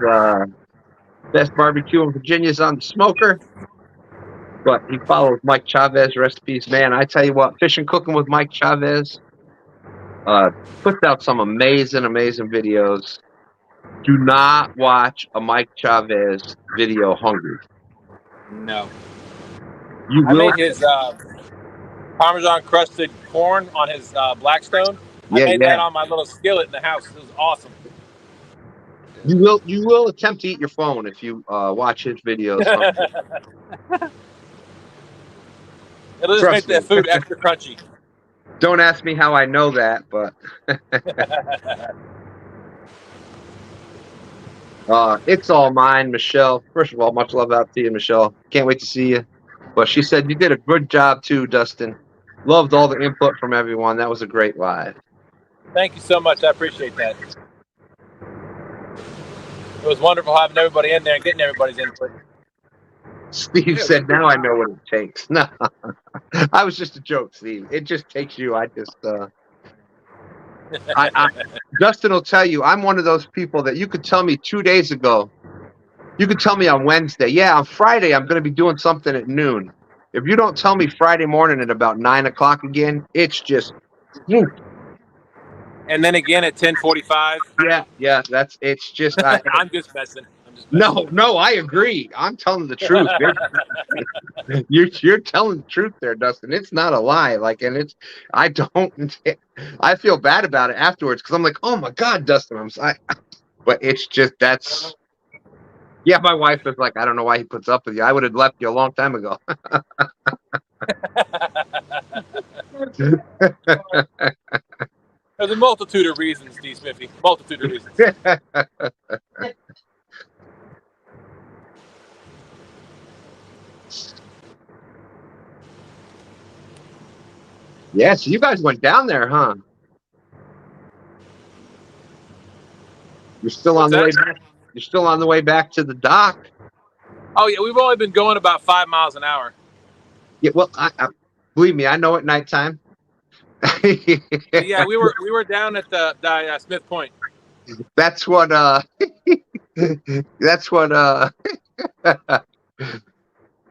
best barbecue in Virginia is on the smoker. But he follows Mike Chavez recipes. Man, I tell you what, Fishing Cooking with Mike Chavez puts out some amazing videos. Do not watch a Mike Chavez video hungry. No. You I will. made his Parmesan crusted corn on his Blackstone. I Yeah, made yeah. that on my little skillet in the house. It was awesome. You will attempt to eat your phone if you watch his videos. It'll just make that food extra crunchy. Don't ask me how I know that, but it's all mine, Michelle. First of all, much love out to you, Michelle. Can't wait to see you. But she said you did a good job too, Dustin. Loved all the input from everyone. That was a great live. Thank you so much. I appreciate that. It was wonderful having everybody in there and getting everybody's input. Steve said, now I know what it takes. No, I was just a joke, Steve. It just takes you. Dustin will tell you, I'm one of those people that you could tell me 2 days ago. You could tell me on Wednesday. Yeah, on Friday, I'm going to be doing something at noon. If you don't tell me Friday morning at about 9 o'clock again, it's just. And then again at 10:45. Yeah, it's just. I'm just messing. No, I agree. I'm telling the truth. You're telling the truth there, Dustin. It's not a lie. I feel bad about it afterwards because I'm like, oh my God, Dustin. I'm sorry. But it's just that's. Yeah, my wife is like, I don't know why he puts up with you. I would have left you a long time ago. There's a multitude of reasons, D. Smithy. Multitude of reasons. Yeah, so you guys went down there, huh? You're still What's on the that? way back. You're still on the way back to the dock. Oh yeah, we've only been going about 5 miles an hour. Yeah, well, I believe me, I know at nighttime. But yeah, we were down at the Smith Point. That's what that's what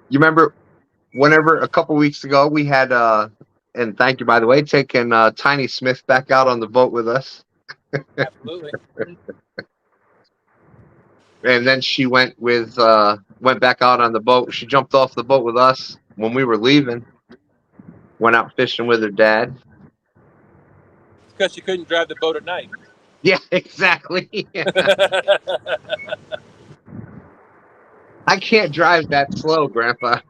you remember whenever a couple weeks ago we had and thank you by the way, taking Tiny Smith back out on the boat with us. Absolutely. And then she went back out on the boat. She jumped off the boat with us when we were leaving. Went out fishing with her dad. It's because she couldn't drive the boat at night. Yeah, exactly. I can't drive that slow, Grandpa.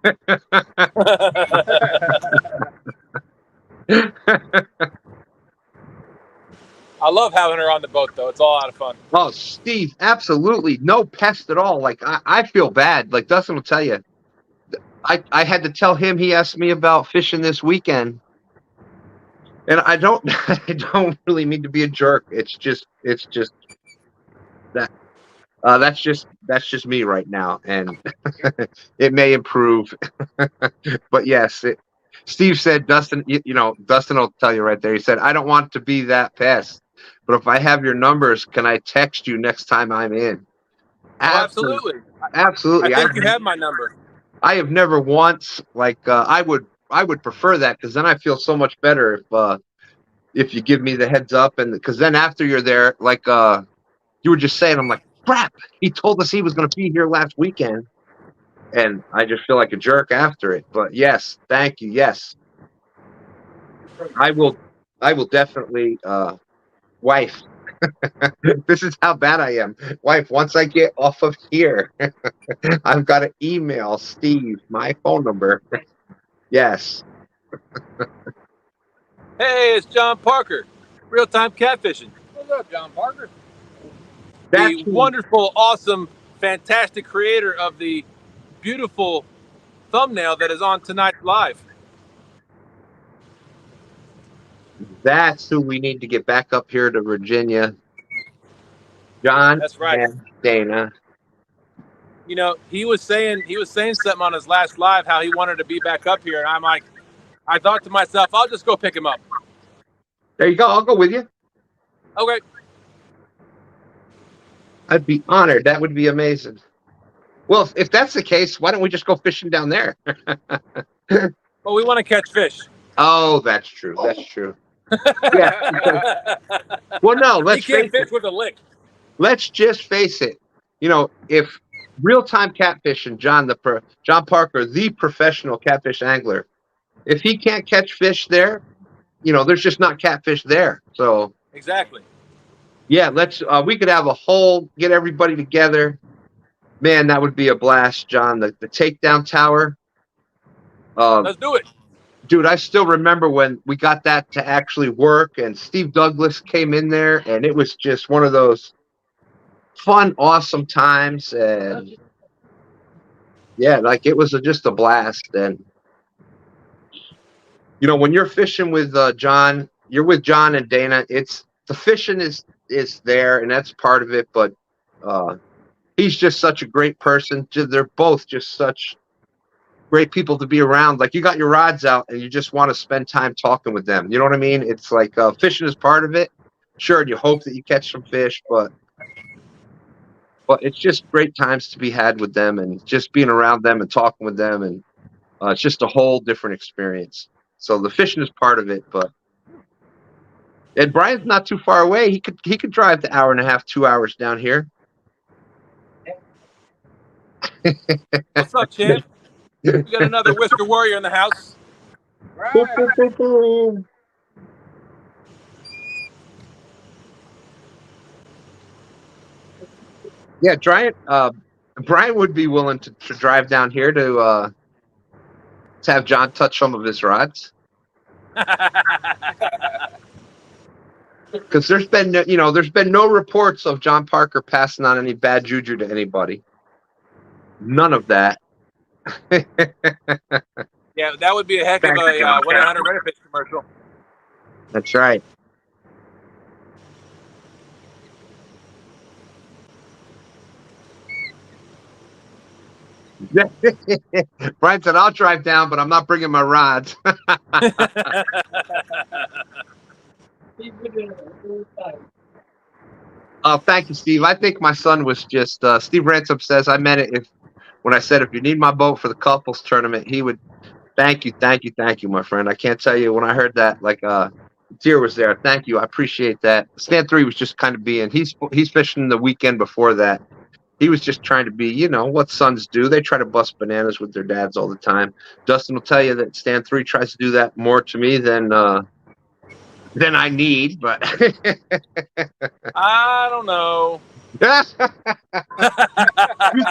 I love having her on the boat, though. It's all out of fun. Oh, Steve, absolutely no pest at all. Like I feel bad. Like Dustin will tell you, I had to tell him. He asked me about fishing this weekend, and I don't I don't really mean to be a jerk. It's just that that's just me right now, and it may improve. But yes, Steve said, Dustin, Dustin will tell you right there. He said, I don't want to be that pest, but if I have your numbers, can I text you next time I'm in? Absolutely. Absolutely. I think you have my number. I have never once, I would prefer that, because then I feel so much better if you give me the heads up, and because then after you're there, like you were just saying, I'm like, crap, he told us he was going to be here last weekend. And I just feel like a jerk after it. But yes, thank you. Yes, I will definitely, wife. This is how bad I am. Wife, once I get off of here, I've got to email Steve my phone number. Yes. Hey, it's John Parker, ReelTime Catfishing. What's up, John Parker? The wonderful, awesome, fantastic creator of the beautiful thumbnail that is on tonight's live. That's who we need to get back up here to Virginia. John. That's right. And Dana. You know, he was saying something on his last live how he wanted to be back up here, and I'm like, I thought to myself, I'll just go pick him up. There you go. I'll go with you. Okay. I'd be honored. That would be amazing. Well, if that's the case, why don't we just go fishing down there? Well, we want to catch fish. Oh, that's true. That's true. Yeah. Well, no, let's you can't face fish it. with a lick. Let's just face it. You know, if ReelTime Catfishing, John Parker, the professional catfish angler, if he can't catch fish there, there's just not catfish there. So exactly. Yeah, we could have get everybody together. Man, that would be a blast, John. The takedown tower. Let's do it. Dude, I still remember when we got that to actually work, and Steve Douglas came in there, and it was just one of those fun, awesome times. And yeah, like it was just a blast. And when you're fishing with John, you're with John and Dana. The fishing is there, and that's part of it. But he's just such a great person. They're both just such great people to be around. Like, you got your rods out and you just want to spend time talking with them. You know what I mean? It's like fishing is part of it. Sure, and you hope that you catch some fish, but it's just great times to be had with them, and just being around them and talking with them, and it's just a whole different experience. So the fishing is part of it, and Brian's not too far away. He could drive the hour and a half, 2 hours down here. What's up, champ? We got another Whisker Warrior in the house. Right. Boom, boom, boom, boom. Yeah, Brian would be willing to drive down here to have John touch some of his rods. Because there's been no reports of John Parker passing on any bad juju to anybody. None of that. Yeah, that would be a heck of a 1-800 Reddit commercial. That's right. Brian said, "I'll drive down, but I'm not bringing my rods." Oh, thank you, Steve. I think my son was just Steve Ransom says I meant it when I said if you need my boat for the couples tournament, he would. Thank you, my friend. I can't tell you when I heard that, like tear was there. Thank you. I appreciate that. Stand 3 was just kind of being he's fishing the weekend before that. He was just trying to be, you know, what sons do. They try to bust bananas with their dads all the time. Dustin will tell you that Stand 3 tries to do that more to me than I need, but I don't know. You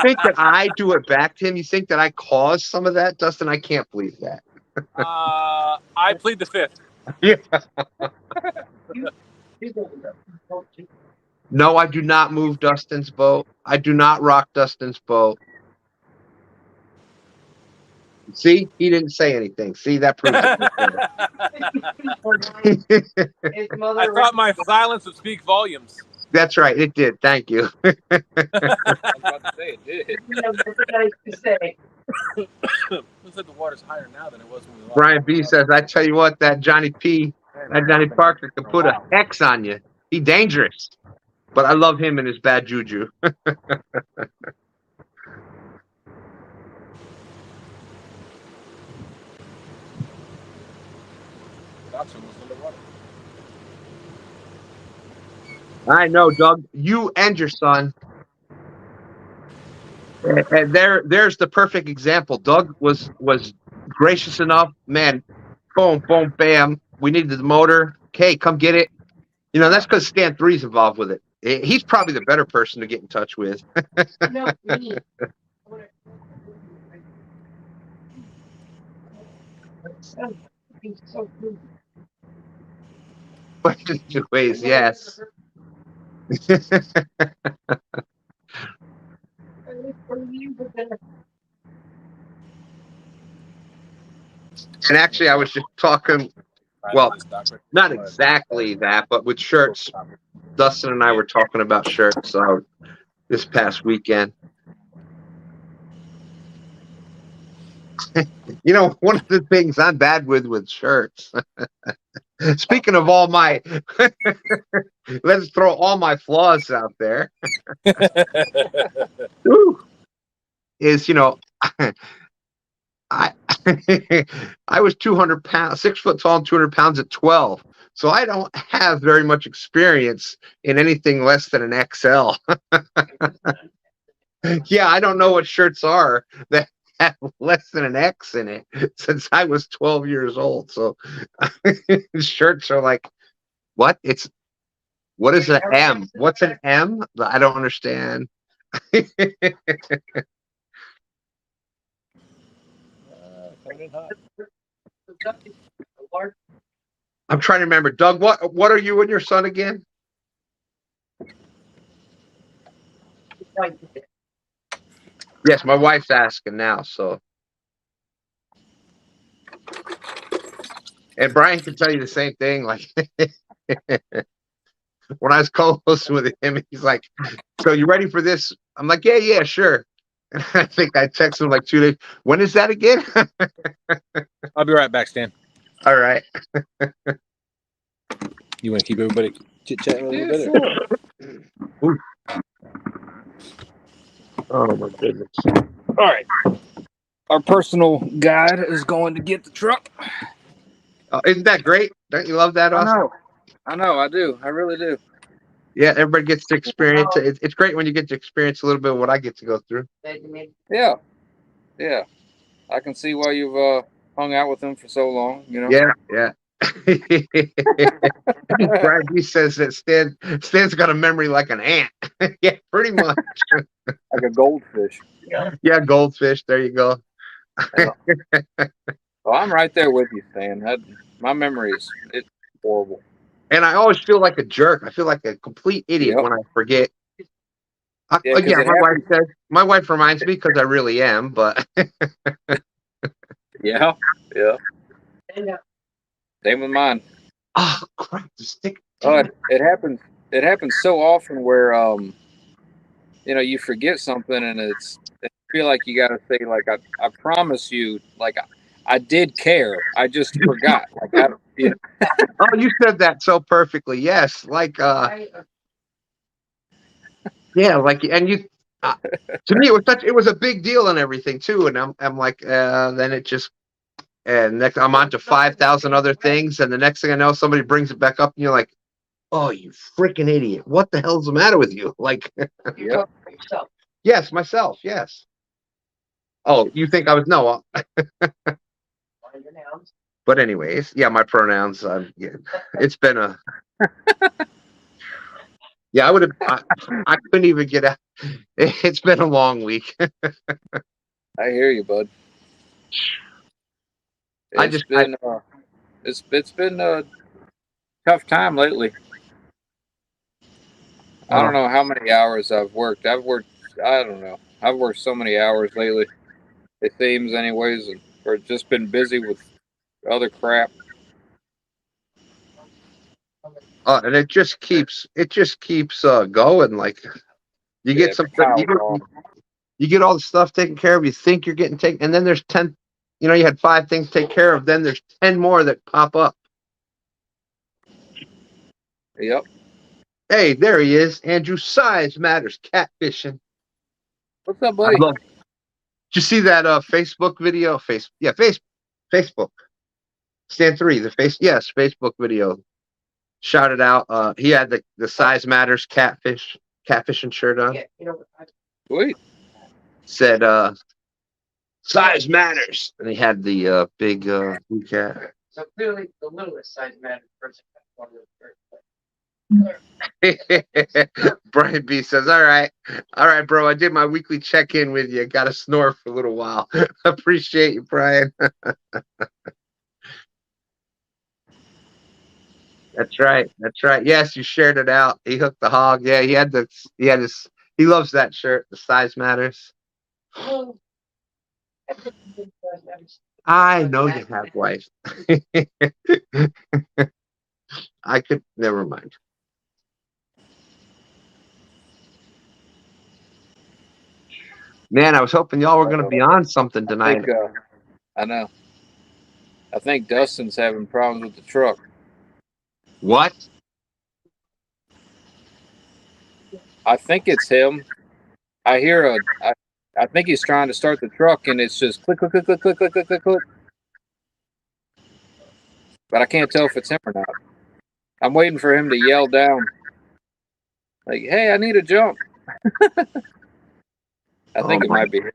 think that I do it back to him? You think that I caused some of that, Dustin? I can't believe that. I plead the fifth. Yeah. No, I do not move Dustin's boat. I do not rock Dustin's boat. See, he didn't say anything. See, that proves it. I thought my silence would speak volumes. That's right. It did. Thank you. I was about to say it did. Looks like the water's higher now than it was when we left. Brian B says, I tell you what, that Johnny Parker could put a X on you. He's dangerous. But I love him and his bad juju. I know, Doug. You and your son. And there's the perfect example. Doug was gracious enough. Man, boom, boom, bam. We needed the motor. Okay, come get it. You know, that's because Stan 3's involved with it. He's probably the better person to get in touch with. Ways, yes. And actually, I was just talking, well, not exactly that, but with shirts. Dustin and I were talking about shirts this past weekend. You know, one of the things I'm bad with shirts. Speaking of all my, let's throw all my flaws out there. Is, you know, I was 200 pounds, 6 foot tall and 200 pounds at 12. So I don't have very much experience in anything less than an XL. Yeah, I don't know what shirts are that have less than an X in it since I was 12 years old. So shirts are like, what? What is an M? What's an M? I don't understand. I'm trying to remember. Doug, what are you and your son again? Yes, my wife's asking now, so. And Brian can tell you the same thing. Like, when I was co-hosting with him, he's like, so you ready for this? I'm like, yeah, sure. And I think I texted him like 2 days. When is that again? I'll be right back, Stan. All right. You want to keep everybody chit-chatting a little bit? Or? Oh, my goodness. All right. Our personal guide is going to get the truck. Isn't that great? Don't you love that, Austin? I know. I do. I really do. Yeah, everybody gets to experience it. It's great when you get to experience a little bit of what I get to go through. Yeah. I can see why you've hung out with him for so long, you know? Yeah. Brad, he says that Stan's got a memory like an ant. Yeah, pretty much. Like a goldfish. Yeah, goldfish. There you go. Well, I'm right there with you, Stan. My memory it's horrible. And I always feel like a jerk. I feel like a complete idiot when I forget. My wife reminds me because I really am, but yeah. Same with mine. Oh crap! The stick. Oh, it happens. It happens so often where you forget something and I feel like you got to say like I promise you like I did care. I just forgot. Like Oh, you said that so perfectly. Yes, like yeah, like and you. To me, it was a big deal and everything too. And I'm like, then it just and next I'm on to 5,000 other things, and the next thing I know, somebody brings it back up, and you're like, oh, you freaking idiot! What the hell's the matter with you? Like, Yep. yes, myself, yes. Oh, you think I was no? But anyways, yeah, my pronouns. Yeah, it's been a. Yeah, I would have. I couldn't even get out. It's been a long week. I hear you, bud. It's been a tough time lately. I don't know how many hours I've worked. I don't know. I've worked so many hours lately. It seems, anyways, or just been busy with other crap. And it just keeps going. Like you get something, you get all the stuff taken care of. You think you're getting taken, and then there's 10. You had 5 things to take care of. Then there's 10 more that pop up. Yep. Hey, there he is, Andrew. Size matters. Catfishing. What's up, buddy? Did you see that Facebook video? Facebook. Stand 3. Facebook video. Shouted out. He had the size matters catfishing shirt on. Sweet. Said size matters, and he had the big blue cat. So clearly, the littlest size matters person. Brian B says, all right, bro. I did my weekly check-in with you. Got to snore for a little while. Appreciate you, Brian. That's right. Yes, you shared it out. He hooked the hog. Yeah, he had his. He loves that shirt. The size matters. I know you have wife. I could never mind. Man, I was hoping y'all were going to be on something tonight. I know. I think Dustin's having problems with the truck. What? I think it's him. I hear I think he's trying to start the truck and it's just click, click, click, click, click, click, click, click, click. But I can't tell if it's him or not. I'm waiting for him to yell down. Like, hey, I need a jump. I think it might be him.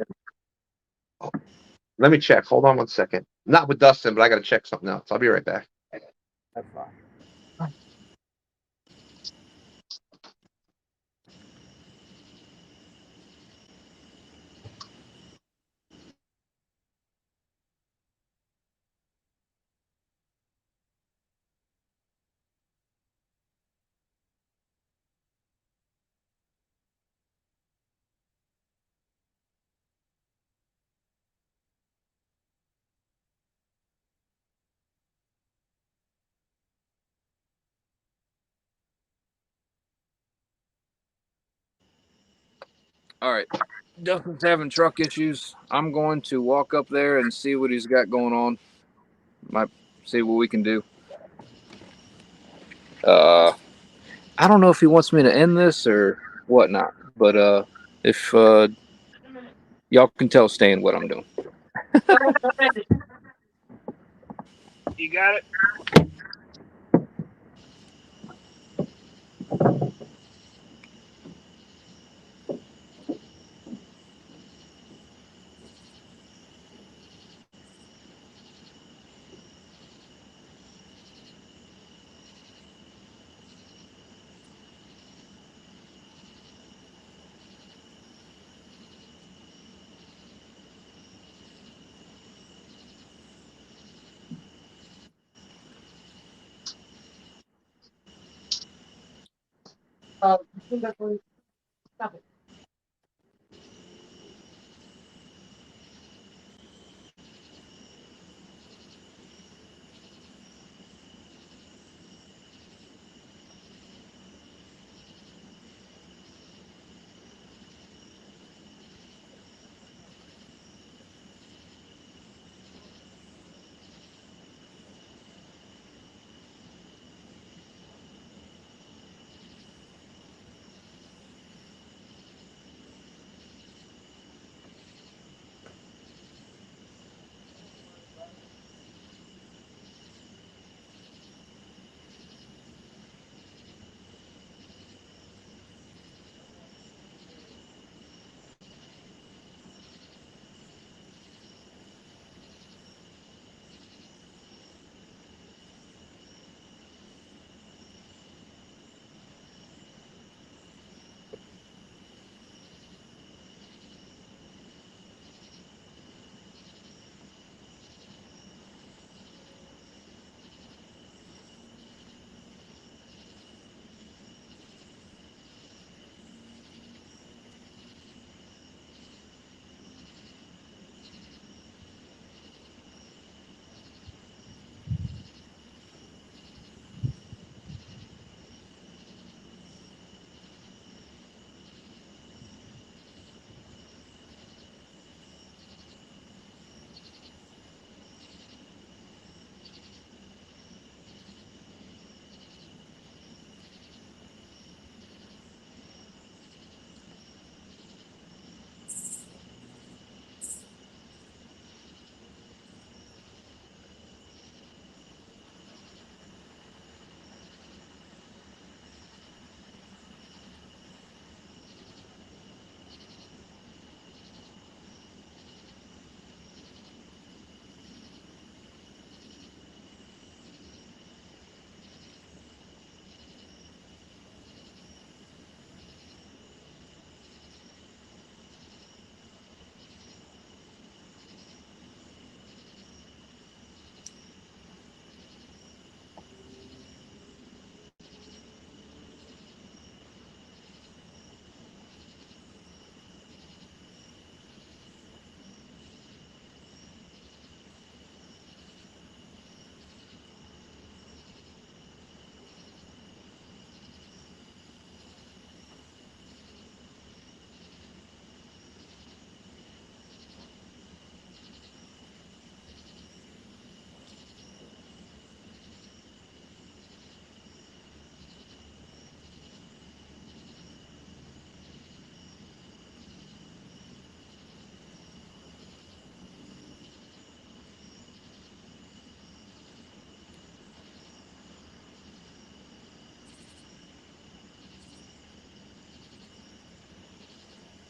Let me check. Hold on one second. Not with Dustin, but I got to check something else. I'll be right back. That's fine. All right. Dustin's having truck issues. I'm going to walk up there and see what he's got going on. Might see what we can do. I don't know if he wants me to end this or whatnot, but if y'all can tell Stan what I'm doing. You got it? Stop it.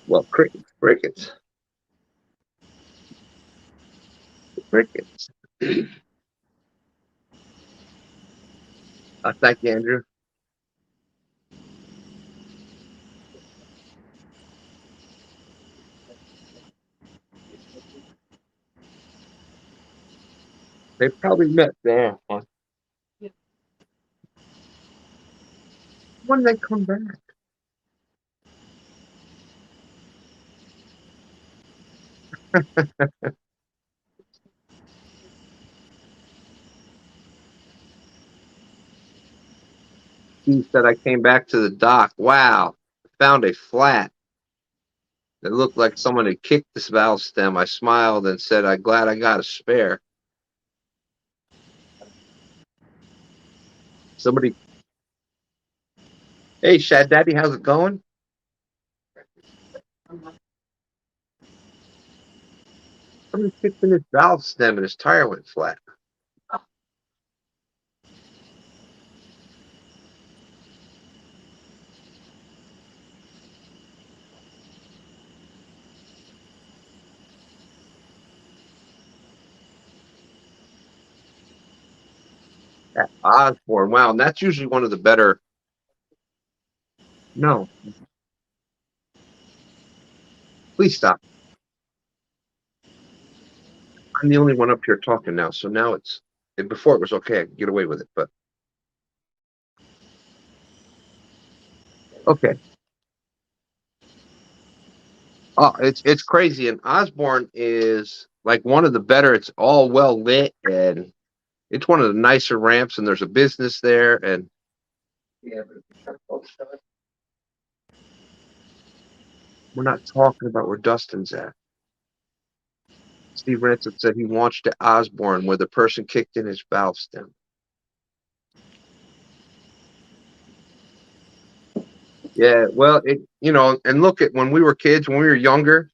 Well, crickets. Thank you, Andrew. They probably met there. When did they come back? He said I came back to the dock. Wow, found a flat. It looked like someone had kicked this valve stem. I smiled and said, "I'm glad I got a spare." Somebody, hey, Shad Daddy, how's it going? Somebody kicked in his valve stem and his tire went flat. At Osborne, wow, and that's usually one of the better. No, please stop. I'm the only one up here talking now, so now it's. Before it was okay, I could get away with it, but okay. Oh, it's crazy, and Osborne is like one of the better. It's all well lit, and it's one of the nicer ramps, and there's a business there, and we're not talking about where Dustin's at. Steve Ransom said he launched at Osborne where the person kicked in his valve stem. Yeah, well, and look at when we were kids, when we were younger,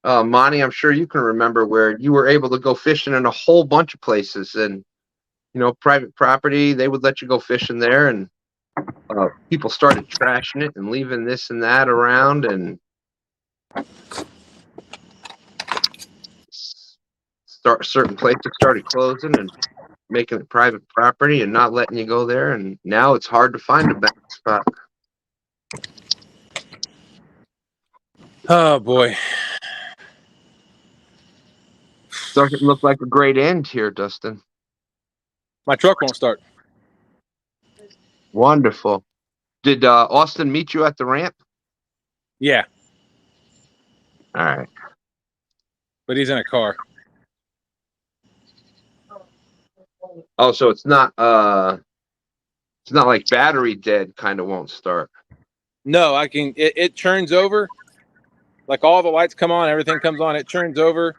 Monty, I'm sure you can remember where you were able to go fishing in a whole bunch of places, and private property, they would let you go fishing there, and people started trashing it and leaving this and that around, and certain places started closing and making it private property and not letting you go there, and now it's hard to find a back spot. Oh boy. Doesn't look like a great end here, Dustin. My truck won't start. Wonderful. Did Austin meet you at the ramp? Yeah. All right. But he's in a car. Oh, so it's not like battery dead kind of won't start. No, it churns over. Like all the lights come on, everything comes on, it churns over,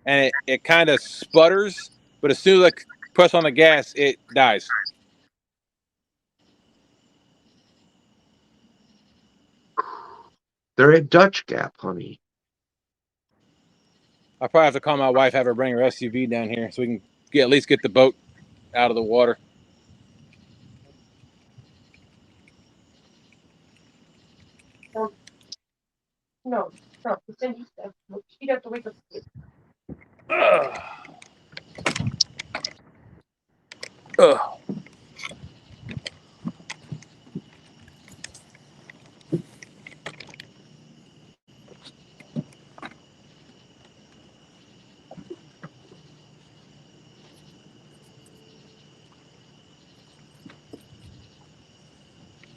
and it kind of sputters, but as soon as I push on the gas, it dies. They're at Dutch Gap, honey. I'll probably have to call my wife, have her bring her SUV down here so we can at least get the boat out of the water. No, she'd have to wake up. Ugh. Ugh.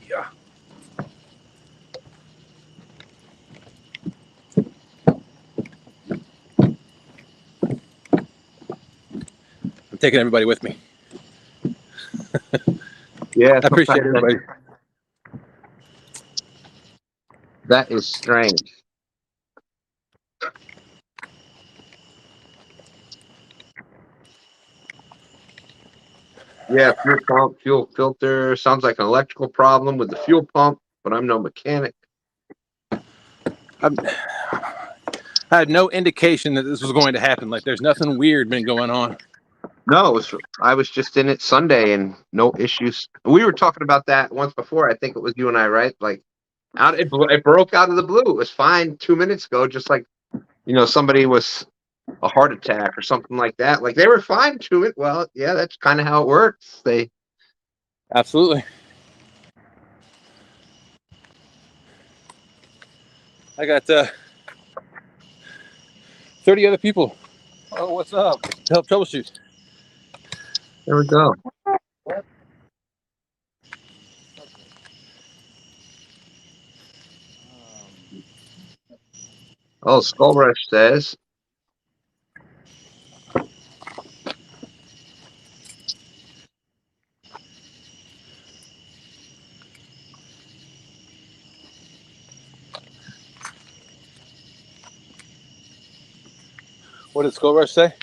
Yeah. I'm taking everybody with me. Yeah, I appreciate everybody. That is strange. Yeah, fuel pump, fuel filter. Sounds like an electrical problem with the fuel pump, but I'm no mechanic. I had no indication that this was going to happen. Like, there's nothing weird been going on. No, I was just in it Sunday and no issues. We were talking about that once before. I think it was you and I, right? Like, It broke out of the blue. It was fine 2 minutes ago, just like, somebody was a heart attack or something like that. Like, they were fine to it. Well, yeah, that's kind of how it works. Absolutely. I got 30 other people. Oh, what's up? To help troubleshoot. There we go. Oh, Skull Rush says, What did Skull Rush say?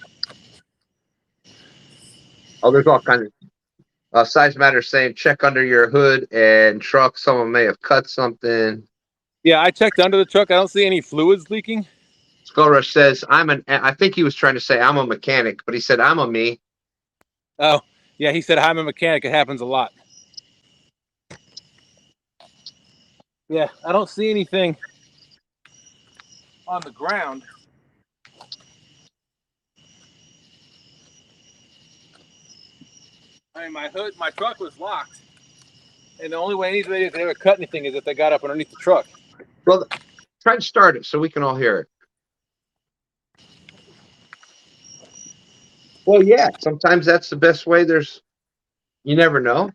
oh, there's all kinds of Size Matter saying check under your hood and truck. Someone may have cut something. Yeah, I checked under the truck. I don't see any fluids leaking. Skull Rush says, I think he was trying to say I'm a mechanic, but he said I'm a me. Oh, yeah, he said I'm a mechanic. It happens a lot. Yeah, I don't see anything on the ground. I mean, my truck was locked. And the only way anybody could ever cut anything is if they got up underneath the truck. Well, try to start it so we can all hear it. Well, yeah, sometimes that's the best way. You never know.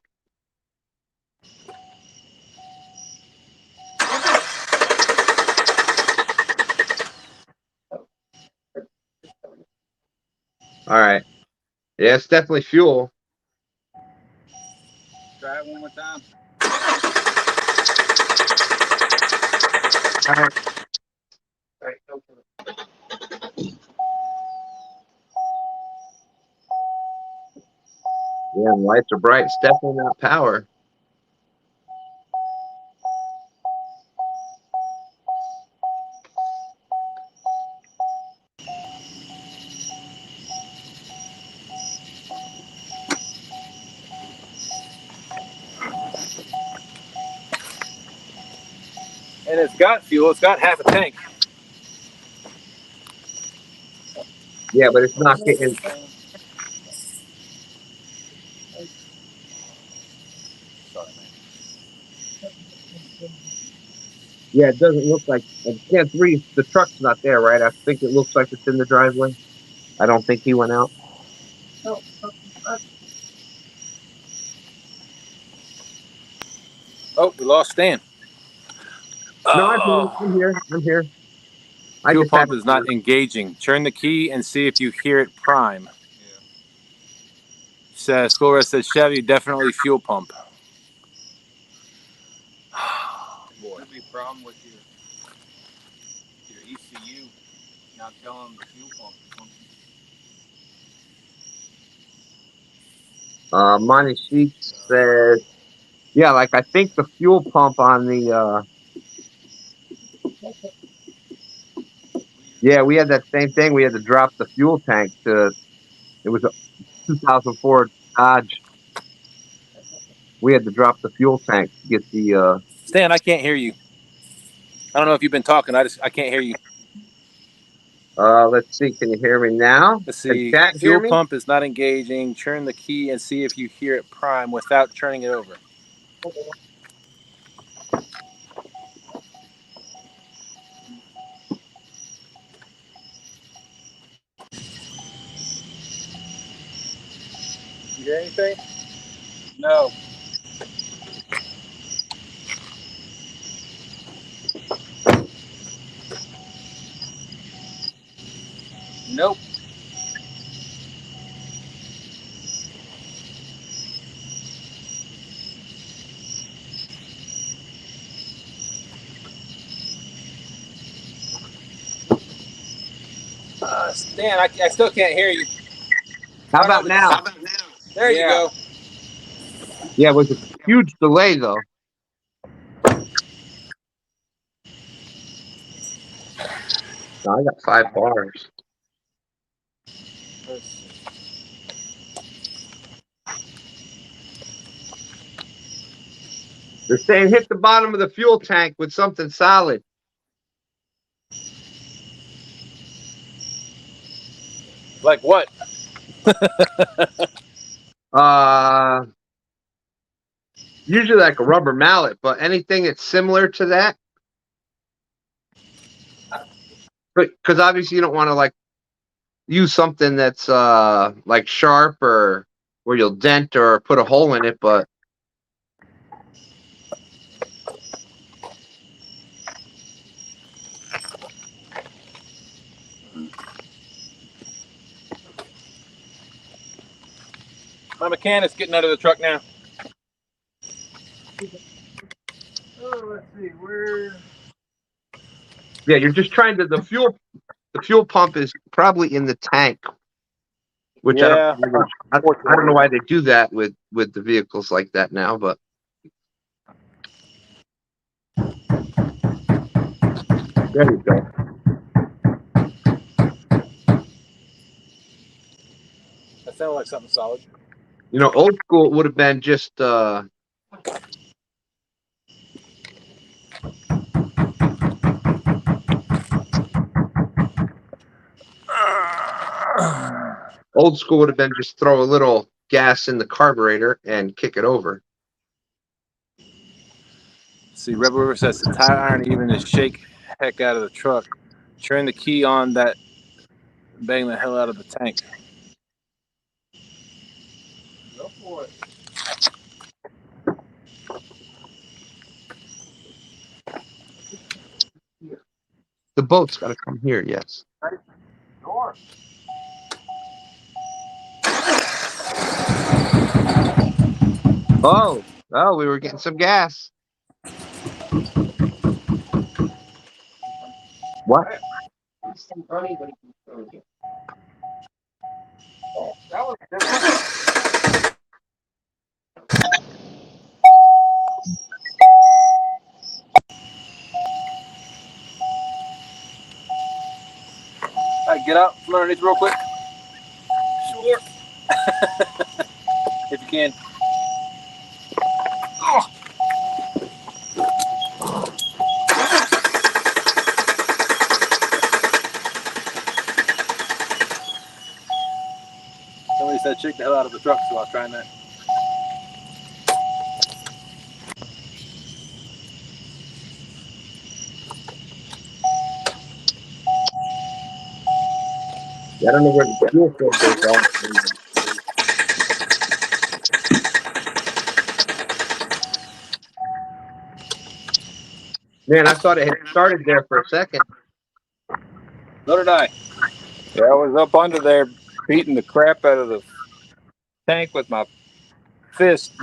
All right. Yeah, it's definitely fuel. Try it one more time. All right. Yeah, the lights are bright. It's definitely not power. And it's got fuel. It's got half a tank. Yeah, but it's not getting. Yeah, it doesn't look like. I can't read. The truck's not there, right? I think it looks like it's in the driveway. I don't think he went out. Oh, we lost Stan. No, I'm here. I'm here. I Fuel just had. pump is not engaging. Turn the key and see if you hear it prime. Says Skull Rush says Chevy, definitely fuel pump. Could be a problem with your ECU not telling the fuel pump to function. Monty Sheets says, yeah, like I think the fuel pump on the. Yeah, we had that same thing. We had to drop the fuel tank to. It was a 2004 Dodge. We had to drop the fuel tank to get the. Stan, I can't hear you. I don't know if you've been talking. I can't hear you. Let's see. Can you hear me now? Let's Can see. Chatt hear Fuel me? pump is not engaging. Turn the key and see if you hear it prime without turning it over. You hear anything? No. Nope. Stan, I still can't hear you. How about now? There you go. Yeah, it was a huge delay though. No, I got 5 bars. They're saying hit the bottom of the fuel tank with something solid. Like what? Usually like a rubber mallet, but anything that's similar to that. Because obviously you don't want to like use something that's like sharp or where you'll dent or put a hole in it, but My mechanic's getting out of the truck now. Oh, let's see, where? yeah, you're just trying to the fuel pump is probably in the tank, which Yeah. I don't know why they do that with the vehicles like that now, but there you go. That sounded like something solid. You know, old school would have been just old school would have been just throw a little gas in the carburetor and kick it over. See, Rebel River says the tire iron even to shake heck out of the truck. Turn the key on that, bang the hell out of the tank. Go for it. The boat's got to come here, yes. North. Oh, we were getting some gas. What? That was different. All right, get out from underneath real quick. Sure. If you can. Oh. Somebody said shake the hell out of the truck, so I was trying that. I don't know where the fuel filters are. Man, I thought it had started there for a second. So did I. Yeah, I was up under there beating the crap out of the tank with my fist.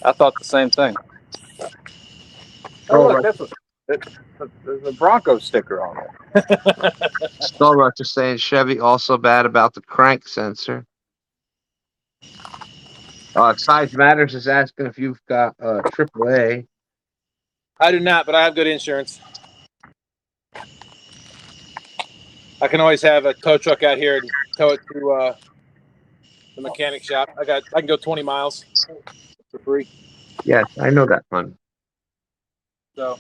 I thought the same thing. Oh, look, there's a Bronco sticker on it. Starbucks is saying Chevy also bad about the crank sensor. Size Matters is asking if you've got AAA. I do not, but I have good insurance. I can always have a tow truck out here and tow it to the mechanic shop. I can go 20 miles for free. Yes, I know that one. So,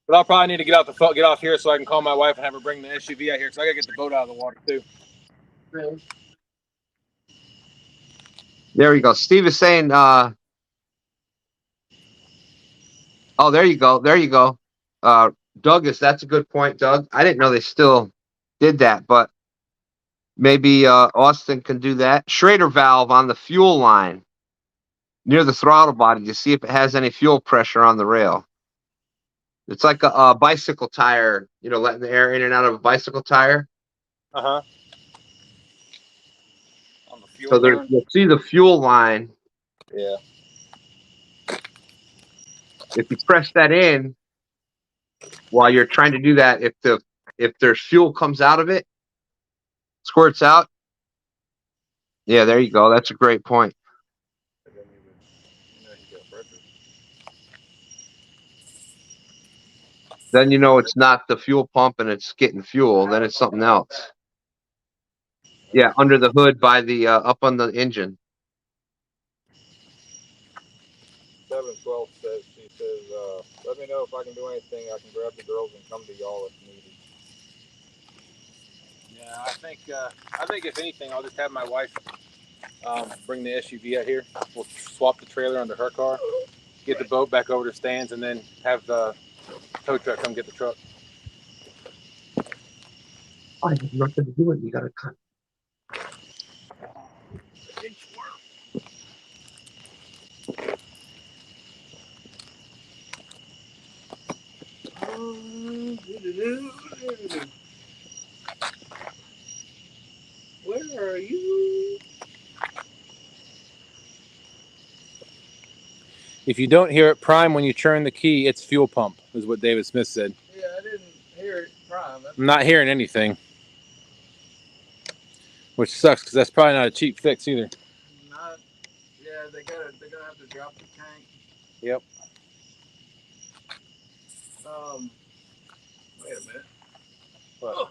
but I'll probably need to get off here so I can call my wife and have her bring the SUV out here because I gotta get the boat out of the water too. Really? There you go. Steve is saying, oh, there you go. There you go. Doug that's a good point, Doug. I didn't know they still did that, but maybe Austin can do that. Schrader valve on the fuel line near the throttle body to see if it has any fuel pressure on the rail. It's like a bicycle tire, you know, letting the air in and out of a bicycle tire. Uh-huh. On the fuel So there, line? you'll see the fuel line. Yeah. If you press that in while you're trying to do that, if there's fuel comes out of it, squirts out. Yeah, there you go. That's a great point. Then you know it's not the fuel pump and it's getting fuel. Then it's something else. Yeah, under the hood by the up on the engine. 712 says, she says, let me know if I can do anything. I can grab the girls and come to y'all if needed. Yeah, I think if anything, I'll just have my wife bring the SUV out here. We'll swap the trailer under her car, get the boat back over to stands, and then have the tow truck come get the truck. I have nothing to do it. You gotta cut. Where are you? If you don't hear it prime when you turn the key, it's fuel pump, is what David Smith said. Yeah, I didn't hear it prime. I'm not hearing anything, which sucks because that's probably not a cheap fix either. Not. Yeah, they're gonna have to drop the tank. Yep. Wait a minute. What? Oh.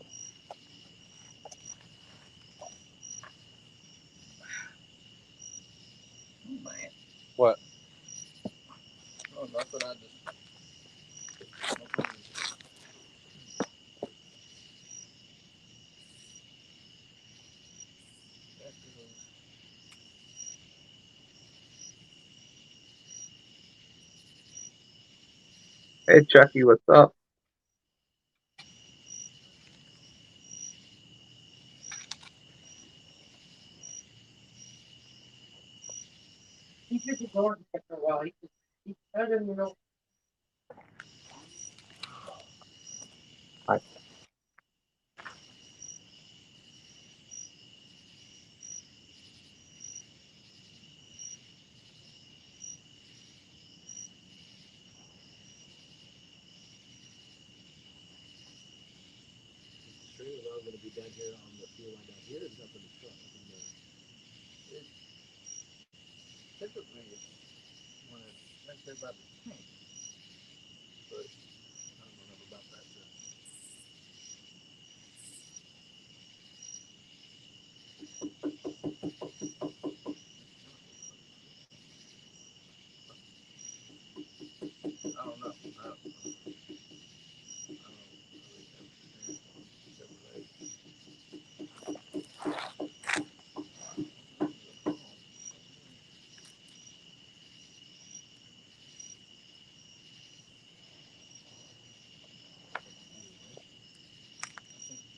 Oh, man. What? Oh, nothing. I just. Hey, Chucky, what's up? He just ignored me for a while. He said, you know. Going to be down here on the fuel line down here. It's up in the truck. Typically, when it's meant about the tank, but I don't know about that. I don't know.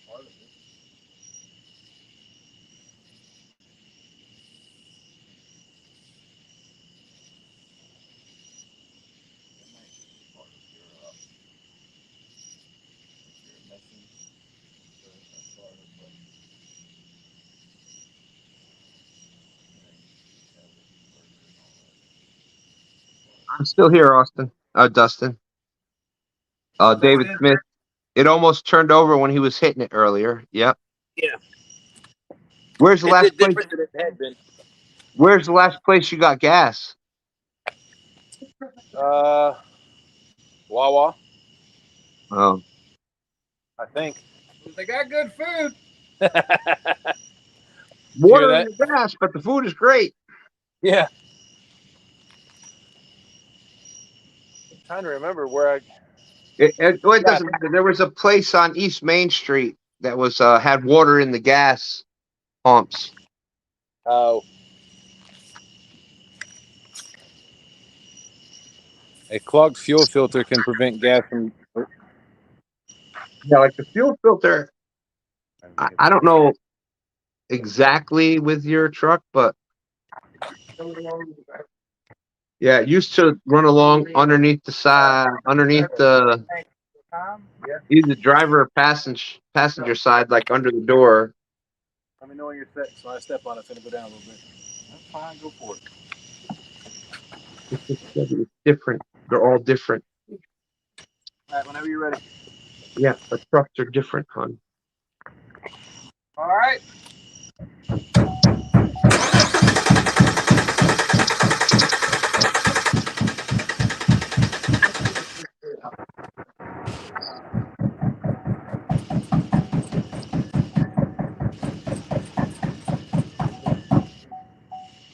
Part of it. I'm still here, Austin. Dustin. David Smith. It almost turned over when he was hitting it earlier. Yep. Yeah. Where's the It last did place? different than it had been. Where's the last place you got gas? Wawa, Oh, I think. They got good food. water that? and the gas, but the food is great. Yeah. I'm trying to remember where I. It doesn't matter. There was a place on East Main Street that was had water in the gas pumps. Oh. A clogged fuel filter can prevent gas from. Yeah, like the fuel filter. I don't know exactly with your truck, but yeah, it used to run along underneath the side, underneath the either the driver or passenger side, like under the door. Let me know when you're set, so I step on it. It's gonna go down a little bit. That's fine. Go for it. It's different. They're all different. All right, whenever you're ready. Yeah, but trucks are different, hon. All right.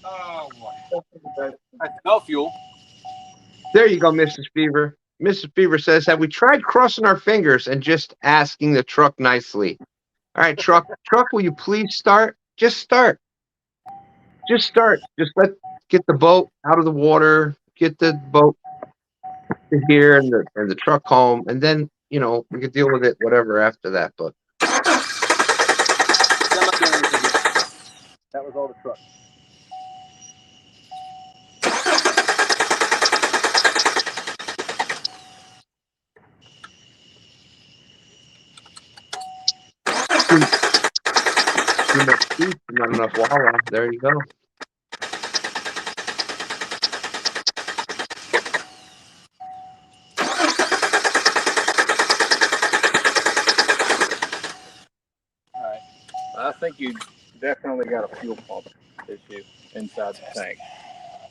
Oh boy. I smell fuel. There you go, Mrs. Fever. Mrs. Fever says, have we tried crossing our fingers and just asking the truck nicely? All right, truck, will you please start? Just start. Just start. Just get the boat out of the water, get the boat to here and the truck home, and then, you know, we could deal with it, whatever, after that. But that was all the truck. not enough water. There you go. I think you definitely got a fuel pump issue inside the tank,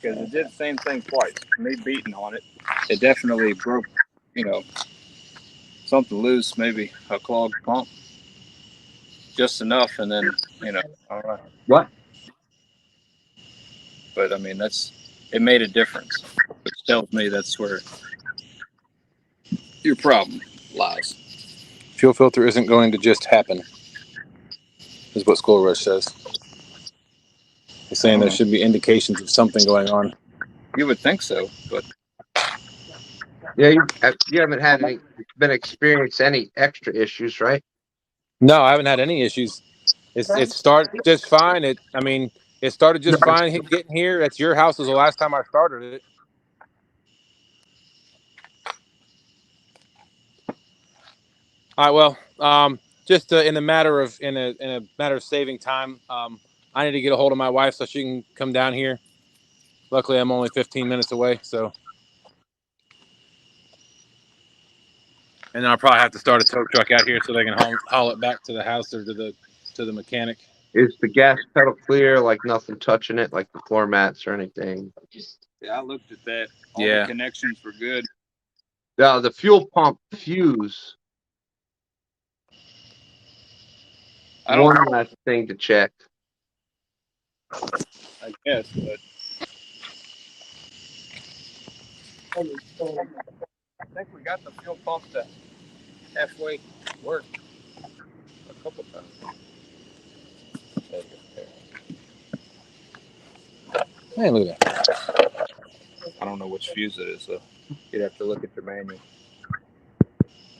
because it did the same thing twice. Me beating on it, it definitely broke, you know, something loose, maybe a clogged pump, just enough, and then, you know, I don't know. What? But I mean, it made a difference, which tells me that's where your problem lies. Fuel filter isn't going to just happen, is what School Rush says. He's saying there should be indications of something going on. You would think so, but yeah, you haven't been experienced any extra issues, right? No, I haven't had any issues. It started just fine. It started just fine getting here. At your house was the last time I started it. All right. Well, just in a matter of saving time, I need to get a hold of my wife so she can come down here. Luckily, I'm only 15 minutes away, so. And then I'll probably have to start a tow truck out here so they can haul it back to the house or to the mechanic. Is the gas pedal clear? Like nothing touching it, like the floor mats or anything? yeah, I looked at that. All the connections were good. The fuel pump fuse. One last thing to check. I guess, but I think we got the fuel pump to halfway work a couple times. Hey, look at that. I don't know which fuse it is, so you'd have to look at your manual.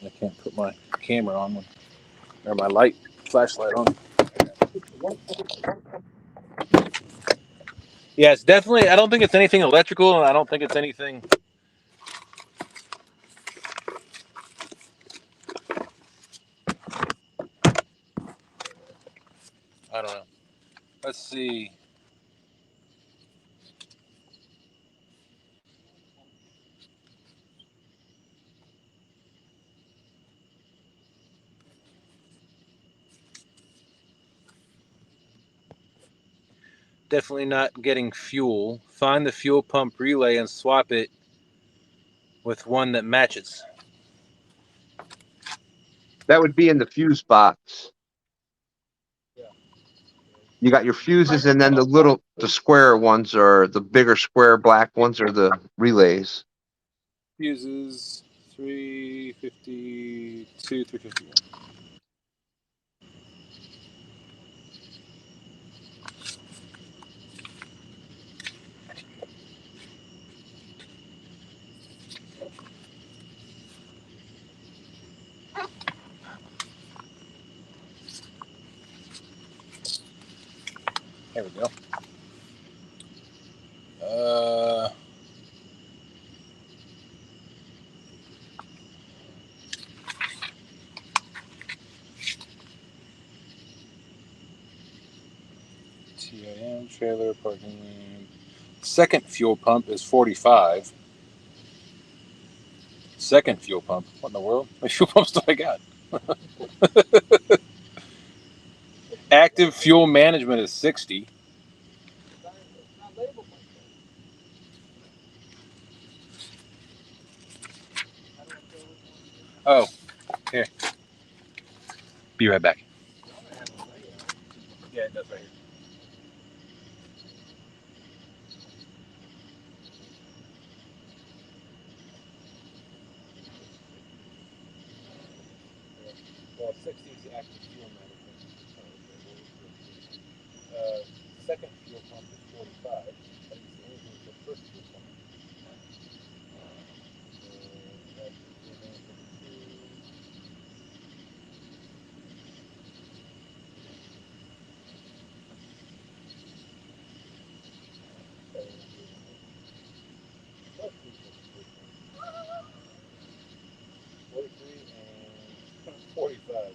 I can't put my camera on or my flashlight on. Yeah, it's definitely. I don't think it's anything electrical, and I don't think it's anything. I don't know. Let's see. Definitely not getting fuel. Find the fuel pump relay and swap it with one that matches. That would be in the fuse box. You got your fuses, and then the square ones, or the bigger square black ones, are the relays. Fuses 352, 351. There we go. TIM trailer parking. Second fuel pump is 45. Second fuel pump. What in the world? What fuel pumps do I got? Active fuel management is 60. Oh, here. Be right back. Yeah, it does right here. Well, 60 is the active fuel management. Second fuel pump is 45. I didn't see anything for the first fuel pump. And 45.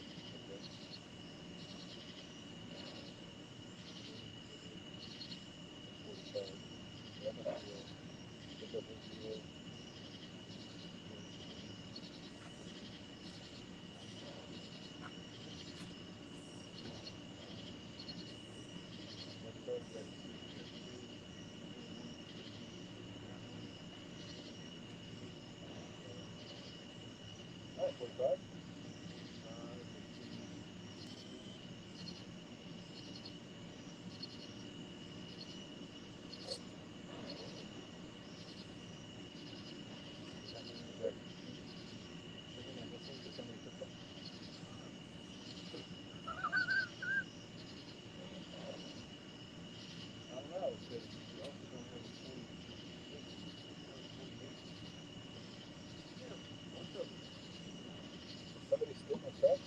Somebody steal my truck?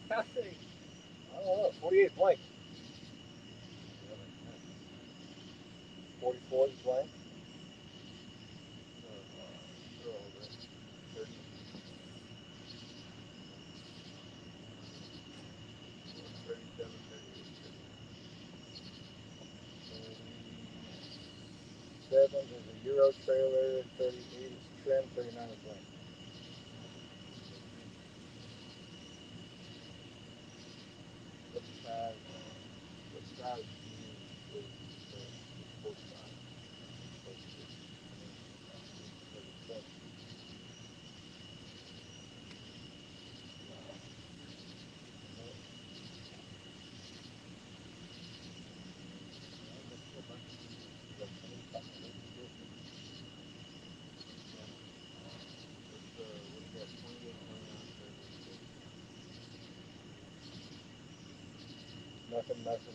I don't know. 48 blank. 44 is blank. 30. 37, 37 is a Euro trailer. 38 is trim. 39 is blank. What size is 45?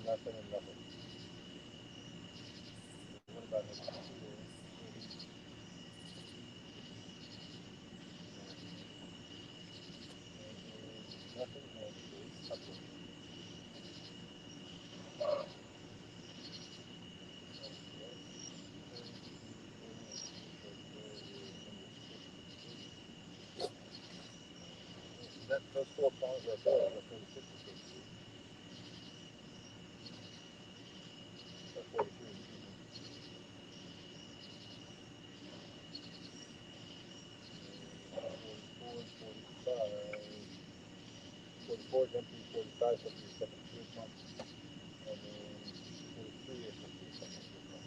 Nothing, and nothing. What about this? Nothing, and couple. Those 4 pounds right there, that's 36. That's 43. 44 is empty, 45 is empty, second fuel pump, and then 43 is empty, second fuel pump.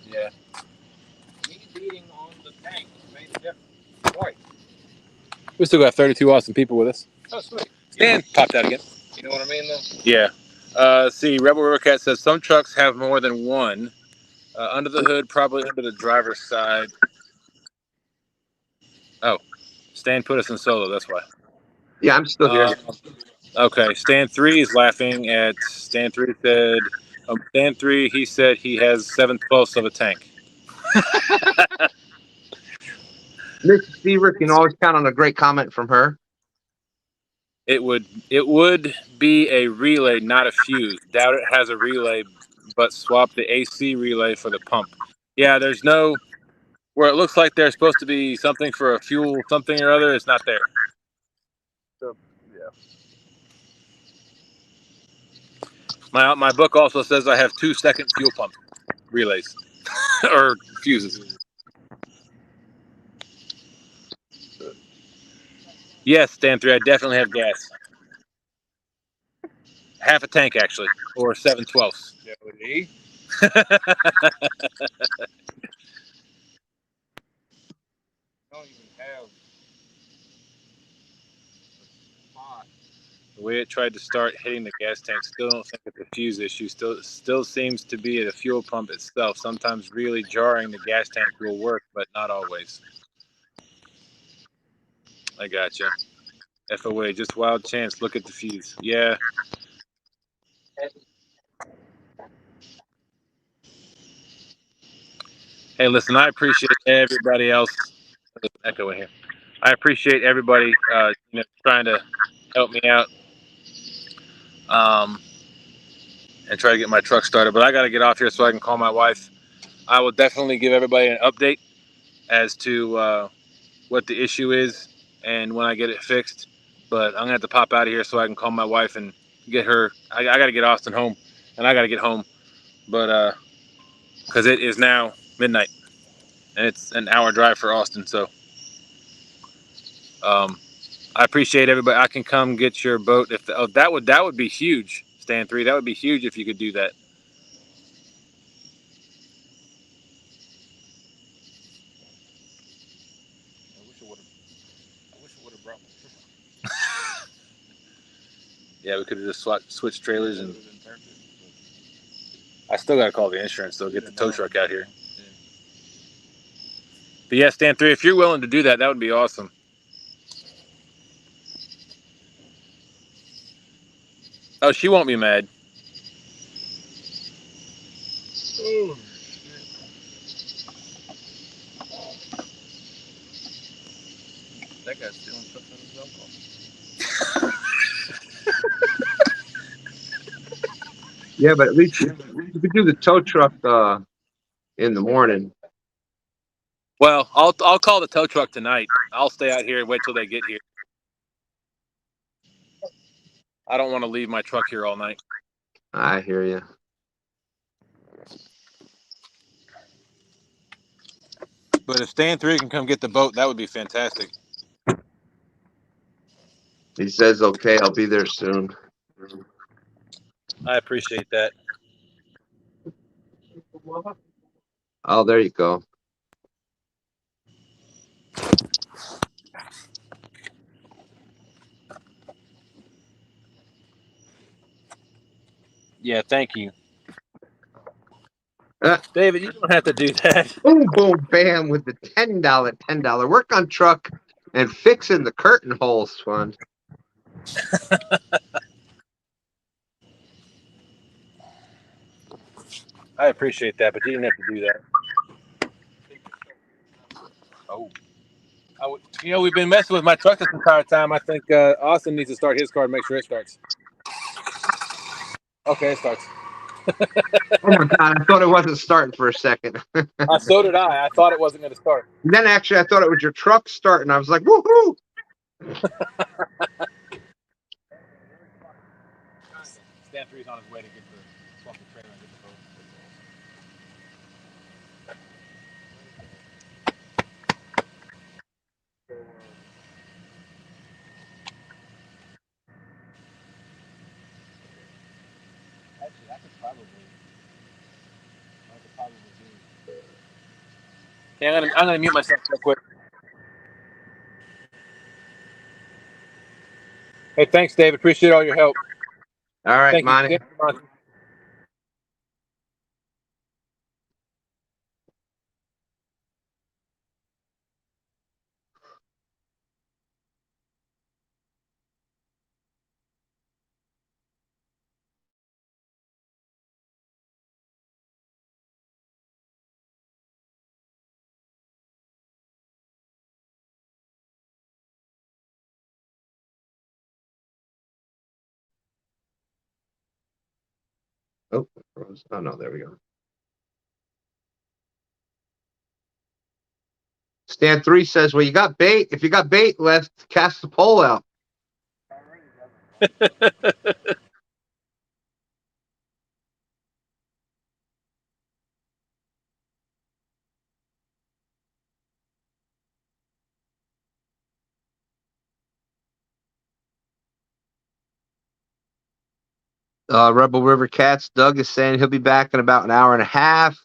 Yeah. Me beating on the tank made a difference. Boy. We still got 32 awesome people with us. Oh, sweet. Stan popped out again. You know what I mean, though? Yeah. See, Rebel River Cat says some trucks have more than one. Under the hood, probably under the driver's side. Oh, Stan put us in solo, that's why. Yeah, I'm still here. Okay, Stan 3 is laughing at Stan 3 said, Stan 3, he said he has 7/12 of a tank. Miss Seaver can always count on a great comment from her. It would be a relay, not a fuse. Doubt it has a relay, but swap the AC relay for the pump. Yeah, there's no where it looks like there's supposed to be something for a fuel something or other. It's not there. So yeah. My book also says I have 2-second fuel pump relays or fuses. Yes, Stan 3, I definitely have gas. Half a tank actually, or 7/12. Jodi. Don't even have a spot. The way it tried to start hitting the gas tank, still don't think it's a fuse issue. Still seems to be at the fuel pump itself. Sometimes really jarring the gas tank will work, but not always. I gotcha. F.O.A, just wild chance. Look at the fuse. Yeah. Hey, listen, I appreciate everybody else. There's an echo in here. I appreciate everybody, trying to help me out, and try to get my truck started. But I got to get off here so I can call my wife. I will definitely give everybody an update as to what the issue is and when I get it fixed. But I'm gonna have to pop out of here so I can call my wife and get her. I got to get Austin home, and I got to get home. But because it is now midnight and it's an hour drive for Austin, so I appreciate everybody. I can come get your boat if that would be huge. Stan 3, that would be huge if you could do that. I wish I would have brought my truck. Yeah, we could have just switched trailers, and It would have been perfect. I still got to call the insurance though. Get the tow No. truck out here. Yeah. But yeah, Stan 3, if you're willing to do that, that would be awesome. Oh, she won't be mad. Oh, shit. That guy's stealing stuff from his uncle. Yeah, but at least you could do the tow truck in the morning. Well, I'll call the tow truck tonight. I'll stay out here and wait till they get here. I don't want to leave my truck here all night. I hear you. But if Stan 3 can come get the boat, that would be fantastic. He says, okay, I'll be there soon. I appreciate that. Oh, there you go. Yeah, thank you. Uh, David, you don't have to do that. boom, boom, bam with the $10 work on truck and fixing the curtain holes fund. I appreciate that, but you didn't have to do that. Oh. We've been messing with my truck this entire time. I think Austin needs to start his car and make sure it starts. Okay, it starts. Oh my God, I thought it wasn't starting for a second. So did I. I thought it wasn't going to start. And then actually, I thought it was your truck starting. I was like, woohoo! Stan 3's on his way to get the swap the trailer and get the boat. Actually, I could probably do. Okay, I'm gonna mute myself real quick. Hey, thanks, David. Appreciate all your help. All right, Thank you. Monty. Monty. Oh, oh no, there we go. Stand 3 says, well, you got bait. If you got bait left, cast the pole out. Rebel River Cats, Doug is saying he'll be back in about an hour and a half.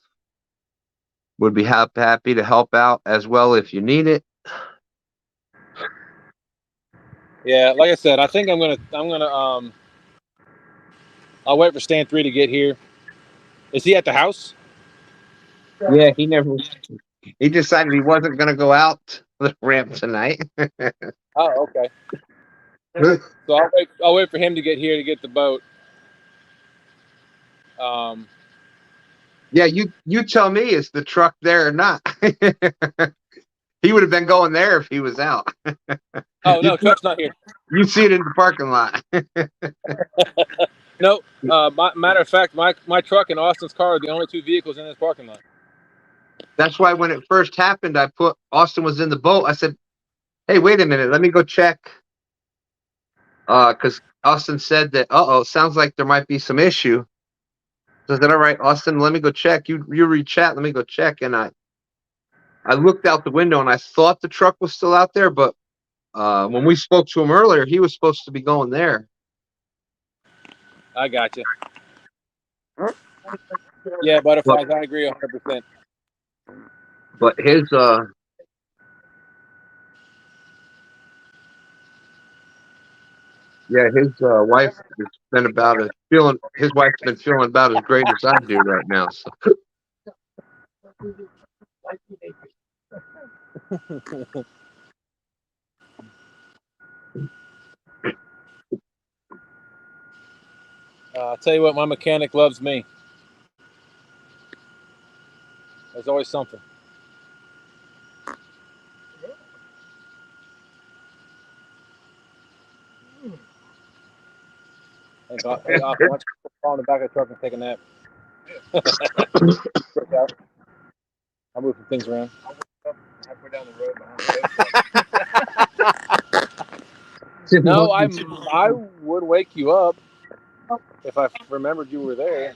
Would be happy to help out as well if you need it. Yeah, like I said, I think I'm gonna I'll wait for Stand 3 to get here. Is he at the house? Yeah, he decided he wasn't going to go out the ramp tonight. Oh, okay. So I'll wait for him to get here to get the boat. Yeah, you tell me, is the truck there or not? He would have been going there if he was out. Oh no, truck's not here. You see it in the parking lot. No, matter of fact, my truck and Austin's car are the only 2 vehicles in this parking lot. That's why when it first happened, I put Austin was in the boat. I said, hey, wait a minute, let me go check. Because Austin said that, sounds like there might be some issue. So I said, all right, Austin, let me go check. You read chat, let me go check. And I looked out the window and I thought the truck was still out there, but when we spoke to him earlier, he was supposed to be going there. I got you. Yeah, Butterflies, I agree 100%. But his wife has been his wife's been feeling about as great as I do right now. So. I'll tell you what, my mechanic loves me. There's always something. Hey, Austin, why don't you fall in the back of the truck and take a nap? I'll move some things around. Halfway down the road. No, I would wake you up if I remembered you were there.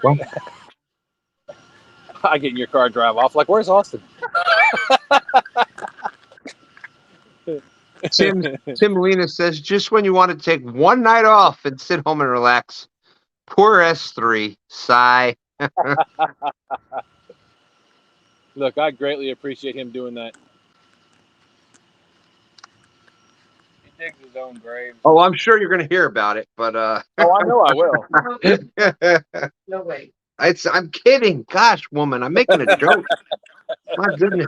What? I get in your car, drive off. Like, where's Austin? Tim Molina says, just when you want to take one night off and sit home and relax. Poor S3. Sigh. Look, I greatly appreciate him doing that. He digs his own grave. Oh, I'm sure you're going to hear about it, but Oh, I know I will. No way. I'm kidding. Gosh, woman, I'm making a joke. My goodness.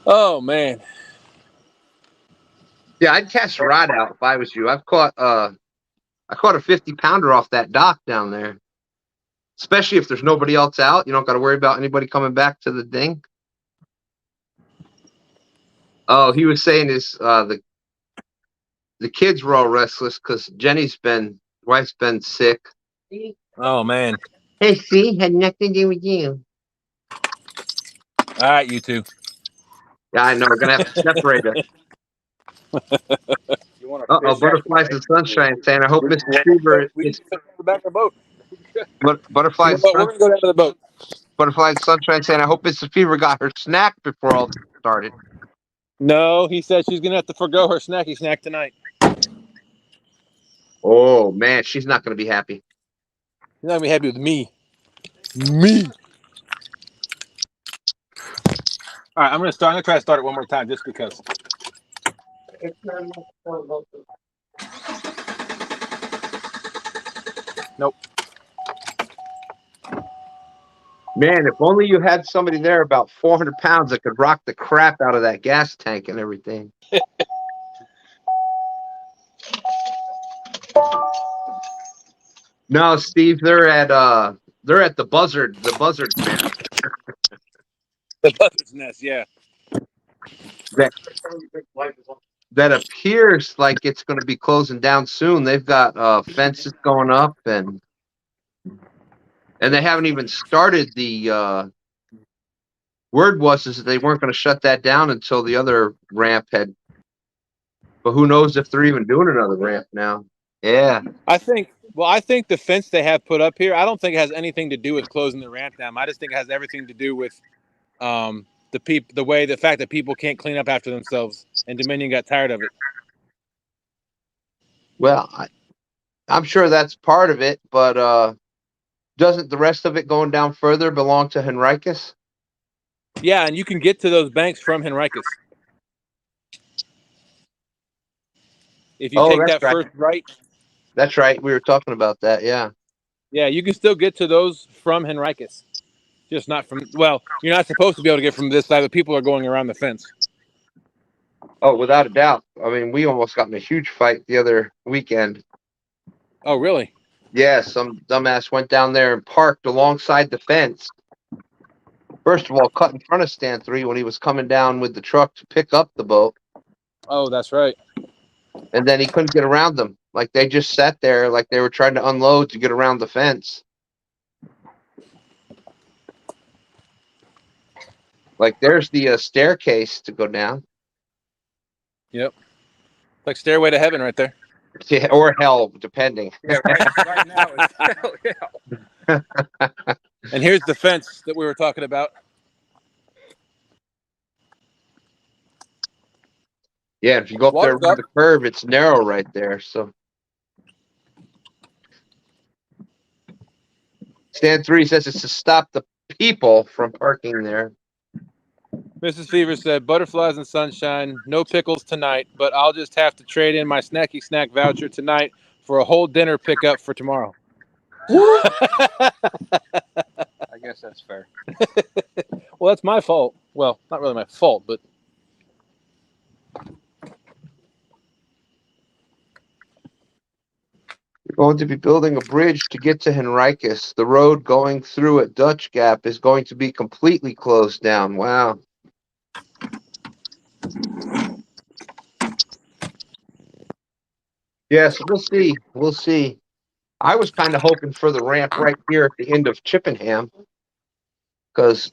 Oh man. Yeah, I'd cast a rod out if I was you. I caught a 50-pounder off that dock down there. Especially if there's nobody else out. You don't got to worry about anybody coming back to the ding. Oh, he was saying the kids were all restless because wife's been sick. Oh man. Hey, see, had nothing to do with you. All right, you two. Yeah, I know. We're gonna have to separate us. Butterflies and Sunshine saying, I hope Mr. Fever is the back of the boat. Butterflies. We're gonna go down to the boat. Butterfly and Sunshine saying, I hope Mr. Fever got her snack before all this started. No, he said she's gonna have to forgo her snacky snack tonight. Oh man, she's not gonna be happy. She's not gonna be happy with me. Me. All right, I'm gonna try to start it one more time just because. It's not so local. Nope. Man, if only you had somebody there about 400 pounds that could rock the crap out of that gas tank and everything. No, Steve, they're at the buzzard nest. The buzzard's nest, yeah. That appears like it's going to be closing down soon. They've got fences going up and they haven't even started the Word was is that they weren't going to shut that down until the other ramp had. But who knows if they're even doing another ramp now? Yeah. I think the fence they have put up here, I don't think it has anything to do with closing the ramp down. I just think it has everything to do with the fact that people can't clean up after themselves, and Dominion got tired of it. Well, I'm sure that's part of it, but doesn't the rest of it going down further belong to Henricus? Yeah, and you can get to those banks from Henricus. If you take that first right. That's right. We were talking about that. Yeah. Yeah, you can still get to those from Henricus. Just not from. Well, you're not supposed to be able to get from this side. The people are going around the fence. Oh, without a doubt. I mean, we almost got in a huge fight the other weekend. Oh, really? Yeah, some dumbass went down there and parked alongside the fence. First of all, cut in front of Stand 3 when he was coming down with the truck to pick up the boat. Oh, that's right. And then he couldn't get around them. Like, they just sat there like they were trying to unload to get around the fence. Like, there's the staircase to go down. Yep. Like Stairway to Heaven right there. Yeah, or hell, depending. Yeah, right now it's hell, yeah. And here's the fence that we were talking about. Yeah, if you go up there around the curve, it's narrow right there. So Stand 3 says it's to stop the people from parking there. Mrs. Fever said, butterflies and sunshine, no pickles tonight, but I'll just have to trade in my snacky snack voucher tonight for a whole dinner pickup for tomorrow. I guess that's fair. Well, that's my fault. Well, not really my fault, but We're going to be building a bridge to get to Henricus. The road going through at Dutch Gap is going to be completely closed down. Wow. Yes, we'll see. We'll see. I was kind of hoping for the ramp right here at the end of Chippenham. Because,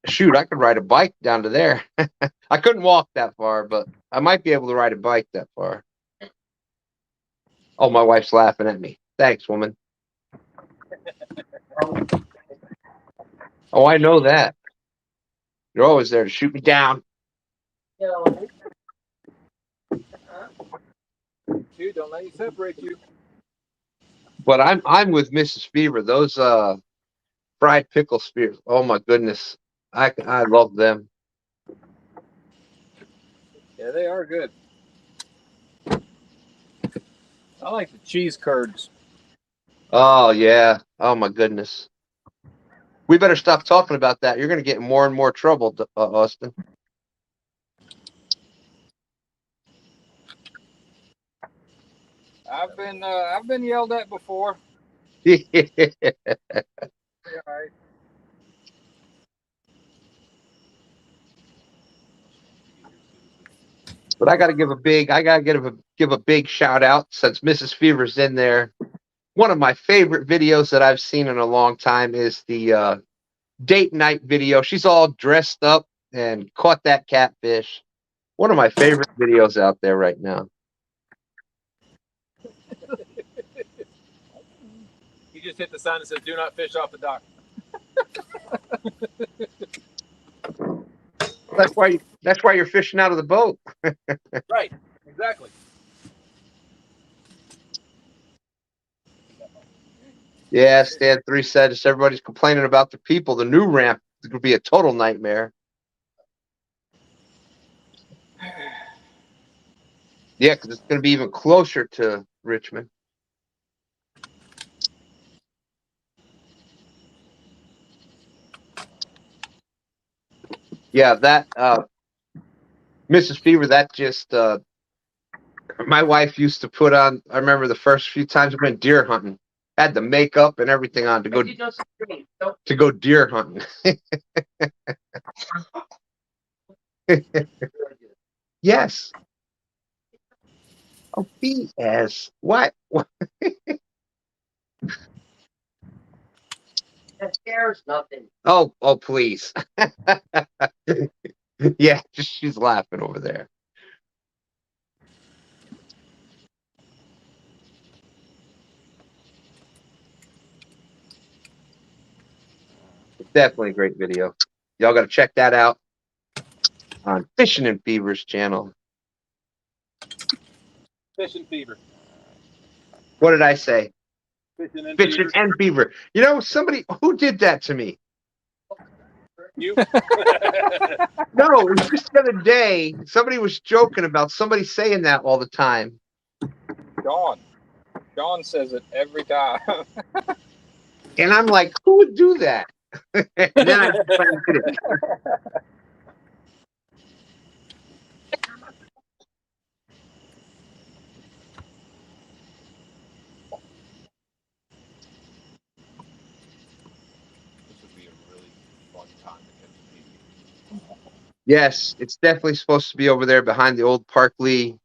shoot, I could ride a bike down to there. I couldn't walk that far, but I might be able to ride a bike that far. Oh, my wife's laughing at me. Thanks, woman. Oh, I know that. You're always there to shoot me down. Dude, don't let you separate you. But I'm with Mrs. Fever. Those fried pickle spears. Oh my goodness, I love them. Yeah, they are good. I like the cheese curds. Oh yeah. Oh my goodness. We better stop talking about that. You're going to get in more and more trouble, Austin. I've been yelled at before. Yeah. All right. But I got to give a big shout out since Mrs. Fever's in there. One of my favorite videos that I've seen in a long time is the date night video. She's all dressed up and caught that catfish. One of my favorite videos out there right now. You just hit the sign that says "Do not fish off the dock." That's why you're fishing out of the boat. Right. Exactly. Yeah, Stan 3 said as everybody's complaining about the people, the new ramp is going to be a total nightmare. Yeah, because it's going to be even closer to Richmond. Yeah, that Mrs. Fever, that just my wife used to put on. I remember the first few times we went deer hunting, had the makeup and everything on to go deer hunting. Yes. Oh, BS. What? There's nothing. Oh, please. Yeah, she's laughing over there. Definitely a great video. Y'all got to check that out on Fishing and Fever's channel. Fishing Fever. What did I say? Fishing and Fishing Fever. and Fever. You know, somebody who did that to me. You? No, it was just the other day. Somebody was joking about somebody saying that all the time. Sean says it every time. And I'm like, who would do that? And then I just did it. This would be a really fun time to catch a Yes, it's definitely supposed to be over there behind the old Park Lee.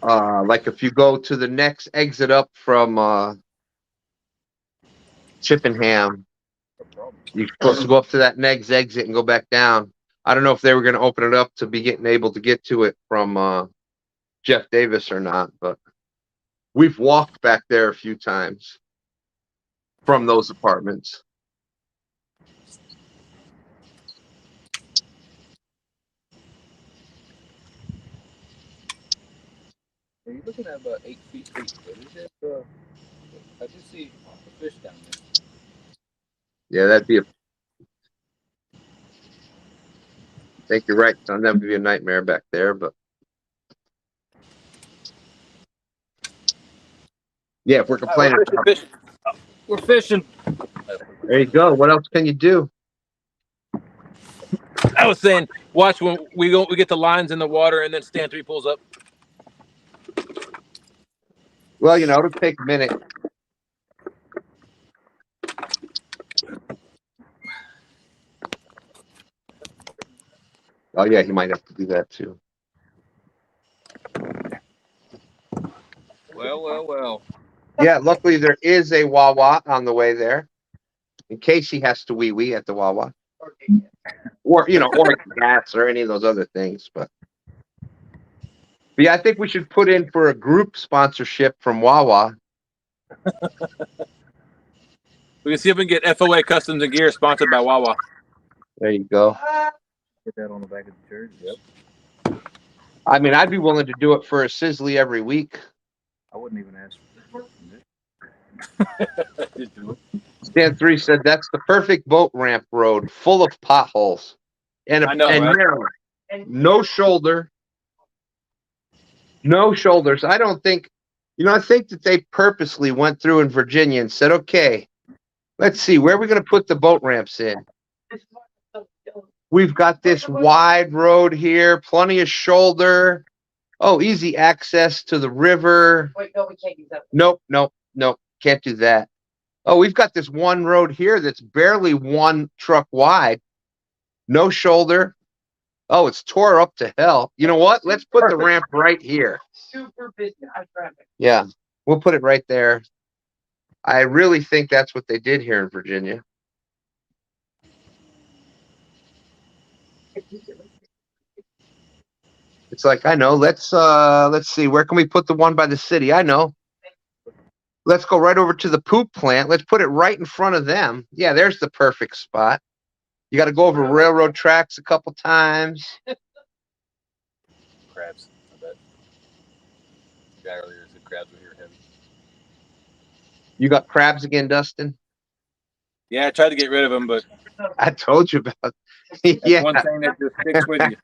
Like if you go to the next exit up from Chippenham, you're supposed to go up to that next exit and go back down. I don't know if they were going to open it up to be able to get to it from Jeff Davis or not, but we've walked back there a few times from those apartments. You're looking at about 8 feet deep. I just see the fish down there. Yeah, that'd be I think you're right, son. That would be a nightmare back there, but yeah, if we're complaining. We're fishing. There you go. What else can you do? I was saying, watch when we get the lines in the water and then stand 3 pulls up. Well, you know, it'll take a minute. Oh yeah, he might have to do that too. Well. Yeah, luckily there is a Wawa on the way there, in case he has to wee at the Wawa, or gas or any of those other things. But yeah, I think we should put in for a group sponsorship from Wawa. We can see if we can get F.O.A. Customs and Gear sponsored by Wawa. There you go. Put that on the back of the jersey. Yep. I mean, I'd be willing to do it for a Sizzly every week. I wouldn't even ask for this. Stan 3 said that's the perfect boat ramp road, full of potholes and narrow. No shoulder. No shoulders. I don't think, I think that they purposely went through in Virginia and said, okay, let's see, where are we going to put the boat ramps in? We've got this wide road here, plenty of shoulder. Oh, easy access to the river. Wait, no, we can't use that. Nope. Can't do that. Oh, we've got this one road here that's barely 1 truck wide. No shoulder. Oh, it's tore up to hell. You know what? Let's put the ramp right here. Super busy traffic. Yeah, we'll put it right there. I really think that's what they did here in Virginia. It's like, I know, let's see, where can we put the one by the city? I know. Let's go right over to the poop plant. Let's put it right in front of them. Yeah, there's the perfect spot. You got to go over railroad tracks a couple times. Crabs, I bet. The guy earlier said crabs were here heavy. You got crabs again, Dustin? Yeah, I tried to get rid of them, but I told you about it. Yeah. one thing that just sticks with you.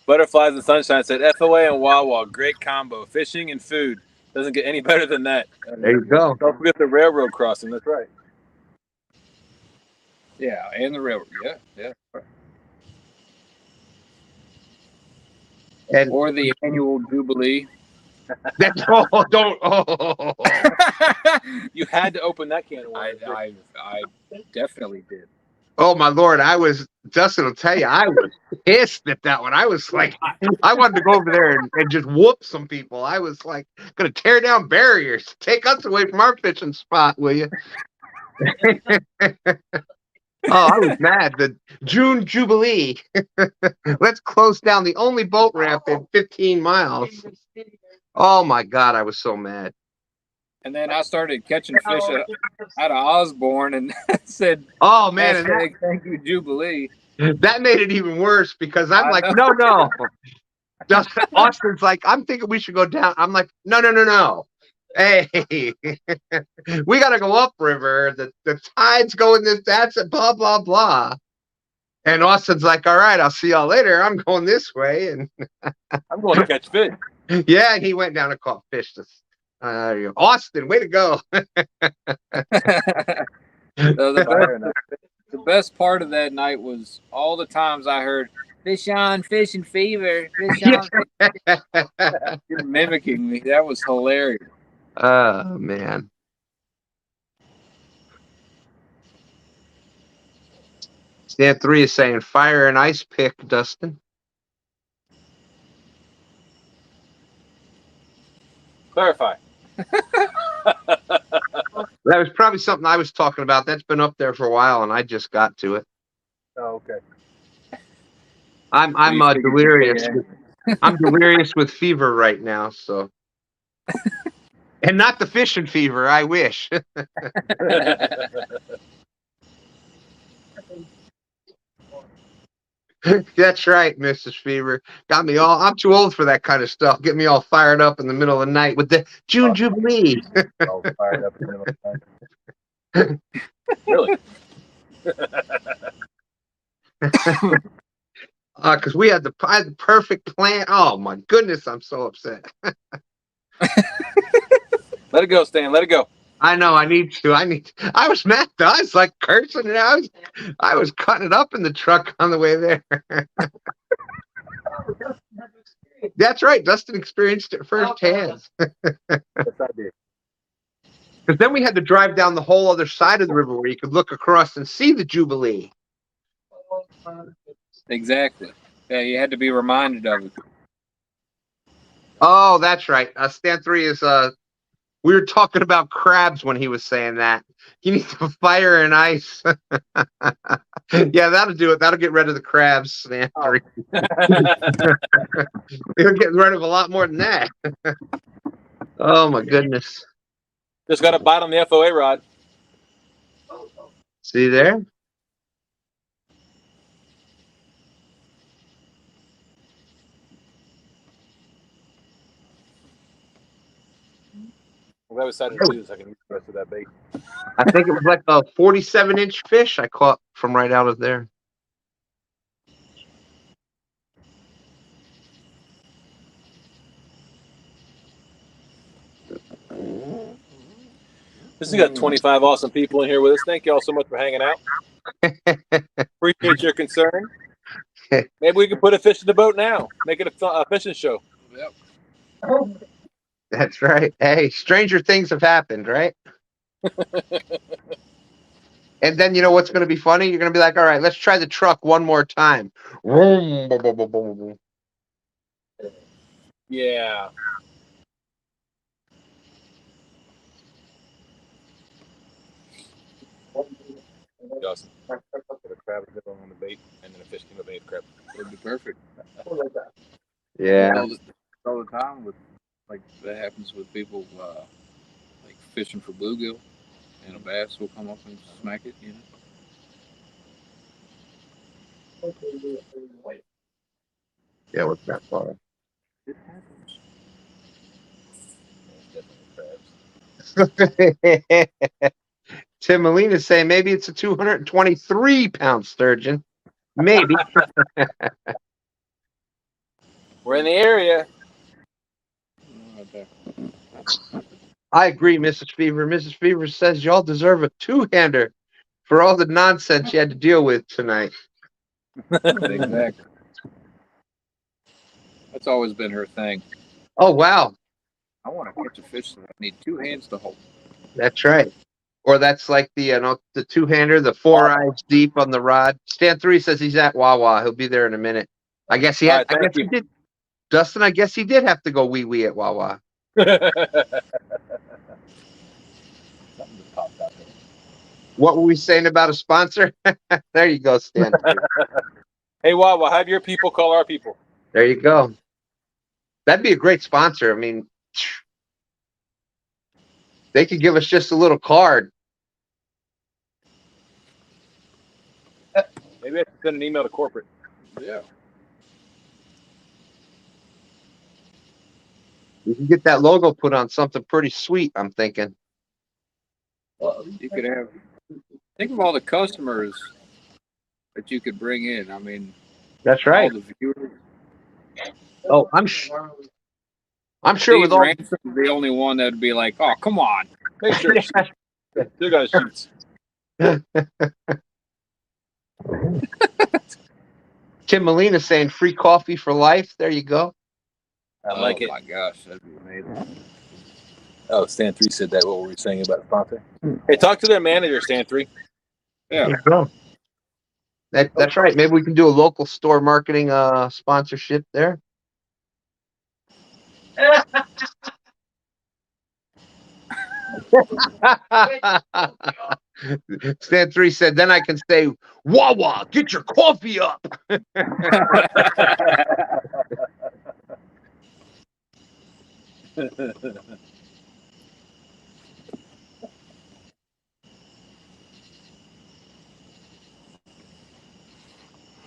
Butterflies and Sunshine said F.O.A. and Wawa, great combo. Fishing and food. Doesn't get any better than that. There you go. Don't forget the railroad crossing. That's right. Yeah, and the railroad. Yeah. And or the annual Jubilee. That's don't. You had to open that can of worms. I definitely did. Oh my Lord, Dustin will tell you, I was pissed at that one. I was like, I wanted to go over there and just whoop some people. I was like, gonna tear down barriers. Take us away from our fishing spot, will you? Oh, I was mad. The June Jubilee. Let's close down the only boat ramp in 15 miles. Oh my God, I was so mad. And then I started catching fish out of Osborne and said, Oh man, and thank you, Jubilee. that made it even worse because I'm like, no. Austin's like, I'm thinking we should go down. I'm like, no. Hey, we got to go upriver. The tide's going this, that's it, blah, blah, blah. And Austin's like, all right, I'll see y'all later. I'm going this way. And I'm going to catch fish. Yeah, and he went down and caught fish. Austin, way to go. The best part of that night was all the times I heard, fish on, fishing fever, fish on. You're mimicking me. That was hilarious. Oh, man. Stand 3 is saying fire and ice pick, Dustin. Clarify. That was probably something I was talking about. That's been up there for a while, and I just got to it. Oh, okay. I'm delirious. I'm delirious with fever right now. So, and not the fishing fever. I wish. That's right, Mrs. Fever. Got me all. I'm too old for that kind of stuff. Get me all fired up in the middle of the night with the June Jubilee. All fired up in the middle of the night. Really? Because I had the perfect plan. Oh my goodness, I'm so upset. Let it go, Stan. Let it go. I know. I need to. I was mad. I was like cursing it out. I was cutting it up in the truck on the way there. That's right. Dustin experienced it firsthand. Yes, I did. Because then we had to drive down the whole other side of the river where you could look across and see the Jubilee. Exactly. Yeah, you had to be reminded of it. Oh, that's right. Stan 3 is we were talking about crabs when he was saying that. You need to fire and ice. Yeah, that'll do it. That'll get rid of the crabs, Stan 3. We'll get rid of a lot more than that. Oh my goodness. Just got a bite on the F.O.A. rod. See there? I'm glad we decided to do this. I can eat the rest of that bait. I think it was like a 47-inch fish I caught from right out of there. This has got 25 awesome people in here with us. Thank you all so much for hanging out. Appreciate your concern. Maybe we can put a fish in the boat now. Make it a fishing show. Yep. That's right. Hey, stranger things have happened, right? And then you know what's going to be funny? You're going to be like, all right, let's try the truck one more time. Yeah. Awesome. Put a crab on the bait, and then a fish came up and ate the crab. It would be perfect. Yeah. All the time with like that happens with people like fishing for bluegill, and a bass will come up and smack it. You know. Yeah, what's that for? It happens. Tim Molina saying maybe it's a 223-pound sturgeon. Maybe. We're in the area. I agree, Mrs. Fever. Mrs. Fever says y'all deserve a two-hander for all the nonsense you had to deal with tonight. Exactly. That's always been her thing. Oh, wow. I want to catch a fish, so I need two hands to hold. That's right. Or that's like the the two-hander, the 4 eyes deep on the rod. Stan 3 says he's at Wawa. He'll be there in a minute. I guess he had. All right, I guess he did. Dustin, I guess he did have to go wee at Wawa. What were we saying about a sponsor? There you go, Stan. Hey, Wawa, have your people call our people. There you go. That'd be a great sponsor. I mean, they could give us just a little card. Maybe I have to send an email to corporate. Yeah. We can get that logo put on something pretty sweet, I'm thinking. You could have. Think of all the customers that you could bring in. I mean, That's right. all the viewers. Oh, I'm sure Steve with all Ransom's the only one that would be like, "Oh, come on, make sure You guys shoots. Tim Molina saying free coffee for life. There you go. I like it. Oh my gosh, that'd be amazing. Oh, Stan 3 said that. What were we saying about sponsor? Hey, talk to their manager, Stan 3. Yeah. There you go. That's right. Maybe we can do a local store marketing sponsorship there. Stan 3 said, then I can say, Wawa, get your coffee up.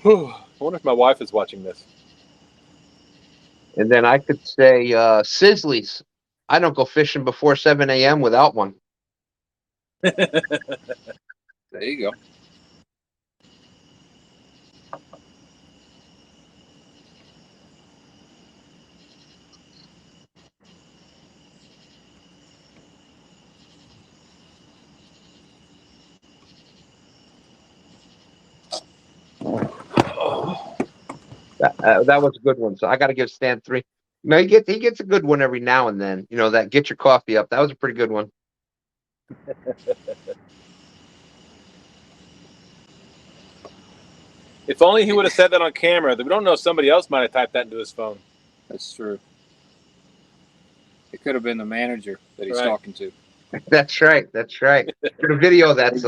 I wonder if my wife is watching this. And then I could say, Sizzlies. I don't go fishing before 7 a.m. without one. There you go. That was a good one. So I got to give Stan 3. No, he gets a good one every now and then. You know, that get your coffee up. That was a pretty good one. If only he would have said that on camera. We don't know if somebody else might have typed that into his phone. That's true. It could have been the manager that he's Right. talking to. That's right. That's right. For the video, that's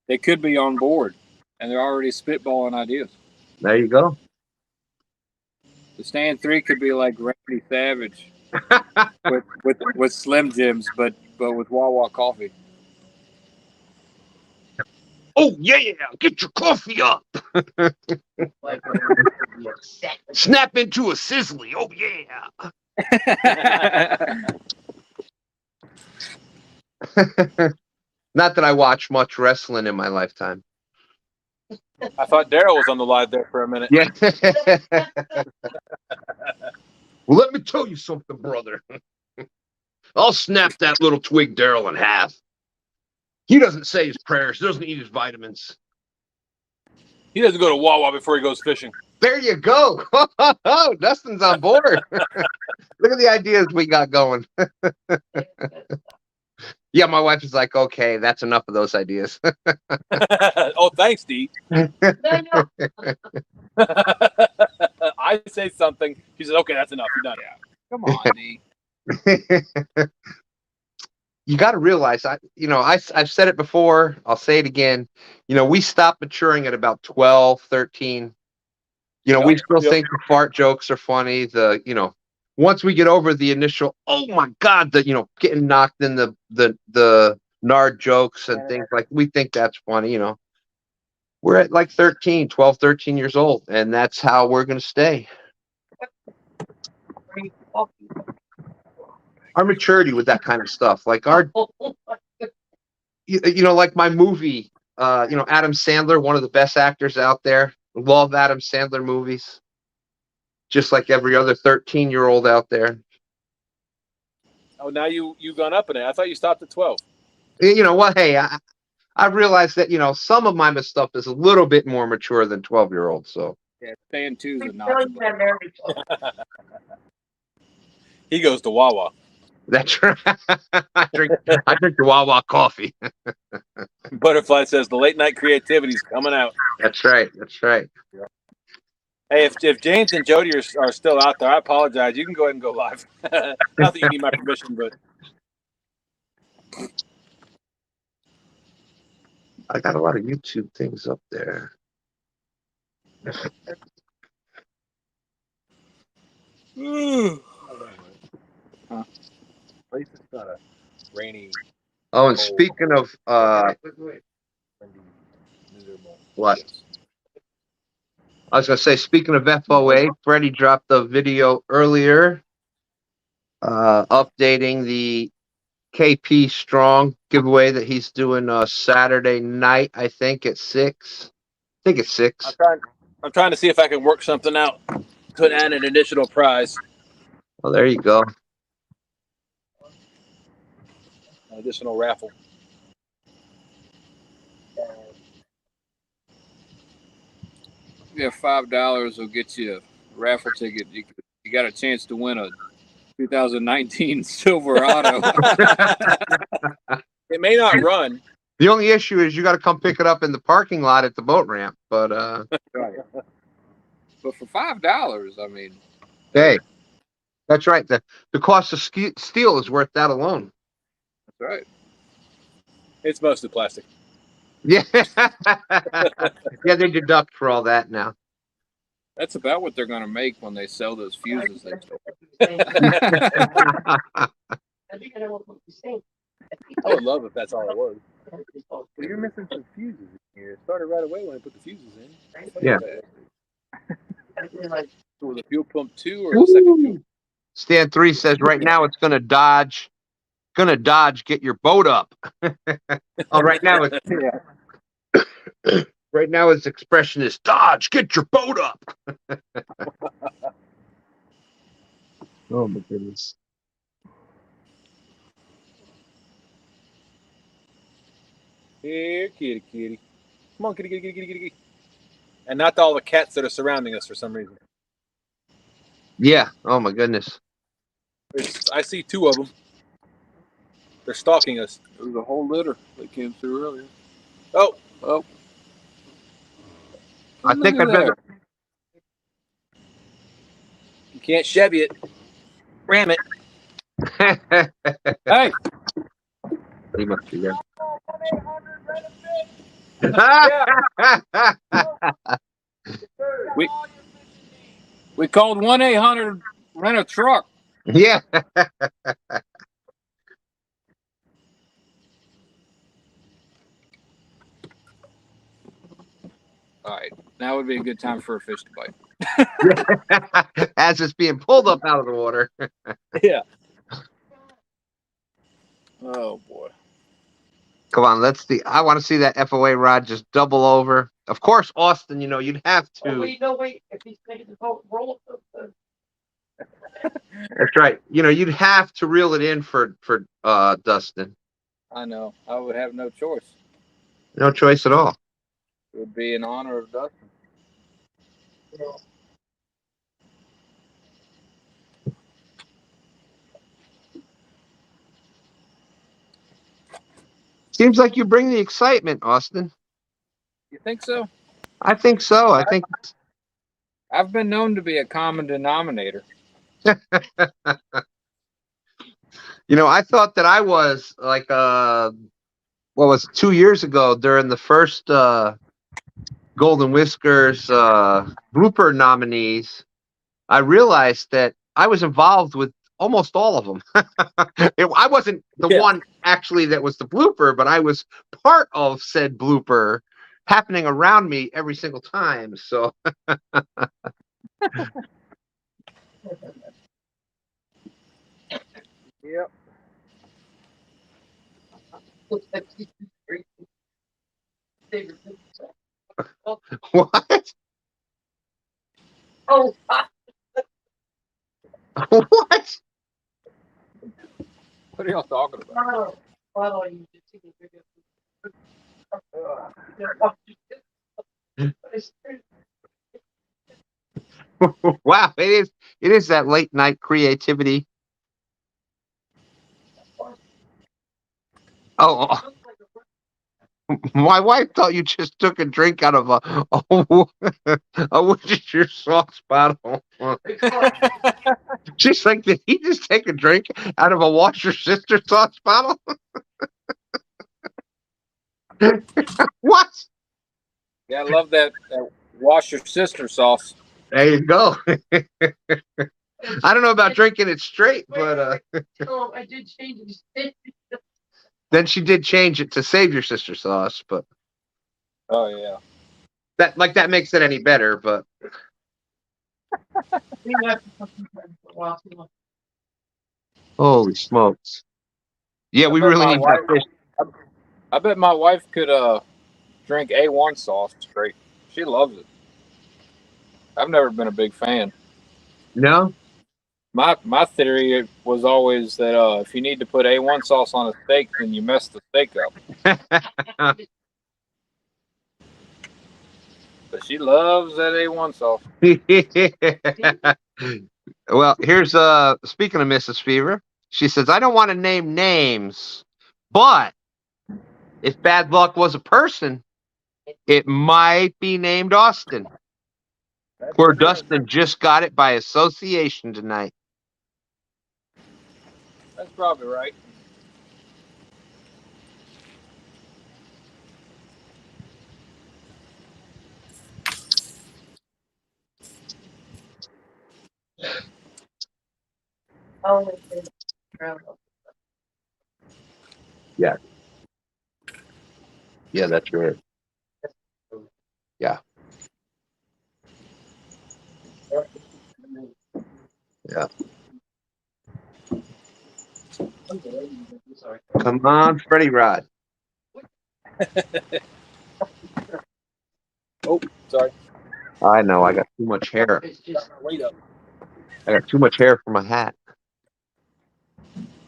They could be on board, and they're already spitballing ideas. there you go. The Stand 3 could be like Randy Savage with Slim Jims, but with Wawa coffee. Oh yeah, get your coffee up. Snap into a sizzly. Oh yeah. Not that I watch much wrestling in my lifetime. I thought Daryl was on the live there for a minute. Yeah. Well, let me tell you something, brother. I'll snap that little twig Daryl in half. He doesn't say his prayers. Doesn't eat his vitamins. He doesn't go to Wawa before he goes fishing. There you go. Oh, Dustin's on board. Look at the ideas we got going. Yeah, my wife is like, okay, that's enough of those ideas. Oh, thanks, Dee. I say something. She says, okay, that's enough. You're done. Yeah. Come on, D. You got to realize, I've said it before. I'll say it again. We stopped maturing at about 12, 13. We still think the fart jokes are funny. Once we get over the initial, oh my God, getting knocked in the nard jokes and things like, we think that's funny, We're at like 12, 13 years old, and that's how we're going to stay. Our maturity with that kind of stuff, like like my movie, Adam Sandler, one of the best actors out there. Love Adam Sandler movies. Just like every other 13-year-old out there. Oh, now you've gone up in it. I thought you stopped at 12. Well, hey, I realized that, some of my stuff is a little bit more mature than 12-year-olds. So Yeah, Stand 2's a notch above. He goes to Wawa. That's right. I drink the Wawa coffee. Butterfly says the late night creativity's coming out. That's right. That's right. Hey, if James and Jodi are still out there, I apologize. You can go ahead and go live. Not that you need my permission, but I got a lot of YouTube things up there. Huh? Place is not a rainy. Oh, and speaking of what? I was gonna say, speaking of F.O.A, Freddie dropped a video earlier, updating the KP Strong giveaway that he's doing Saturday night. I think at 6. I think it's 6. I'm trying to see if I can work something out to add an additional prize. Well, there you go. An additional raffle. Yeah, $5 will get you a raffle ticket. You got a chance to win a 2019 Silverado. It may not run. The only issue is you got to come pick it up in the parking lot at the boat ramp. But But for $5, I mean, hey, that's right. The cost of steel is worth that alone. that's right. It's mostly plastic. Yeah. Yeah, they deduct for all that now. That's about what they're going to make when they sell those fuses they stole. I would love if that's all it was. Well, you're missing some fuses in here. It started right away when I put the fuses in. Yeah. So was the fuel pump 2 or the second fuel? Stan 3 says right now it's gonna dodge. Get your boat up. Oh, right now it's right now his expression is dodge, get your boat up. Oh my goodness. Here, kitty, kitty. Come on, kitty, kitty, kitty, kitty, kitty. And not all the cats that are surrounding us for some reason. Yeah. Oh my goodness. I see 2 of them. They're stalking us. There was a whole litter that came through earlier. Oh. I think I'd better. You can't Chevy it. Ram it. Hey. He must be there. We called 1-800 rent a truck. Yeah. All right, now would be a good time for a fish to bite. As it's being pulled up out of the water. Yeah. Oh boy. Come on, I want to see that F.O.A rod just double over. Of course, Austin, you'd have to. Oh, wait. If he's taking the boat, roll it. That's right. You'd have to reel it in for Dustin. I know. I would have no choice. No choice at all. It would be in honor of Dustin. Seems like you bring the excitement, Austin. You think so? I think so. I think I've been known to be a common denominator. I thought that I was like what was it, 2 years ago during the first Golden Whiskers blooper nominees. I realized that I was involved with almost all of them. I wasn't the one actually that was the blooper, but I was part of said blooper happening around me every single time. So Yep. what? Oh, What? What are y'all talking about? Wow, it is that late night creativity. Oh, my wife thought you just took a drink out of a Worcestershire sauce bottle. She's like, did he just take a drink out of a Worcestershire sauce bottle? What? Yeah, I love that wash your sister sauce. There you go. I don't know about drinking it straight, but Oh, I did change it. then she did change it to save your sister sauce, but Oh yeah. that makes it any better, but We left for a while. holy smokes. Yeah, we bet really my need that wife- fish. I bet my wife could drink A1 sauce straight. She loves it. I've never been a big fan. No? My theory was always that if you need to put A1 sauce on a steak, then you mess the steak up. But she loves that A1 sauce. Well, here's speaking of Mrs. Fever, she says, I don't want to name names, but if bad luck was a person, it might be named Austin. Poor Dustin just got it by association tonight. That's probably right. Oh, Yeah. Yeah, that's right. Yeah. Yeah. Come on, Freddie Rod. Oh, sorry. I know, I got too much hair. Wait up. I got too much hair for my hat.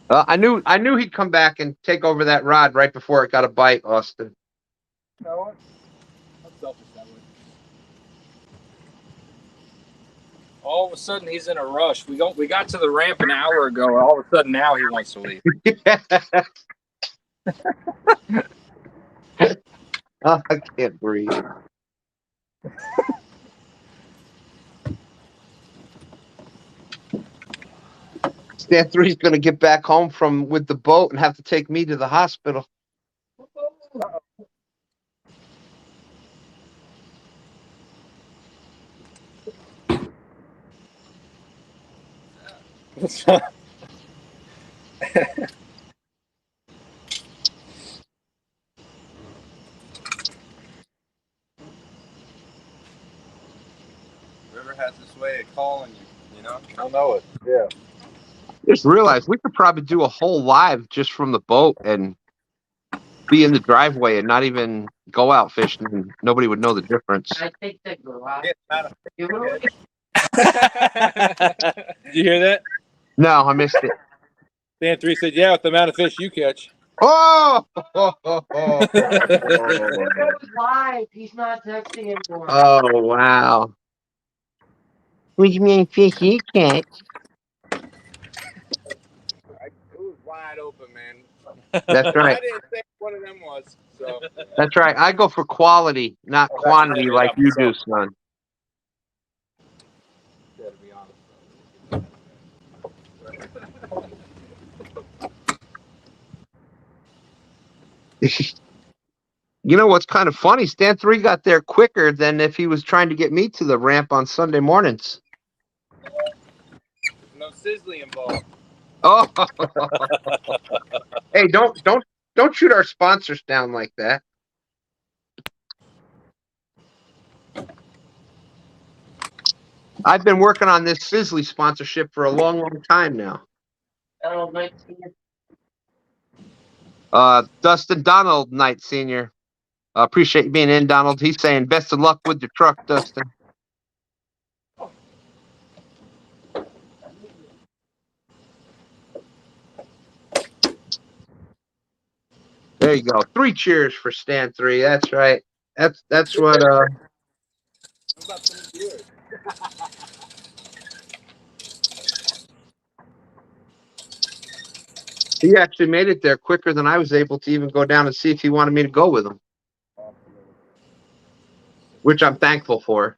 I knew he'd come back and take over that rod right before it got a bite, Austin. You know what? I'm selfish that way. All of a sudden, he's in a rush. We got to the ramp an hour ago, and all of a sudden now he wants to leave. Oh, I can't breathe. Stan 3's going to get back home with the boat and have to take me to the hospital. River has this way of calling you, you know? I know it. Yeah. Just realized we could probably do a whole live just from the boat and be in the driveway and not even go out fishing, and nobody would know the difference. I think that go out. Did you hear that? No, I missed it. Stan 3 said, yeah, with the amount of fish you catch. Oh! That was live. He's not texting anymore. Oh, wow. Which many fish you catch? It was wide open, man. That's right. I didn't think one of them was. So That's right. I go for quality, not quantity like you do, son. to be honest. You know what's kind of funny? Stan 3 got there quicker than if he was trying to get me to the ramp on Sunday mornings. No sizzling involved. Oh, hey, don't shoot our sponsors down like that. I've been working on this Sizzly sponsorship for a long, long time now. Oh, 19. Dustin Donald Knight Sr. Appreciate you being in, Donald. He's saying best of luck with your truck, Dustin. There you go. 3 cheers for Stan 3. That's right. That's what He actually made it there quicker than I was able to even go down and see if he wanted me to go with him, which I'm thankful for.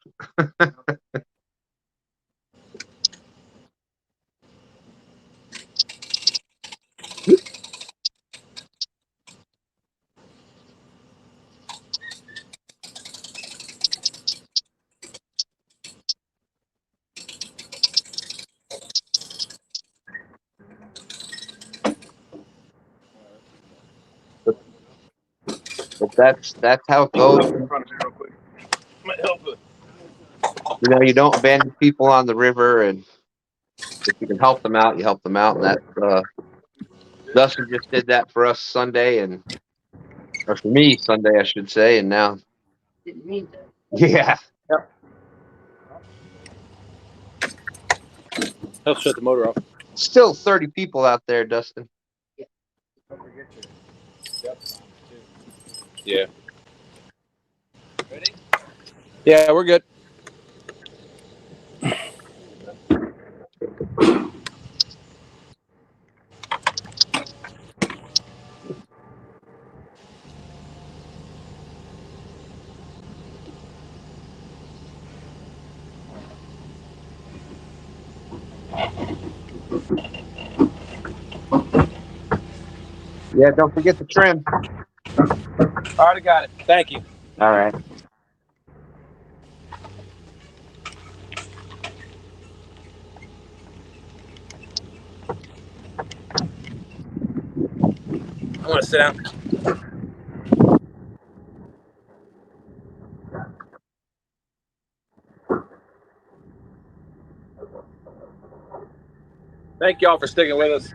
But that's how it goes. You know, you don't abandon people on the river, and if you can help them out, you help them out. And that Dustin just did that for us Sunday, or for me Sunday, I should say. And now, Didn't mean to. yeah, Help shut the motor off. still 30 people out there, Dustin. Don't forget your depth time, too. Yeah. Ready? Yeah, we're good. Yeah, don't forget the trim. Already got it. Thank you. All right. I want to sit down. Thank y'all for sticking with us.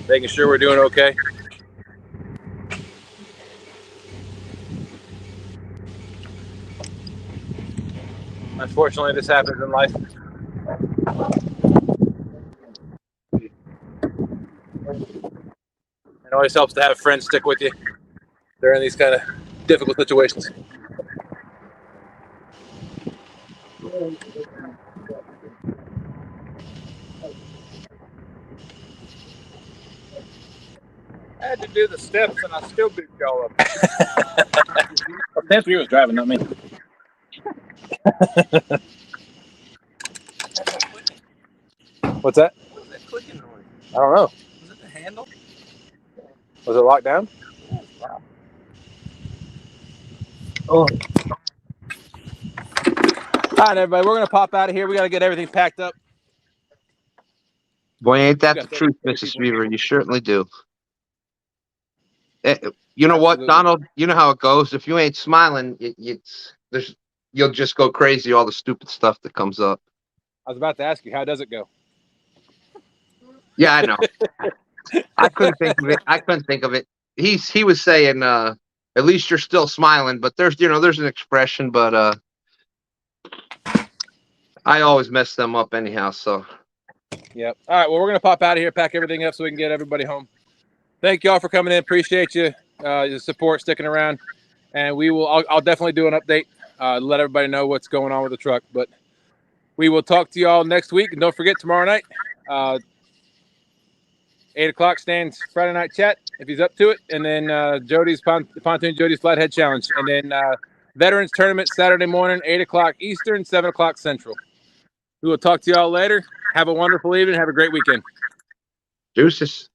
Making sure we're doing okay. Unfortunately, this happens in life. It always helps to have friends stick with you during these kind of difficult situations. I had to do the steps, and I still beat y'all up. That's you was driving, not me. What's that? What was that clicking noise? I don't know. Was it the handle? Was it locked down? Wow. Oh. All right, everybody, we're going to pop out of here. We got to get everything packed up. Boy, ain't that got the truth, 30 Mrs. people. Weaver? You certainly do. You know what, Absolutely. Donald? You know how it goes. If you ain't smiling, you'll just go crazy. All the stupid stuff that comes up. I was about to ask you, how does it go? Yeah, I know. I couldn't think of it. He was saying, at least you're still smiling, but there's an expression, but I always mess them up anyhow. So. Yep. All right. Well, we're going to pop out of here, pack everything up so we can get everybody home. Thank y'all for coming in. Appreciate you, your support, sticking around. And I'll definitely do an update, let everybody know what's going on with the truck. But we will talk to y'all next week. And don't forget, tomorrow night, 8 o'clock, Stan's Friday night chat, if he's up to it. And then Jodi's Pontoon Jodi's Flathead Challenge. And then Veterans Tournament Saturday morning, 8 o'clock Eastern, 7 o'clock Central. We will talk to y'all later. Have a wonderful evening. Have a great weekend. Deuces.